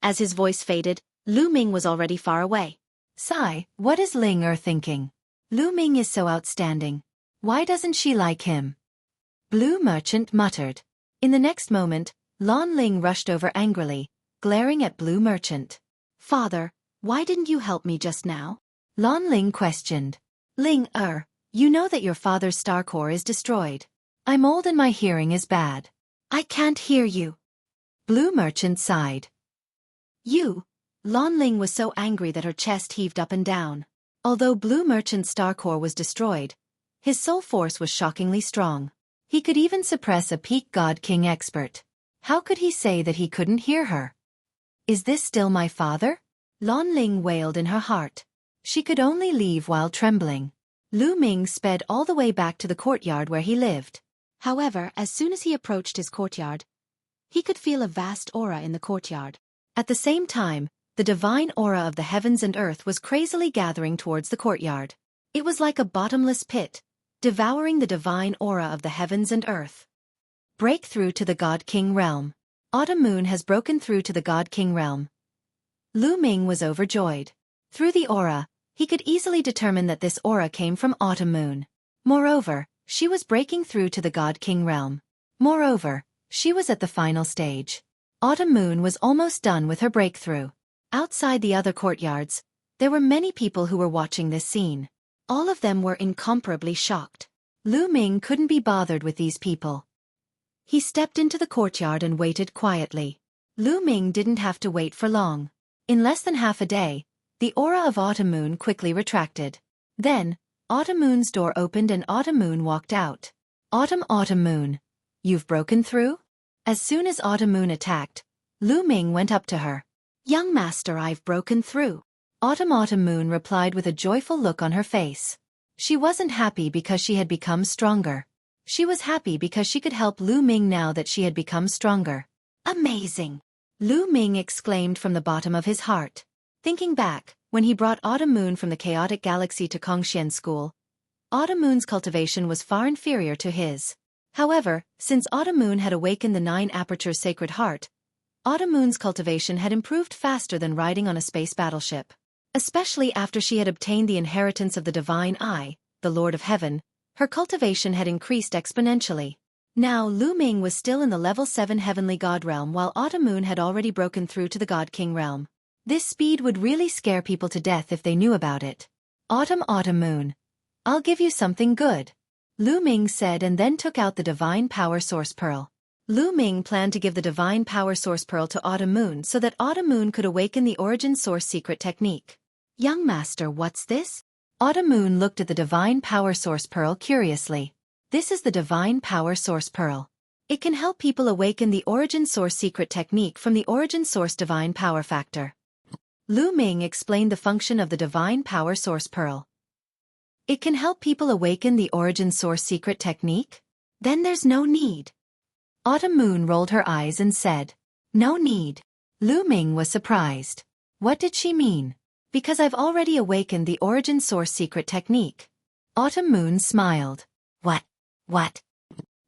[SPEAKER 1] As his voice faded, Lu Ming was already far away. Sigh, what is Ling Er thinking? Lu Ming is so outstanding. Why doesn't she like him? Blue Merchant muttered. In the next moment, Lan Ling rushed over angrily, glaring at Blue Merchant. "Father, why didn't you help me just now?" Lan Ling questioned. "Ling Er, you know that your father's star core is destroyed. I'm old and my hearing is bad. I can't hear you." Blue Merchant sighed. Lan Ling was so angry that her chest heaved up and down. Although Blue Merchant's star core was destroyed, his soul force was shockingly strong. He could even suppress a peak God King expert. How could he say that he couldn't hear her? "Is this still my father?" Lan Ling wailed in her heart. She could only leave while trembling. Lu Ming sped all the way back to the courtyard where he lived. However, as soon as he approached his courtyard, he could feel a vast aura in the courtyard. At the same time, the divine aura of the heavens and earth was crazily gathering towards the courtyard. It was like a bottomless pit, devouring the divine aura of the heavens and earth. Breakthrough to the God King realm. Autumn Moon has broken through to the God King realm. Lu Ming was overjoyed. Through the aura, he could easily determine that this aura came from Autumn Moon. Moreover, she was breaking through to the God King realm. Moreover, she was at the final stage. Autumn Moon was almost done with her breakthrough. Outside the other courtyards, there were many people who were watching this scene. All of them were incomparably shocked. Lu Ming couldn't be bothered with these people. He stepped into the courtyard and waited quietly. Lu Ming didn't have to wait for long. In less than half a day, the aura of Autumn Moon quickly retracted. Then, Autumn Moon's door opened and Autumn Moon walked out. Autumn Moon, you've broken through?" As soon as Autumn Moon attacked, Lu Ming went up to her. "Young master, I've broken through." Autumn Moon replied with a joyful look on her face. She wasn't happy because she had become stronger. She was happy because she could help Lu Ming now that she had become stronger. "Amazing!" Lu Ming exclaimed from the bottom of his heart. Thinking back, when he brought Autumn Moon from the chaotic galaxy to Kongxian School, Autumn Moon's cultivation was far inferior to his. However, since Autumn Moon had awakened the 9 Apertures Sacred Heart, Autumn Moon's cultivation had improved faster than riding on a space battleship. Especially after she had obtained the inheritance of the Divine Eye, the Lord of Heaven, her cultivation had increased exponentially. Now Lu Ming was still in the level 7 Heavenly God realm while Autumn Moon had already broken through to the God King realm. This speed would really scare people to death if they knew about it. Autumn Moon, I'll give you something good," Lu Ming said and then took out the Divine Power Source Pearl. Lu Ming planned to give the Divine Power Source Pearl to Autumn Moon so that Autumn Moon could awaken the Origin Source secret technique. "Young master, what's this?" Autumn Moon looked at the Divine Power Source Pearl curiously. "This is the Divine Power Source Pearl. It can help people awaken the Origin Source secret technique from the Origin Source Divine Power Factor." Lu Ming explained the function of the Divine Power Source Pearl. "It can help people awaken the Origin Source secret technique? Then there's no need." Autumn Moon rolled her eyes and said, "No need." Lu Ming was surprised. What did she mean? "Because I've already awakened the Origin Source secret technique." Autumn Moon smiled. What?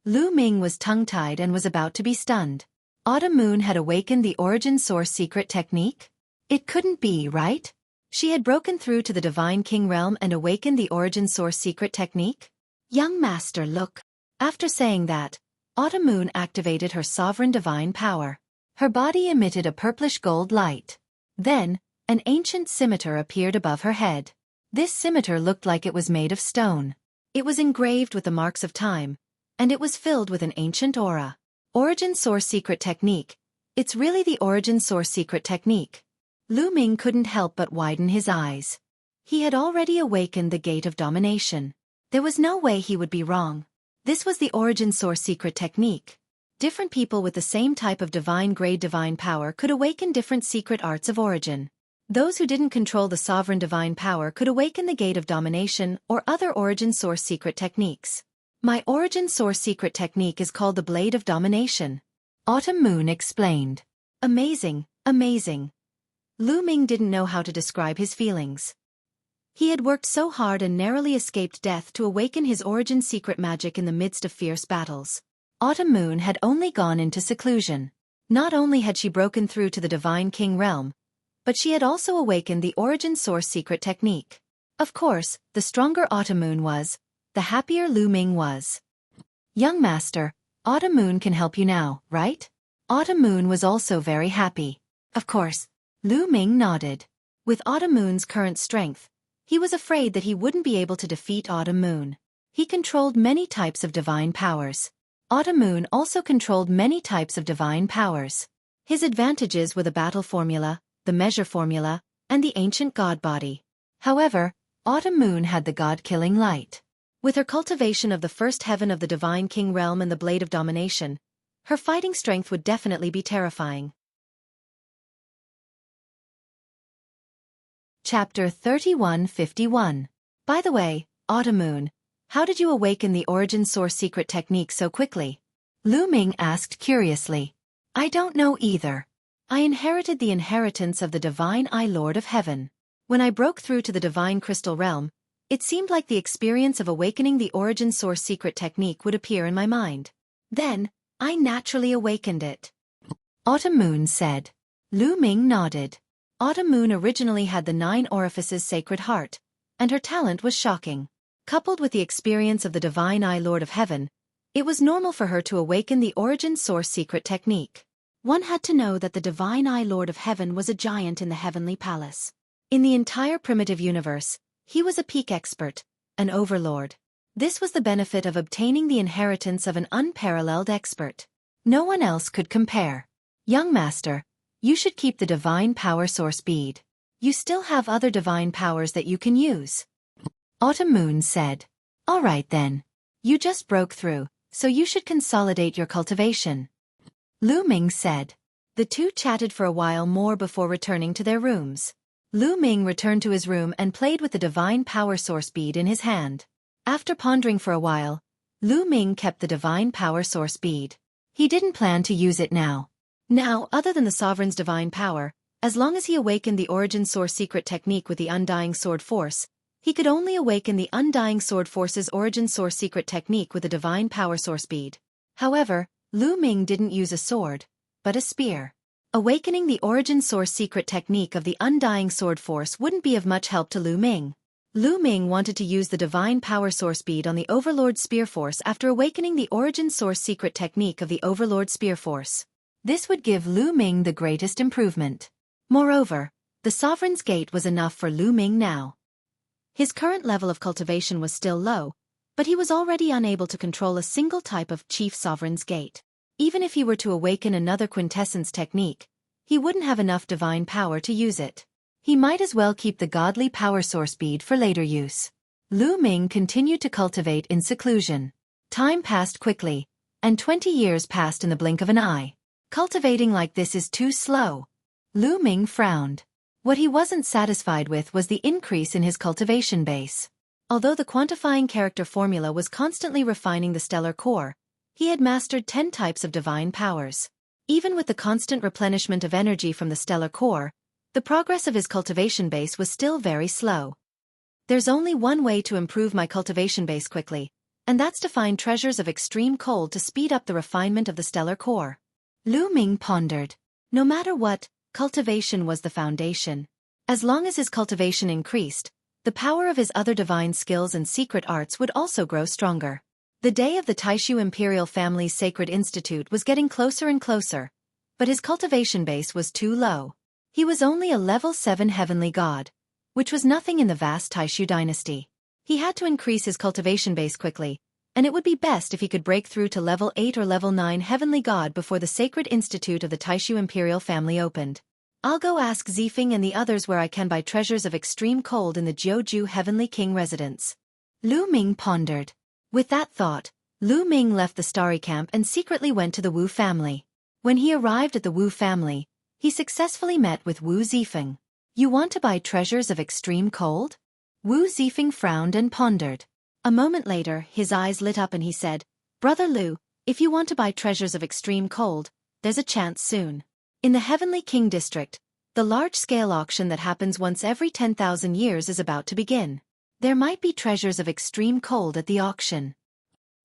[SPEAKER 1] Lu Ming was tongue-tied and was about to be stunned. Autumn Moon had awakened the Origin Source secret technique? It couldn't be, right? She had broken through to the Divine King realm and awakened the Origin Source secret technique? "Young master, look." After saying that, Autumn Moon activated her sovereign divine power. Her body emitted a purplish gold light. Then, an ancient scimitar appeared above her head. This scimitar looked like it was made of stone. It was engraved with the marks of time, and it was filled with an ancient aura. Origin Source secret technique. It's really the Origin Source secret technique. Lu Ming couldn't help but widen his eyes. He had already awakened the Gate of Domination. There was no way he would be wrong. This was the Origin Source secret technique. Different people with the same type of divine-grade divine power could awaken different secret arts of origin. Those who didn't control the sovereign divine power could awaken the Gate of Domination or other Origin Source secret techniques. My Origin Source secret technique is called the Blade of Domination. Autumn Moon explained. Amazing. Lu Ming didn't know how to describe his feelings. He had worked so hard and narrowly escaped death to awaken his origin secret magic in the midst of fierce battles. Autumn Moon had only gone into seclusion. Not only had she broken through to the Divine King realm, but she had also awakened the origin source secret technique. Of course, the stronger Autumn Moon was, the happier Lu Ming was. Young master, Autumn Moon can help you now, right? Autumn Moon was also very happy. Of course. Lu Ming nodded. With Autumn Moon's current strength, he was afraid that he wouldn't be able to defeat Autumn Moon. He controlled many types of divine powers. Autumn Moon also controlled many types of divine powers. His advantages were the battle formula, the measure formula, and the ancient god body. However, Autumn Moon had the god-killing light. With her cultivation of the first heaven of the Divine King realm and the blade of domination, her fighting strength would definitely be terrifying. Chapter 3151. By the way, Autumn Moon, how did you awaken the origin source secret technique so quickly? Lu Ming asked curiously. I don't know either. I inherited the inheritance of the Divine Eye Lord of Heaven. When I broke through to the Divine Crystal Realm, it seemed like the experience of awakening the origin source secret technique would appear in my mind. Then, I naturally awakened it. Autumn Moon said. Lu Ming nodded. Autumn Moon originally had the 9 orifices sacred heart, and her talent was shocking. Coupled with the experience of the Divine Eye Lord of Heaven, it was normal for her to awaken the origin source secret technique. One had to know that the Divine Eye Lord of Heaven was a giant in the heavenly palace. In the entire primitive universe, he was a peak expert, an overlord. This was the benefit of obtaining the inheritance of an unparalleled expert. No one else could compare. Young master, you should keep the divine power source bead. You still have other divine powers that you can use. Autumn Moon said. All right then. You just broke through, so you should consolidate your cultivation. Lu Ming said. The two chatted for a while more before returning to their rooms. Lu Ming returned to his room and played with the divine power source bead in his hand. After pondering for a while, Lu Ming kept the divine power source bead. He didn't plan to use it now. Now, other than the sovereign's divine power, as long as he awakened the origin source secret technique with the undying sword force, he could only awaken the undying sword force's origin source secret technique with the divine power source bead. However, Lu Ming didn't use a sword, but a spear. Awakening the origin source secret technique of the undying sword force wouldn't be of much help to Lu Ming. Lu Ming wanted to use the divine power source bead on the Overlord Spear Force after awakening the origin source secret technique of the Overlord Spear Force. This would give Lu Ming the greatest improvement. Moreover, the Sovereign's Gate was enough for Lu Ming now. His current level of cultivation was still low, but he was already unable to control a single type of Chief Sovereign's Gate. Even if he were to awaken another quintessence technique, he wouldn't have enough divine power to use it. He might as well keep the godly power source bead for later use. Lu Ming continued to cultivate in seclusion. Time passed quickly, and 20 years passed in the blink of an eye. Cultivating like this is too slow. Lu Ming frowned. What he wasn't satisfied with was the increase in his cultivation base. Although the quantifying character formula was constantly refining the stellar core, he had mastered 10 types of divine powers. Even with the constant replenishment of energy from the stellar core, the progress of his cultivation base was still very slow. There's only one way to improve my cultivation base quickly, and that's to find treasures of extreme cold to speed up the refinement of the stellar core. Lu Ming pondered. No matter what, cultivation was the foundation. As long as his cultivation increased, the power of his other divine skills and secret arts would also grow stronger. The day of the Taishu Imperial family's Sacred Institute was getting closer and closer, but his cultivation base was too low. He was only a level 7 heavenly god, which was nothing in the vast Taishu dynasty. He had to increase his cultivation base quickly, and it would be best if he could break through to level 8 or level 9 heavenly god before the Sacred Institute of the Taishu Imperial family opened. I'll go ask Zifeng and the others where I can buy treasures of extreme cold in the Jiuju Heavenly King residence. Lu Ming pondered. With that thought, Lu Ming left the Starry Camp and secretly went to the Wu family. When he arrived at the Wu family, he successfully met with Wu Zifeng. You want to buy treasures of extreme cold? Wu Zifeng frowned and pondered. A moment later, his eyes lit up and he said, Brother Lu, if you want to buy treasures of extreme cold, there's a chance soon. In the Heavenly King district, the large-scale auction that happens once every 10,000 years is about to begin. There might be treasures of extreme cold at the auction.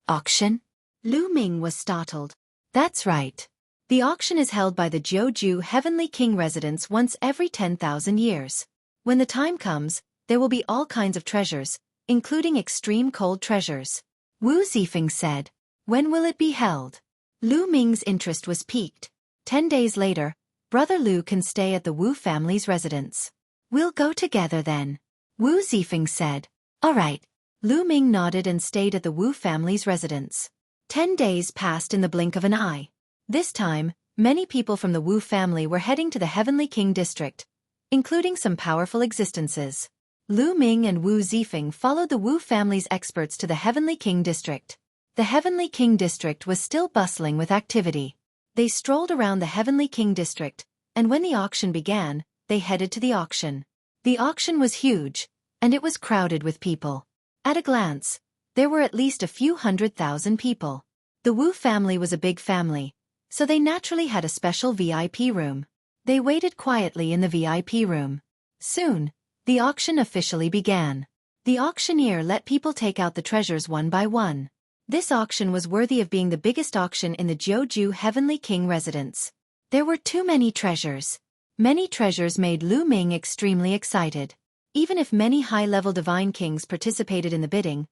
[SPEAKER 1] Auction? Lu Ming was startled. That's right. The auction is held by the Jiuju Heavenly King residence once every 10,000 years. When the time comes, there will be all kinds of treasures, including extreme cold treasures. Wu Zifeng said. When will it be held? Lu Ming's interest was piqued. 10 days later, Brother Lu can stay at the Wu family's residence. We'll go together then. Wu Zifeng said. All right. Lu Ming nodded and stayed at the Wu family's residence. 10 days passed in the blink of an eye. This time, many people from the Wu family were heading to the Heavenly King district, including some powerful existences. Lu Ming and Wu Zifeng followed the Wu family's experts to the Heavenly King district. The Heavenly King district was still bustling with activity. They strolled around the Heavenly King district, and when the auction began, they headed to the auction. The auction was huge, and it was crowded with people. At a glance, there were at least a few 100,000 people. The Wu family was a big family, so they naturally had a special VIP room. They waited quietly in the VIP room. Soon, the auction officially began. The auctioneer let people take out the treasures one by one. This auction was worthy of being the biggest auction in the Jiuju Heavenly King residence. There were too many treasures. Many treasures made Lu Ming extremely excited. Even if many high-level divine kings participated in the bidding,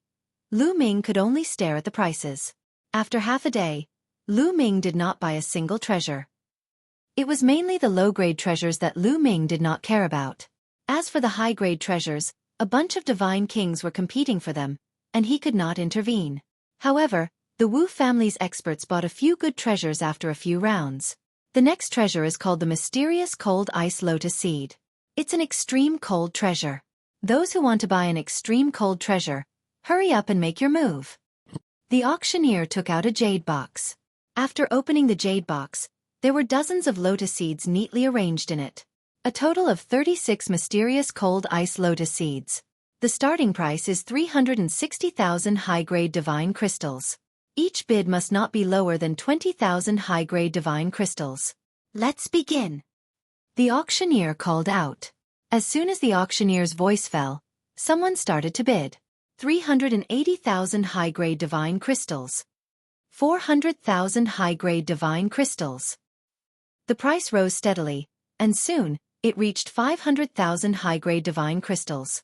[SPEAKER 1] Lu Ming could only stare at the prices. After half a day, Lu Ming did not buy a single treasure. It was mainly the low-grade treasures that Lu Ming did not care about. As for the high-grade treasures, a bunch of divine kings were competing for them, and he could not intervene. However, the Wu family's experts bought a few good treasures after a few rounds. The next treasure is called the mysterious cold ice lotus seed. It's an extreme cold treasure. Those who want to buy an extreme cold treasure, hurry up and make your move. The auctioneer took out a jade box. After opening the jade box, there were dozens of lotus seeds neatly arranged in it. A total of 36 mysterious cold ice lotus seeds. The starting price is 360,000 high-grade divine crystals. Each bid must not be lower than 20,000 high-grade divine crystals. Let's begin. The auctioneer called out. As soon as the auctioneer's voice fell, someone started to bid. 380,000 high-grade divine crystals. 400,000 high-grade divine crystals. The price rose steadily, and soon, it reached 500,000 high-grade divine crystals.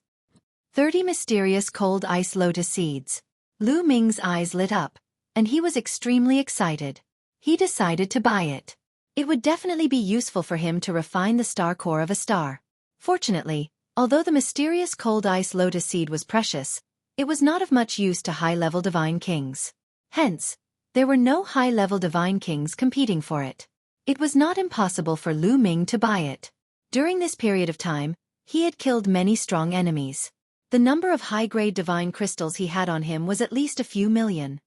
[SPEAKER 1] 30 mysterious cold ice lotus seeds. Lu Ming's eyes lit up, and he was extremely excited. He decided to buy it. It would definitely be useful for him to refine the star core of a star. Fortunately, although the mysterious cold ice lotus seed was precious, it was not of much use to high-level divine kings. Hence, there were no high-level divine kings competing for it. It was not impossible for Lu Ming to buy it. During this period of time, he had killed many strong enemies. The number of high-grade divine crystals he had on him was at least a few million.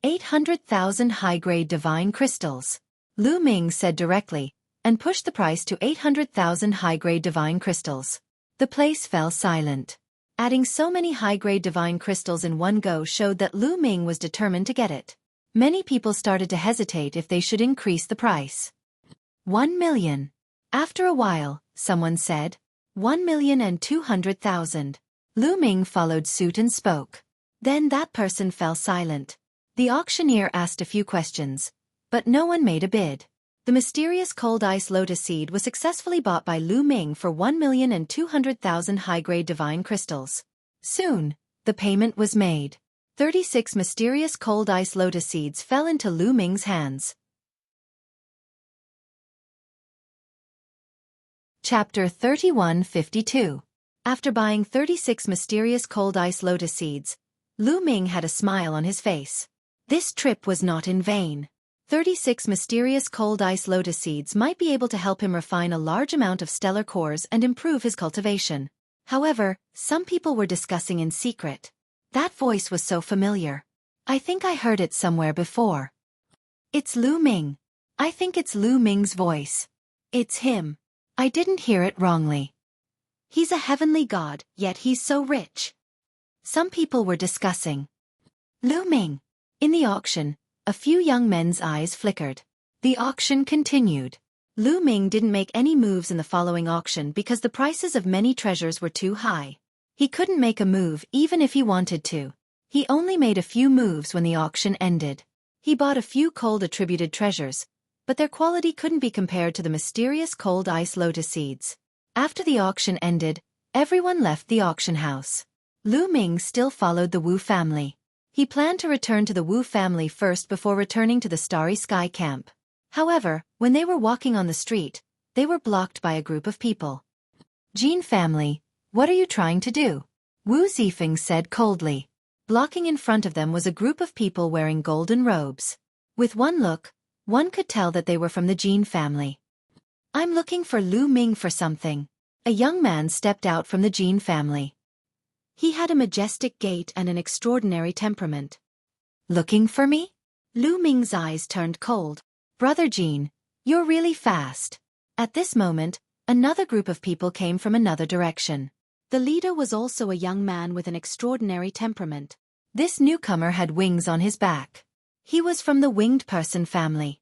[SPEAKER 1] 800,000 high-grade divine crystals. Lu Ming said directly, and pushed the price to 800,000 high-grade divine crystals. The place fell silent. Adding so many high-grade divine crystals in one go showed that Lu Ming was determined to get it. Many people started to hesitate if they should increase the price. 1 million. After a while, someone said, 1,200,000. Lu Ming followed suit and spoke. Then that person fell silent. The auctioneer asked a few questions, but no one made a bid. The mysterious cold ice lotus seed was successfully bought by Lu Ming for 1,200,000 high-grade divine crystals. Soon, the payment was made. 36 mysterious cold ice lotus seeds fell into Lu Ming's hands. Chapter 3152. After buying 36 mysterious cold ice lotus seeds, Lu Ming had a smile on his face. This trip was not in vain. 36 mysterious cold ice lotus seeds might be able to help him refine a large amount of stellar cores and improve his cultivation. However, some people were discussing in secret. That voice was so familiar. I think I heard it somewhere before. It's Lu Ming. I think it's Lu Ming's voice. It's him. I didn't hear it wrongly. He's a heavenly god, yet he's so rich. Some people were discussing. Lu Ming. In the auction, a few young men's eyes flickered. The auction continued. Lu Ming didn't make any moves in the following auction because the prices of many treasures were too high. He couldn't make a move even if he wanted to. He only made a few moves when the auction ended. He bought a few cold attributed treasures, but their quality couldn't be compared to the mysterious cold ice lotus seeds. After the auction ended, everyone left the auction house. Lu Ming still followed the Wu family. He planned to return to the Wu family first before returning to the Starry Sky camp. However, when they were walking on the street, they were blocked by a group of people. Jin family, what are you trying to do? Wu Zifeng said coldly. Blocking in front of them was a group of people wearing golden robes. With one look, one could tell that they were from the Jin family. I'm looking for Lu Ming for something. A young man stepped out from the Jin family. He had a majestic gait and an extraordinary temperament. Looking for me? Lu Ming's eyes turned cold. Brother Jin, you're really fast. At this moment, another group of people came from another direction. The leader was also a young man with an extraordinary temperament. This newcomer had wings on his back. He was from the winged person family.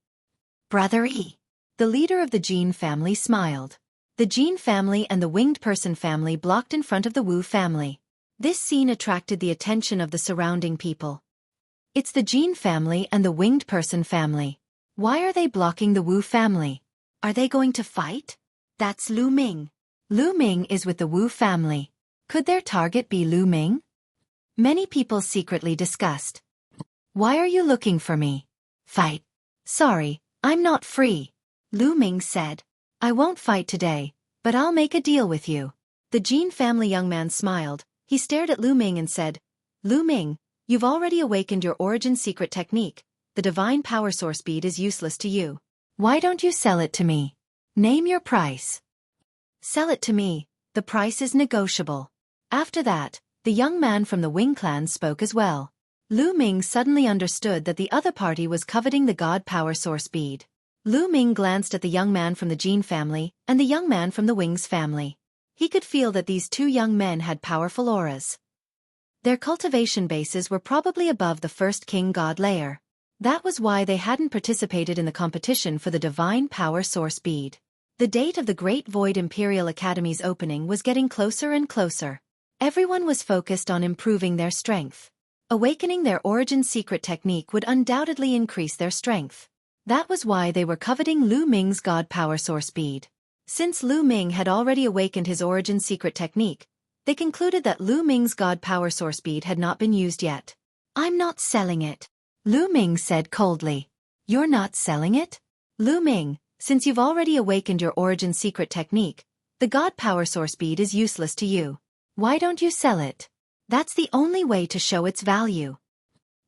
[SPEAKER 1] Brother E. The leader of the Jin family smiled. The Jin family and the winged person family blocked in front of the Wu family. This scene attracted the attention of the surrounding people. It's the Jin family and the winged person family. Why are they blocking the Wu family? Are they going to fight? That's Lu Ming. Lu Ming is with the Wu family. Could their target be Lu Ming? Many people secretly discussed. Why are you looking for me? Fight. Sorry, I'm not free. Lu Ming said. I won't fight today, but I'll make a deal with you. The Jin family young man smiled. He stared at Lu Ming and said, Lu Ming, you've already awakened your origin secret technique. The divine power source bead is useless to you. Why don't you sell it to me? Name your price. Sell it to me, the price is negotiable. After that, the young man from the Wing clan spoke as well. Lu Ming suddenly understood that the other party was coveting the God power source bead. Lu Ming glanced at the young man from the Jin family and the young man from the Wings family. He could feel that these two young men had powerful auras. Their cultivation bases were probably above the first king god layer. That was why they hadn't participated in the competition for the divine power source bead. The date of the Great Void Imperial Academy's opening was getting closer and closer. Everyone was focused on improving their strength. Awakening their origin secret technique would undoubtedly increase their strength. That was why they were coveting Lu Ming's God Power Source bead. Since Lu Ming had already awakened his origin secret technique, they concluded that Lu Ming's God Power Source bead had not been used yet. I'm not selling it. Lu Ming said coldly. You're not selling it? Lu Ming, since you've already awakened your origin secret technique, the God Power Source bead is useless to you. Why don't you sell it? That's the only way to show its value.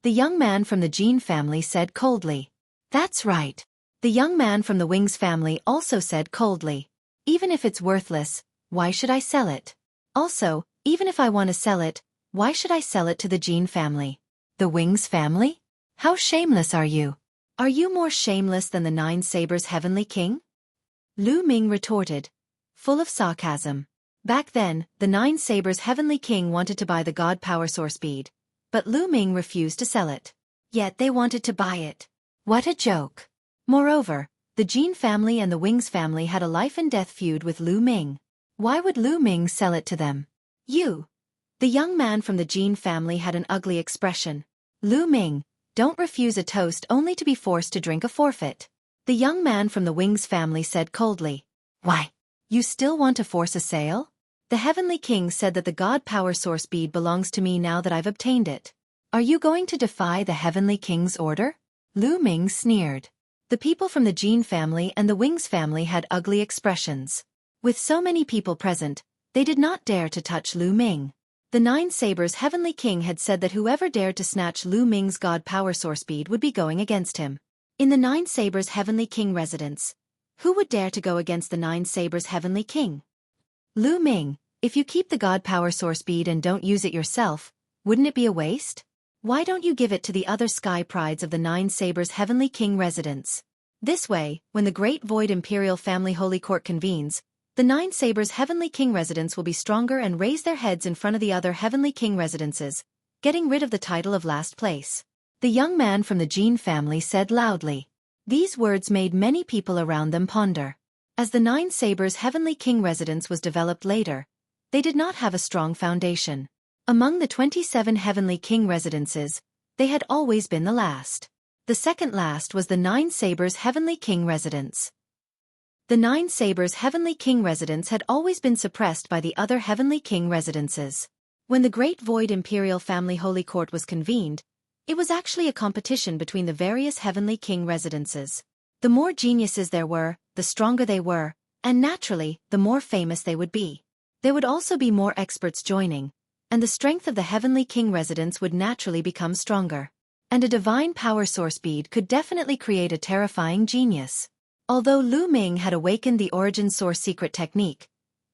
[SPEAKER 1] The young man from the Jin family said coldly. That's right. The young man from the Wings family also said coldly. Even if it's worthless, why should I sell it? Also, even if I want to sell it, why should I sell it to the Jin family? The Wings family? How shameless are you? Are you more shameless than the Nine Sabers Heavenly King? Lu Ming retorted, full of sarcasm. Back then, the Nine Sabers Heavenly King wanted to buy the God Power Source bead, but Lu Ming refused to sell it. Yet they wanted to buy it. What a joke. Moreover, the Jin family and the Wings family had a life-and-death feud with Lu Ming. Why would Lu Ming sell it to them? You. The young man from the Jin family had an ugly expression. Lu Ming, don't refuse a toast only to be forced to drink a forfeit. The young man from the Wings family said coldly. Why? You still want to force a sale? The Heavenly King said that the God Power Source bead belongs to me now that I've obtained it. Are you going to defy the Heavenly King's order? Lu Ming sneered. The people from the Jin family and the Wings family had ugly expressions. With so many people present, they did not dare to touch Lu Ming. The Nine Sabers Heavenly King had said that whoever dared to snatch Lu Ming's God Power Source bead would be going against him. In the Nine Sabers Heavenly King residence, who would dare to go against the Nine Sabers Heavenly King? Lu Ming, if you keep the God Power Source bead and don't use it yourself, wouldn't it be a waste? Why don't you give it to the other sky prides of the Nine Sabers Heavenly King residence? This way, when the Great Void Imperial Family Holy Court convenes, the Nine Sabers Heavenly King residence will be stronger and raise their heads in front of the other Heavenly King residences, getting rid of the title of last place. The young man from the Jin family said loudly. These words made many people around them ponder. As the Nine Sabers Heavenly King residence was developed later, they did not have a strong foundation. Among the 27 Heavenly King residences, they had always been the last. The second last was the Nine Sabers Heavenly King residence. The Nine Sabers Heavenly King residence had always been suppressed by the other Heavenly King residences. When the Great Void Imperial Family Holy Court was convened, it was actually a competition between the various Heavenly King residences. The more geniuses there were, the stronger they were, and naturally, the more famous they would be. There would also be more experts joining, and the strength of the Heavenly King residence would naturally become stronger. And a divine power source bead could definitely create a terrifying genius. Although Lu Ming had awakened the origin source secret technique,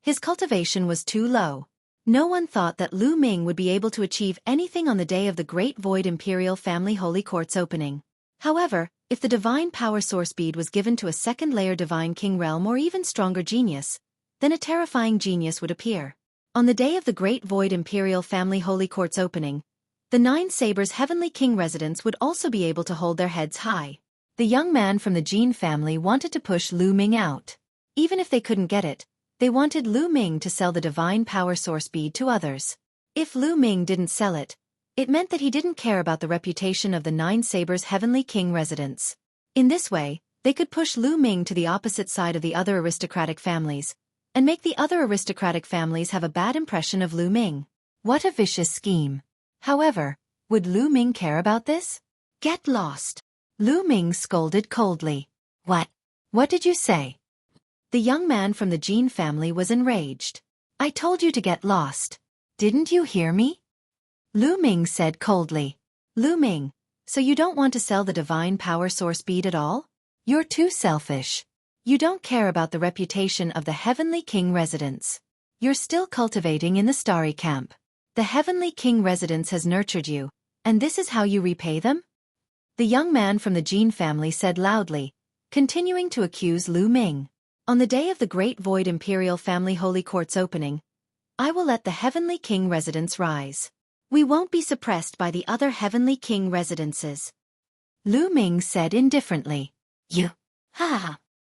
[SPEAKER 1] his cultivation was too low. No one thought that Lu Ming would be able to achieve anything on the day of the Great Void Imperial Family Holy Court's opening. However, if the divine power source bead was given to a second-layer divine king realm or even stronger genius, then a terrifying genius would appear. On the day of the Great Void Imperial Family Holy Court's opening, the Nine Sabers Heavenly King residents would also be able to hold their heads high. The young man from the Jin family wanted to push Lu Ming out. Even if they couldn't get it, they wanted Lu Ming to sell the divine power source bead to others. If Lu Ming didn't sell it, it meant that he didn't care about the reputation of the Nine Sabers Heavenly King residents. In this way, they could push Lu Ming to the opposite side of the other aristocratic families, and make the other aristocratic families have a bad impression of Lu Ming. What a vicious scheme. However, would Lu Ming care about this? Get lost. Lu Ming scolded coldly. What? What did you say? The young man from the Jin family was enraged. I told you to get lost. Didn't you hear me? Lu Ming said coldly. Lu Ming, so you don't want to sell the divine power source bead at all? You're too selfish. You don't care about the reputation of the Heavenly King residence. You're still cultivating in the Starry Camp. The Heavenly King residence has nurtured you, and this is how you repay them? The young man from the Jin family said loudly, continuing to accuse Lu Ming. On the day of the Great Void Imperial Family Holy Court's opening, I will let the Heavenly King residence rise. We won't be suppressed by the other Heavenly King residences. Lu Ming said indifferently. You.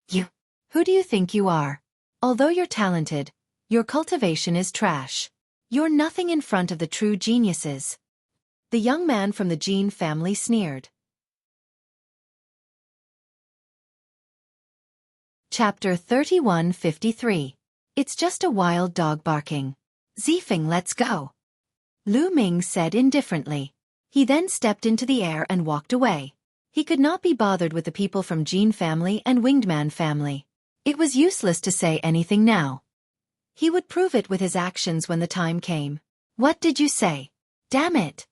[SPEAKER 1] You. Who do you think you are? Although you're talented, your cultivation is trash. You're nothing in front of the true geniuses. The young man from the Jin family sneered. Chapter 3153. It's just a wild dog barking. Zifeng, let's go. Lu Ming said indifferently. He then stepped into the air and walked away. He could not be bothered with the people from Jin family and Winged Man family. It was useless to say anything now. He would prove it with his actions when the time came. What did you say? Damn it!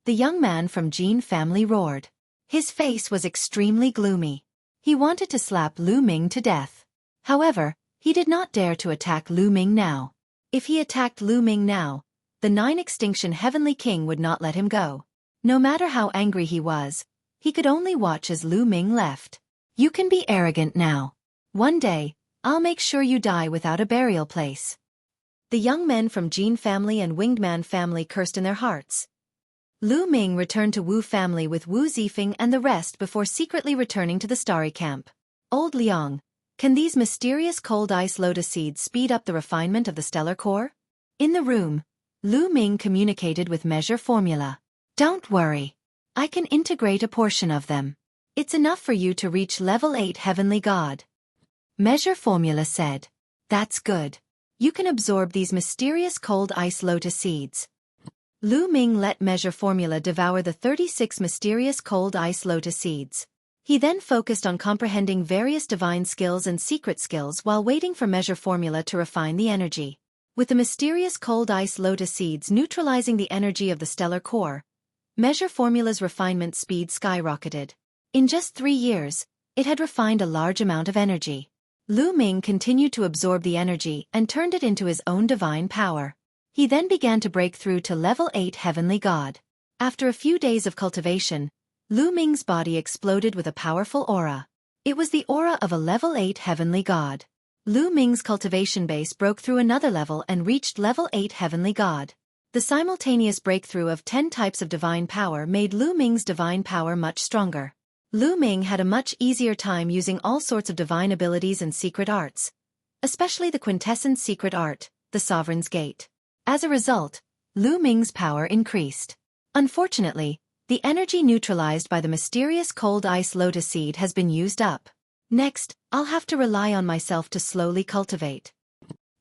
[SPEAKER 1] The young man from Jin family roared. His face was extremely gloomy. He wanted to slap Lu Ming to death. However, he did not dare to attack Lu Ming now. If he attacked Lu Ming now, the Nine Extinction Heavenly King would not let him go. No matter how angry he was, he could only watch as Lu Ming left. You can be arrogant now. One day, I'll make sure you die without a burial place. The young men from Jin family and Winged Man family cursed in their hearts. Lu Ming returned to Wu family with Wu Zifeng and the rest before secretly returning to the Starry Camp. Old Liang, can these mysterious cold ice lotus seeds speed up the refinement of the stellar core? In the room, Lu Ming communicated with Measure Formula. Don't worry. I can integrate a portion of them. It's enough for you to reach level 8 Heavenly God. Measure Formula said. That's good. You can absorb these mysterious cold ice lotus seeds. Lu Ming let Measure Formula devour the 36 mysterious cold ice lotus seeds. He then focused on comprehending various divine skills and secret skills while waiting for Measure Formula to refine the energy. With the mysterious cold ice lotus seeds neutralizing the energy of the stellar core, Measure Formula's refinement speed skyrocketed. In just 3 years, it had refined a large amount of energy. Lu Ming continued to absorb the energy and turned it into his own divine power. He then began to break through to level 8 Heavenly God. After a few days of cultivation, Lu Ming's body exploded with a powerful aura. It was the aura of a level 8 Heavenly God. Lu Ming's cultivation base broke through another level and reached level 8 Heavenly God. The simultaneous breakthrough of 10 types of divine power made Lu Ming's divine power much stronger. Lu Ming had a much easier time using all sorts of divine abilities and secret arts, especially the quintessence secret art, the Sovereign's Gate. As a result, Lu Ming's power increased. Unfortunately, The energy neutralized by the mysterious cold ice lotus seed has been used up. Next, I'll have to rely on myself to slowly cultivate.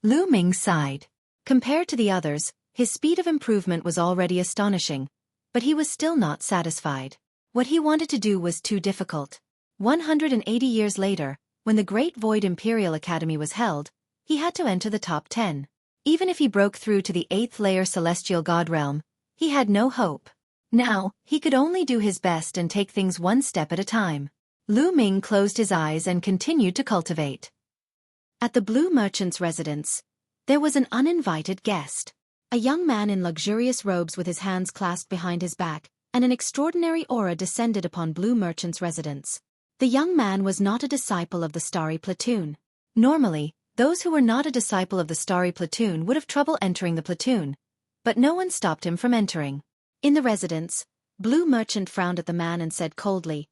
[SPEAKER 1] Lu Ming sighed. Compared to the others, his speed of improvement was already astonishing, but he was still not satisfied. What he wanted to do was too difficult. 180 years later, when the Great Void Imperial Academy was held, he had to enter the top 10. Even if he broke through to the 8th layer Celestial God Realm, he had no hope. Now, he could only do his best and take things one step at a time. Lu Ming closed his eyes and continued to cultivate. At the Blue Merchant's residence, there was an uninvited guest. A young man in luxurious robes with his hands clasped behind his back, and an extraordinary aura descended upon Blue Merchant's residence. The young man was not a disciple of the Starry Platoon. Normally, those who were not a disciple of the Starry Platoon would have trouble entering the platoon, but no one stopped him from entering. In the residence, Blue Merchant frowned at the man and said coldly,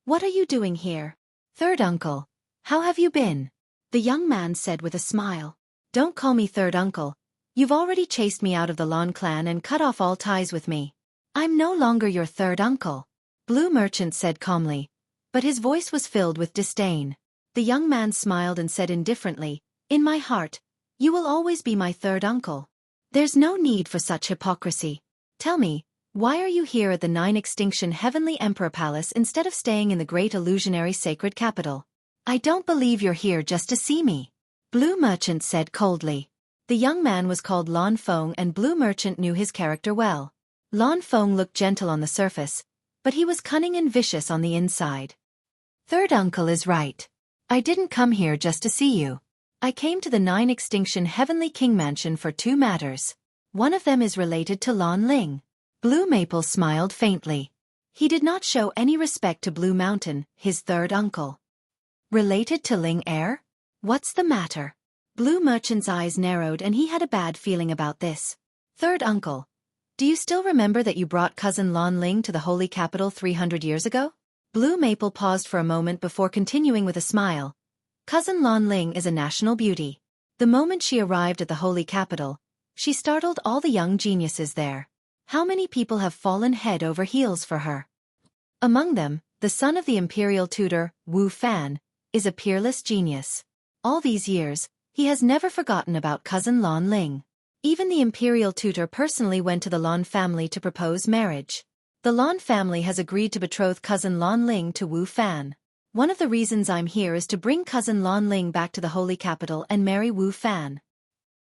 [SPEAKER 1] "What are you doing here?" "Third uncle. How have you been?" The young man said with a smile. "Don't call me third uncle. You've already chased me out of the Lon clan and cut off all ties with me. I'm no longer your third uncle," Blue Merchant said calmly, but his voice was filled with disdain. The young man smiled and said indifferently, "In my heart, you will always be my third uncle. There's no need for such hypocrisy. Tell me, why are you here at the 9 Extinction Heavenly Emperor Palace instead of staying in the Great Illusionary Sacred Capital? I don't believe you're here just to see me," Blue Merchant said coldly. The young man was called Lan Feng and Blue Merchant knew his character well. Lan Feng looked gentle on the surface, but he was cunning and vicious on the inside. "Third uncle is right. I didn't come here just to see you. I came to the 9 Extinction Heavenly King Mansion for 2 matters. One of them is related to Lan Ling." Blue Maple smiled faintly. He did not show any respect to Blue Mountain, his third uncle. "Related to Ling Heir? What's the matter?" Blue Merchant's eyes narrowed and he had a bad feeling about this. "Third uncle, do you still remember that you brought cousin Lan Ling to the Holy Capital 300 years ago?" Blue Maple paused for a moment before continuing with a smile. "Cousin Lan Ling is a national beauty. The moment she arrived at the Holy Capital, she startled all the young geniuses there. How many people have fallen head over heels for her? Among them, the son of the imperial tutor, Wu Fan, is a peerless genius. All these years, he has never forgotten about cousin Lan Ling. Even the imperial tutor personally went to the Lan family to propose marriage. The Lan family has agreed to betroth cousin Lan Ling to Wu Fan. One of the reasons I'm here is to bring cousin Lan Ling back to the Holy Capital and marry Wu Fan."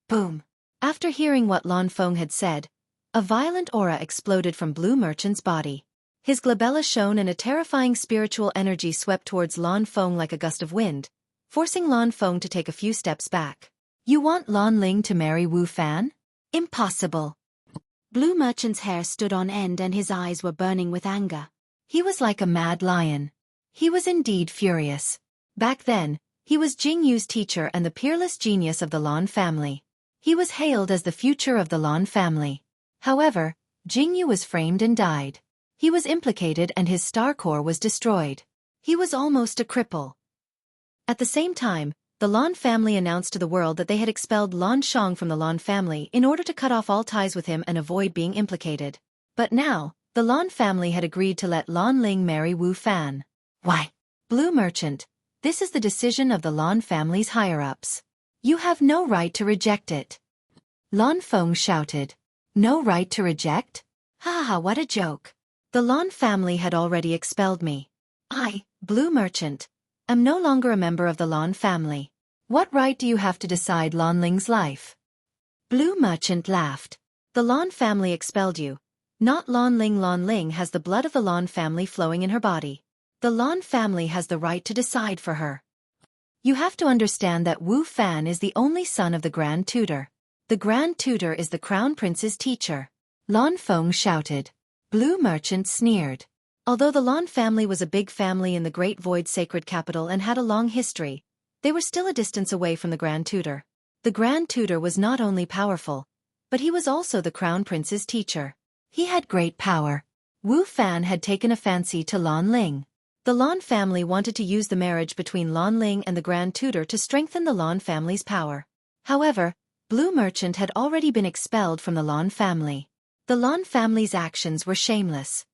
[SPEAKER 1] Boom! After hearing what Lan Feng had said, a violent aura exploded from Blue Merchant's body. His glabella shone and a terrifying spiritual energy swept towards Lan Feng like a gust of wind, forcing Lan Feng to take a few steps back. "You want Lan Ling to marry Wu Fan? Impossible!" Blue Merchant's hair stood on end and his eyes were burning with anger. He was like a mad lion. He was indeed furious. Back then, he was Jing Yu's teacher and the peerless genius of the Lan family. He was hailed as the future of the Lan family. However, Jing Yu was framed and died. He was implicated and his star core was destroyed. He was almost a cripple. At the same time, the Lan family announced to the world that they had expelled Lan Shang from the Lan family in order to cut off all ties with him and avoid being implicated. But now, the Lan family had agreed to let Lan Ling marry Wu Fan. Why? Blue Merchant, this is the decision of the Lan family's higher-ups. You have no right to reject it. Lan Feng shouted. No right to reject? Ha ha, what a joke. The Lan family had already expelled me. I, Blue Merchant, am no longer a member of the Lan family. What right do you have to decide Lan Ling's life? Blue Merchant laughed. The Lan family expelled you. Not Lan Ling. Lan Ling has the blood of the Lan family flowing in her body. The Lan family has the right to decide for her. You have to understand that Wu Fan is the only son of the Grand Tutor. The Grand Tutor is the Crown Prince's teacher. Lan Feng shouted. Blue Merchant sneered. Although the Lan family was a big family in the Great Void Sacred Capital and had a long history, they were still a distance away from the Grand Tutor. The Grand Tutor was not only powerful, but he was also the Crown Prince's teacher. He had great power. Wu Fan had taken a fancy to Lan Ling. The Lan family wanted to use the marriage between Lan Ling and the Grand Tutor to strengthen the Lan family's power. However, Blue Merchant had already been expelled from the Lan family. The Lan family's actions were shameless.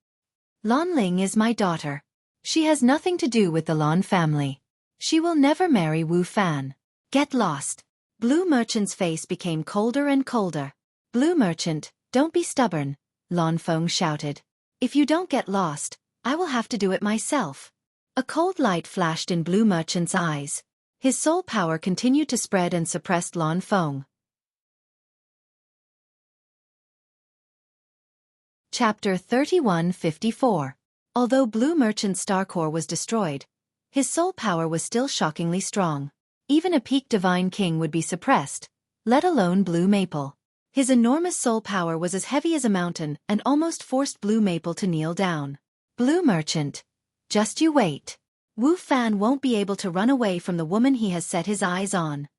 [SPEAKER 1] Lan Ling is my daughter. She has nothing to do with the Lan family. She will never marry Wu Fan. Get lost. Blue Merchant's face became colder and colder. Blue Merchant, don't be stubborn, Lan Feng shouted. If you don't get lost, I will have to do it myself. A cold light flashed in Blue Merchant's eyes. His soul power continued to spread and suppressed Lan Feng. Chapter 3154. Although Blue Merchant's star core was destroyed, his soul power was still shockingly strong. Even a peak divine king would be suppressed, let alone Blue Maple. His enormous soul power was as heavy as a mountain and almost forced Blue Maple to kneel down. Blue Merchant, just you wait. Wu Fan won't be able to run away from the woman he has set his eyes on.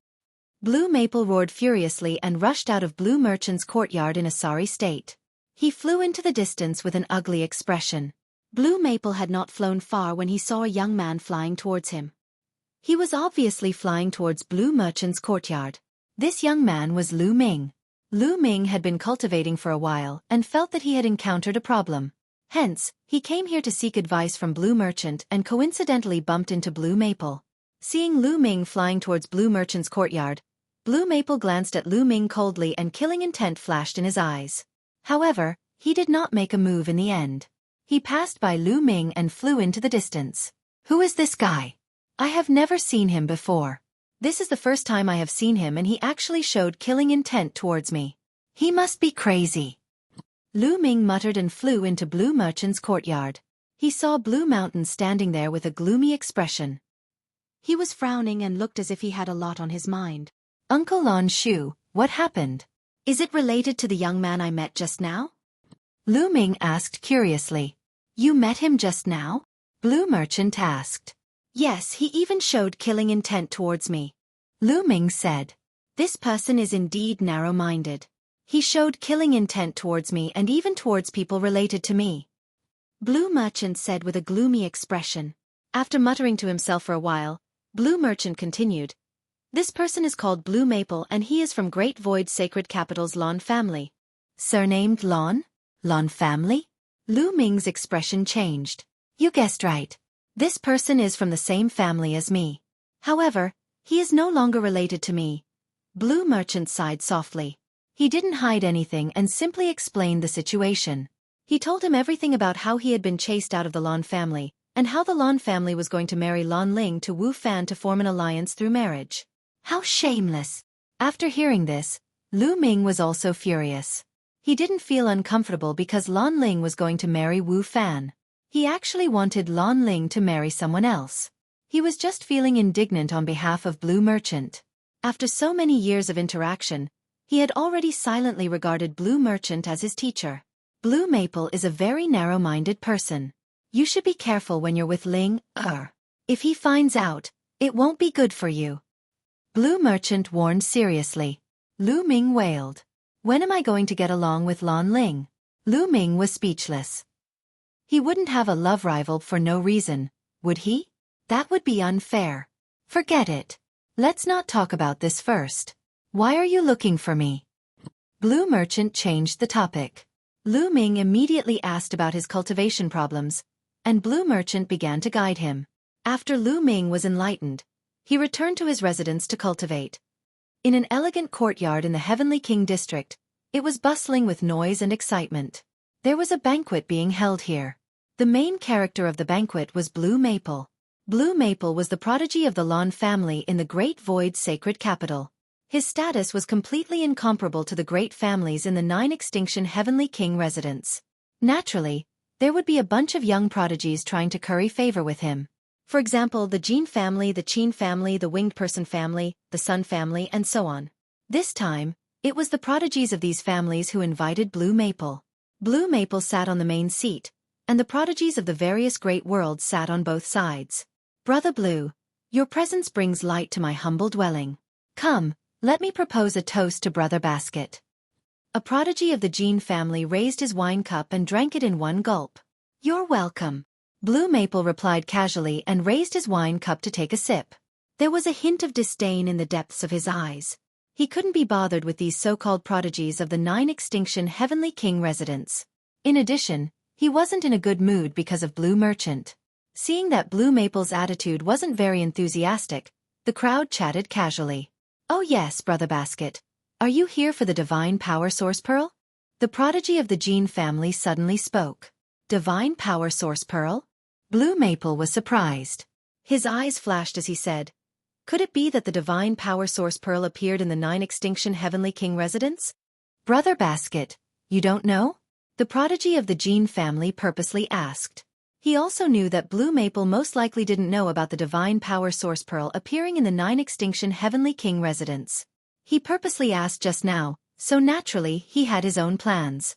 [SPEAKER 1] Blue Maple roared furiously and rushed out of Blue Merchant's courtyard in a sorry state. He flew into the distance with an ugly expression. Blue Maple had not flown far when he saw a young man flying towards him. He was obviously flying towards Blue Merchant's courtyard. This young man was Lu Ming. Lu Ming had been cultivating for a while and felt that he had encountered a problem. Hence, he came here to seek advice from Blue Merchant and coincidentally bumped into Blue Maple. Seeing Lu Ming flying towards Blue Merchant's courtyard, Blue Maple glanced at Lu Ming coldly and killing intent flashed in his eyes. However, he did not make a move in the end. He passed by Lu Ming and flew into the distance. Who is this guy? I have never seen him before. This is the first time I have seen him and he actually showed killing intent towards me. He must be crazy. Lu Ming muttered and flew into Blue Merchant's courtyard. He saw Blue Mountain standing there with a gloomy expression. He was frowning and looked as if he had a lot on his mind. Uncle Lan Shu, what happened? Is it related to the young man I met just now? Lu Ming asked curiously. You met him just now? Blue Merchant asked. Yes, he even showed killing intent towards me. Lu Ming said. This person is indeed narrow-minded. He showed killing intent towards me and even towards people related to me. Blue Merchant said with a gloomy expression. After muttering to himself for a while, Blue Merchant continued. This person is called Blue Maple and he is from Great Void Sacred Capital's Lan family. Surnamed Lan? Lan family? Lu Ming's expression changed. You guessed right. This person is from the same family as me. However, he is no longer related to me. Blue Merchant sighed softly. He didn't hide anything and simply explained the situation. He told him everything about how he had been chased out of the Lan family, and how the Lan family was going to marry Lan Ling to Wu Fan to form an alliance through marriage. How shameless! After hearing this, Lu Ming was also furious. He didn't feel uncomfortable because Lan Ling was going to marry Wu Fan. He actually wanted Lan Ling to marry someone else. He was just feeling indignant on behalf of Blue Merchant. After so many years of interaction, he had already silently regarded Blue Merchant as his teacher. Blue Maple is a very narrow-minded person. You should be careful when you're with Ling. If he finds out, it won't be good for you. Blue Merchant warned seriously. Lu Ming wailed. When am I going to get along with Lan Ling? Lu Ming was speechless. He wouldn't have a love rival for no reason, would he? That would be unfair. Forget it. Let's not talk about this first. Why are you looking for me? Blue Merchant changed the topic. Lu Ming immediately asked about his cultivation problems, and Blue Merchant began to guide him. After Lu Ming was enlightened, he returned to his residence to cultivate. In an elegant courtyard in the Heavenly King district, it was bustling with noise and excitement. There was a banquet being held here. The main character of the banquet was Blue Maple. Blue Maple was the prodigy of the Lan family in the Great Void Sacred Capital. His status was completely incomparable to the great families in the 9 Extinction Heavenly King residence. Naturally, there would be a bunch of young prodigies trying to curry favor with him. For example, the Jean family, the Qin family, the Winged Person family, the Sun family, and so on. This time, it was the prodigies of these families who invited Blue Maple. Blue Maple sat on the main seat, and the prodigies of the various great worlds sat on both sides. Brother Blue, your presence brings light to my humble dwelling. Come, let me propose a toast to Brother Basket. A prodigy of the Jean family raised his wine cup and drank it in one gulp. You're welcome. Blue Maple replied casually and raised his wine cup to take a sip. There was a hint of disdain in the depths of his eyes. He couldn't be bothered with these so-called prodigies of the 9 Extinction Heavenly King residence. In addition, He wasn't in a good mood because of Blue Merchant. Seeing that Blue Maple's attitude wasn't very enthusiastic, the crowd chatted casually. "Oh yes, Brother Basket. Are you here for the Divine Power Source Pearl?" The prodigy of the Jean family suddenly spoke. "Divine Power Source Pearl?" Blue Maple was surprised. His eyes flashed as he said, "Could it be that the Divine Power Source Pearl appeared in the 9 Extinction Heavenly King residence?" "Brother Basket, you don't know?" The prodigy of the Jean family purposely asked. He also knew that Blue Maple most likely didn't know about the Divine Power Source Pearl appearing in the 9 Extinction Heavenly King residence. He purposely asked just now, so naturally he had his own plans.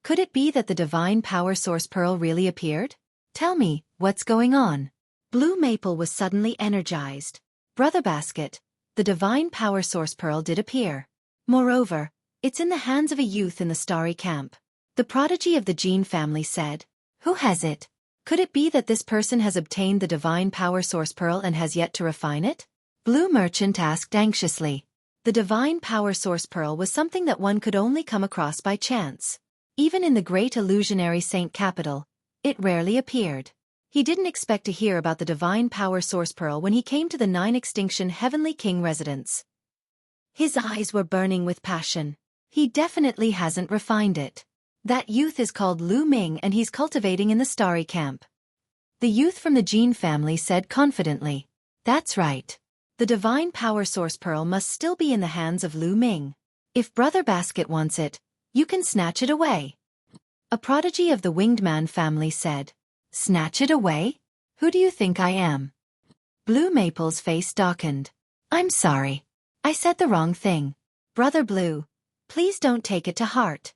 [SPEAKER 1] Could it be that the Divine Power Source Pearl really appeared? "Tell me, what's going on?" Blue Maple was suddenly energized. "Brother Basket, the Divine Power Source Pearl did appear. Moreover, it's in the hands of a youth in the Starry Camp." The prodigy of the Jean family said. "Who has it? Could it be that this person has obtained the Divine Power Source Pearl and has yet to refine it?" Blue Merchant asked anxiously. The Divine Power Source Pearl was something that one could only come across by chance. Even in the great illusionary Saint Capital, it rarely appeared. He didn't expect to hear about the Divine Power Source Pearl when he came to the 9 Extinction Heavenly King residence. His eyes were burning with passion. He definitely hasn't refined it. That youth is called Lu Ming and he's cultivating in the Starry Camp. The youth from the Jean family said confidently. "That's right. The Divine Power Source Pearl must still be in the hands of Lu Ming. If Brother Basket wants it, you can snatch it away." A prodigy of the Winged Man family said. "Snatch it away? Who do you think I am?" Blue Maple's face darkened. "I'm sorry. I said the wrong thing. Brother Blue, please don't take it to heart."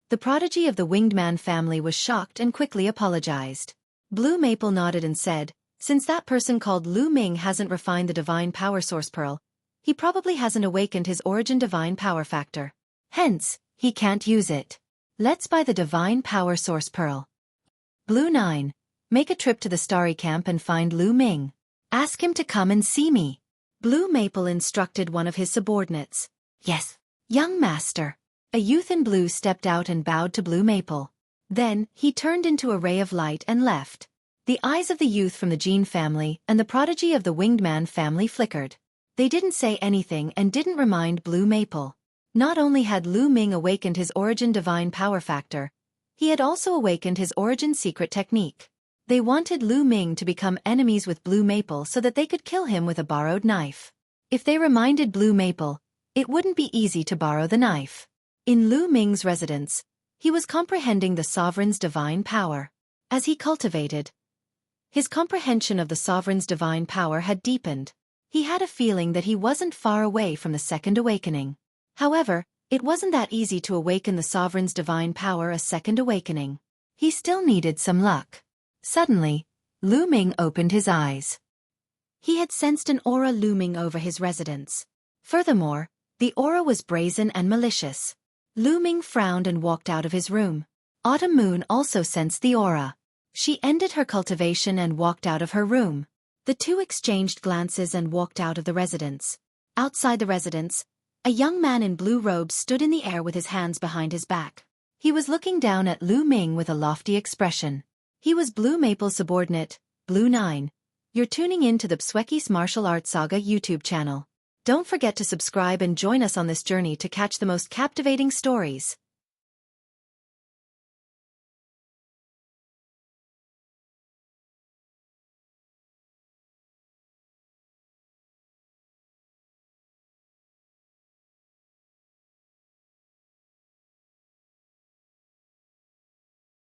[SPEAKER 1] The prodigy of the Winged Man family was shocked and quickly apologized. Blue Maple nodded and said, "Since that person called Lu Ming hasn't refined the Divine Power Source Pearl, he probably hasn't awakened his origin Divine Power Factor. Hence, he can't use it. Let's buy the Divine Power Source Pearl. Blue 9, make a trip to the Starry Camp and find Lu Ming. Ask him to come and see me." Blue Maple instructed one of his subordinates. "Yes, young master." A youth in blue stepped out and bowed to Blue Maple. Then, he turned into a ray of light and left. The eyes of the youth from the Jean family and the prodigy of the Winged Man family flickered. They didn't say anything and didn't remind Blue Maple. Not only had Lu Ming awakened his origin Divine Power Factor, he had also awakened his origin secret technique. They wanted Lu Ming to become enemies with Blue Maple so that they could kill him with a borrowed knife. If they reminded Blue Maple, it wouldn't be easy to borrow the knife. In Lu Ming's residence, he was comprehending the sovereign's divine power. As he cultivated, his comprehension of the sovereign's divine power had deepened. He had a feeling that he wasn't far away from the second awakening. However, it wasn't that easy to awaken the sovereign's divine power a second awakening. He still needed some luck. Suddenly, Lu Ming opened his eyes. He had sensed an aura looming over his residence. Furthermore, the aura was brazen and malicious. Lu Ming frowned and walked out of his room. Autumn Moon also sensed the aura. She ended her cultivation and walked out of her room. The two exchanged glances and walked out of the residence. Outside the residence, a young man in blue robes stood in the air with his hands behind his back. He was looking down at Lu Ming with a lofty expression. He was Blue Maple's subordinate, Blue 9. You're tuning in to the Xueqi's Martial Arts Saga YouTube channel. Don't forget to subscribe and join us on this journey to catch the most captivating stories.